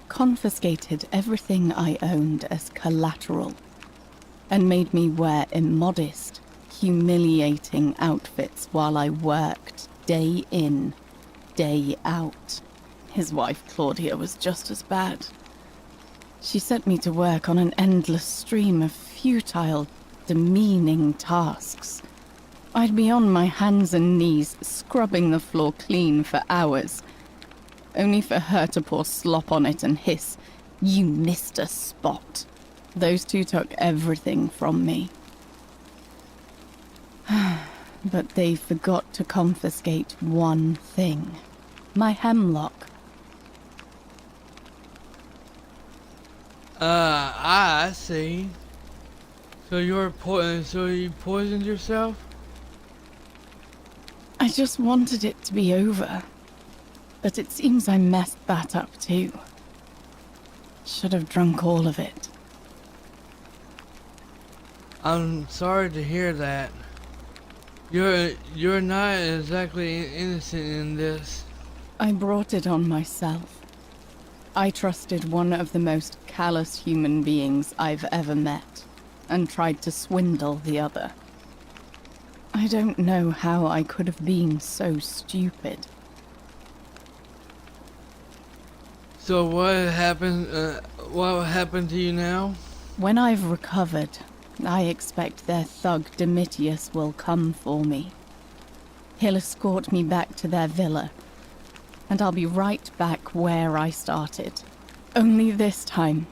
Confiscated everything I owned as collateral, and made me wear immodest, humiliating outfits while I worked day in, day out. His wife Claudia was just as bad. She sent me to work on an endless stream of futile, demeaning tasks. I'd be on my hands and knees, scrubbing the floor clean for hours, only for her to pour slop on it and hiss, "You missed a spot." Those two took everything from me. But they forgot to confiscate one thing. My hemlock. I see. So you poisoned yourself? I just wanted it to be over. But it seems I messed that up too. Should have drunk all of it. I'm sorry to hear that. You're not exactly innocent in this. I brought it on myself. I trusted one of the most callous human beings I've ever met, and tried to swindle the other. I don't know how I could have been so stupid. So what happened? What happened to you now? When I've recovered, I expect their thug Domitius will come for me. He'll escort me back to their villa, and I'll be right back where I started. Only this time,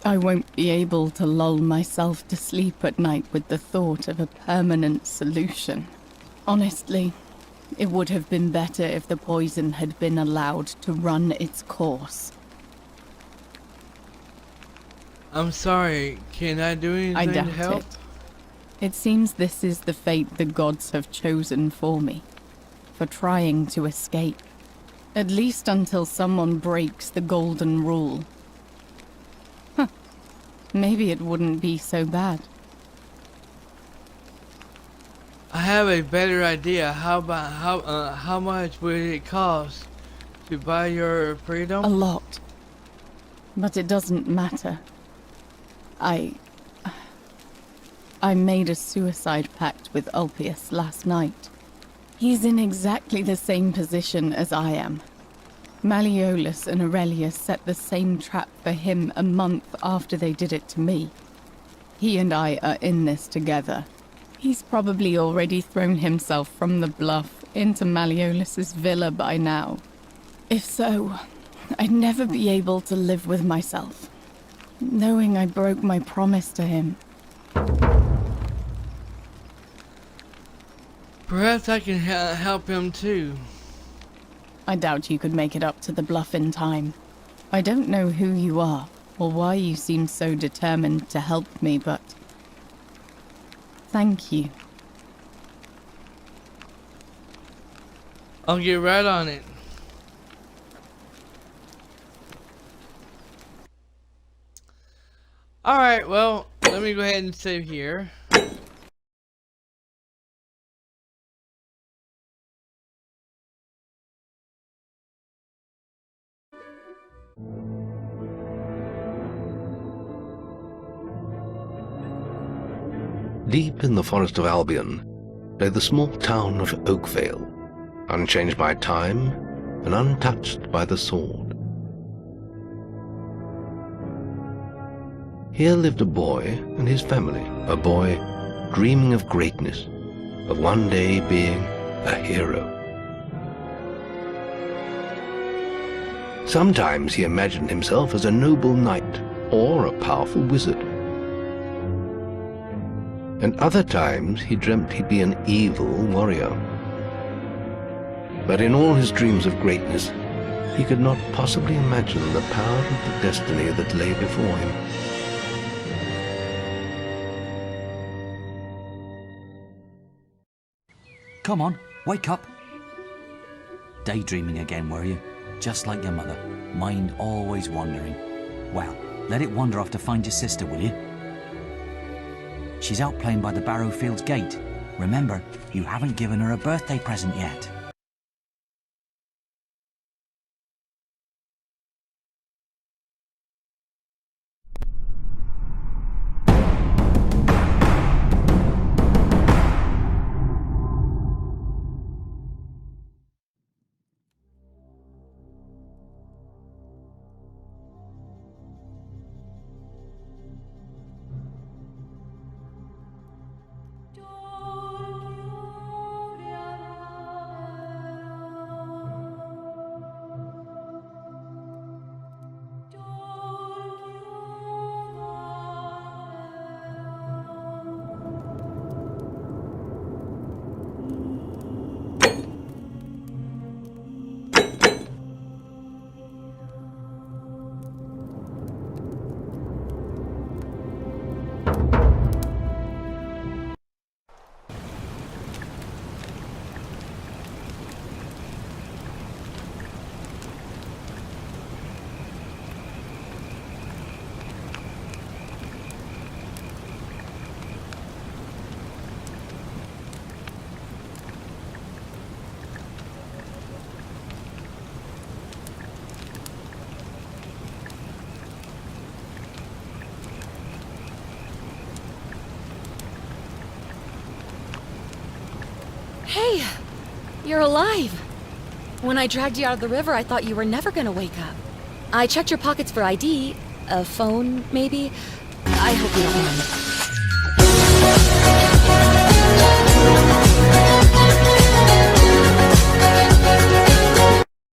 I won't be able to lull myself to sleep at night with the thought of a permanent solution. Honestly, it would have been better if the poison had been allowed to run its course. I'm sorry, can I do anything I to doubt help? it. It seems this is the fate the gods have chosen for me, for trying to escape. At least until someone breaks the golden rule. Huh. Maybe it wouldn't be so bad. I have a better idea. How much would it cost to buy your freedom? A lot. But it doesn't matter. I made a suicide pact with Ulpius last night. He's in exactly the same position as I am. Malleolus and Aurelius set the same trap for him a month after they did it to me. He and I are in this together. He's probably already thrown himself from the bluff into Malleolus's villa by now. If so, I'd never be able to live with myself, knowing I broke my promise to him. Perhaps I can help him too. I doubt you could make it up to the bluff in time. I don't know who you are, or why you seem so determined to help me, but thank you. I'll get right on it. Alright, well, let me go ahead and save here. Deep in the forest of Albion lay the small town of Oakvale, unchanged by time and untouched by the sword. Here lived a boy and his family, a boy dreaming of greatness, of one day being a hero. Sometimes he imagined himself as a noble knight or a powerful wizard. And other times he dreamt he'd be an evil warrior. But in all his dreams of greatness, he could not possibly imagine the power of the destiny that lay before him. Come on, wake up. Daydreaming again, were you? Just like your mother, mind always wandering. Well, let it wander off to find your sister, will you? She's out playing by the Barrowfields gate. Remember, you haven't given her a birthday present yet. Hey, you're alive. When I dragged you out of the river, I thought you were never gonna wake up. I checked your pockets for ID, a phone, maybe. I hope you don't mind.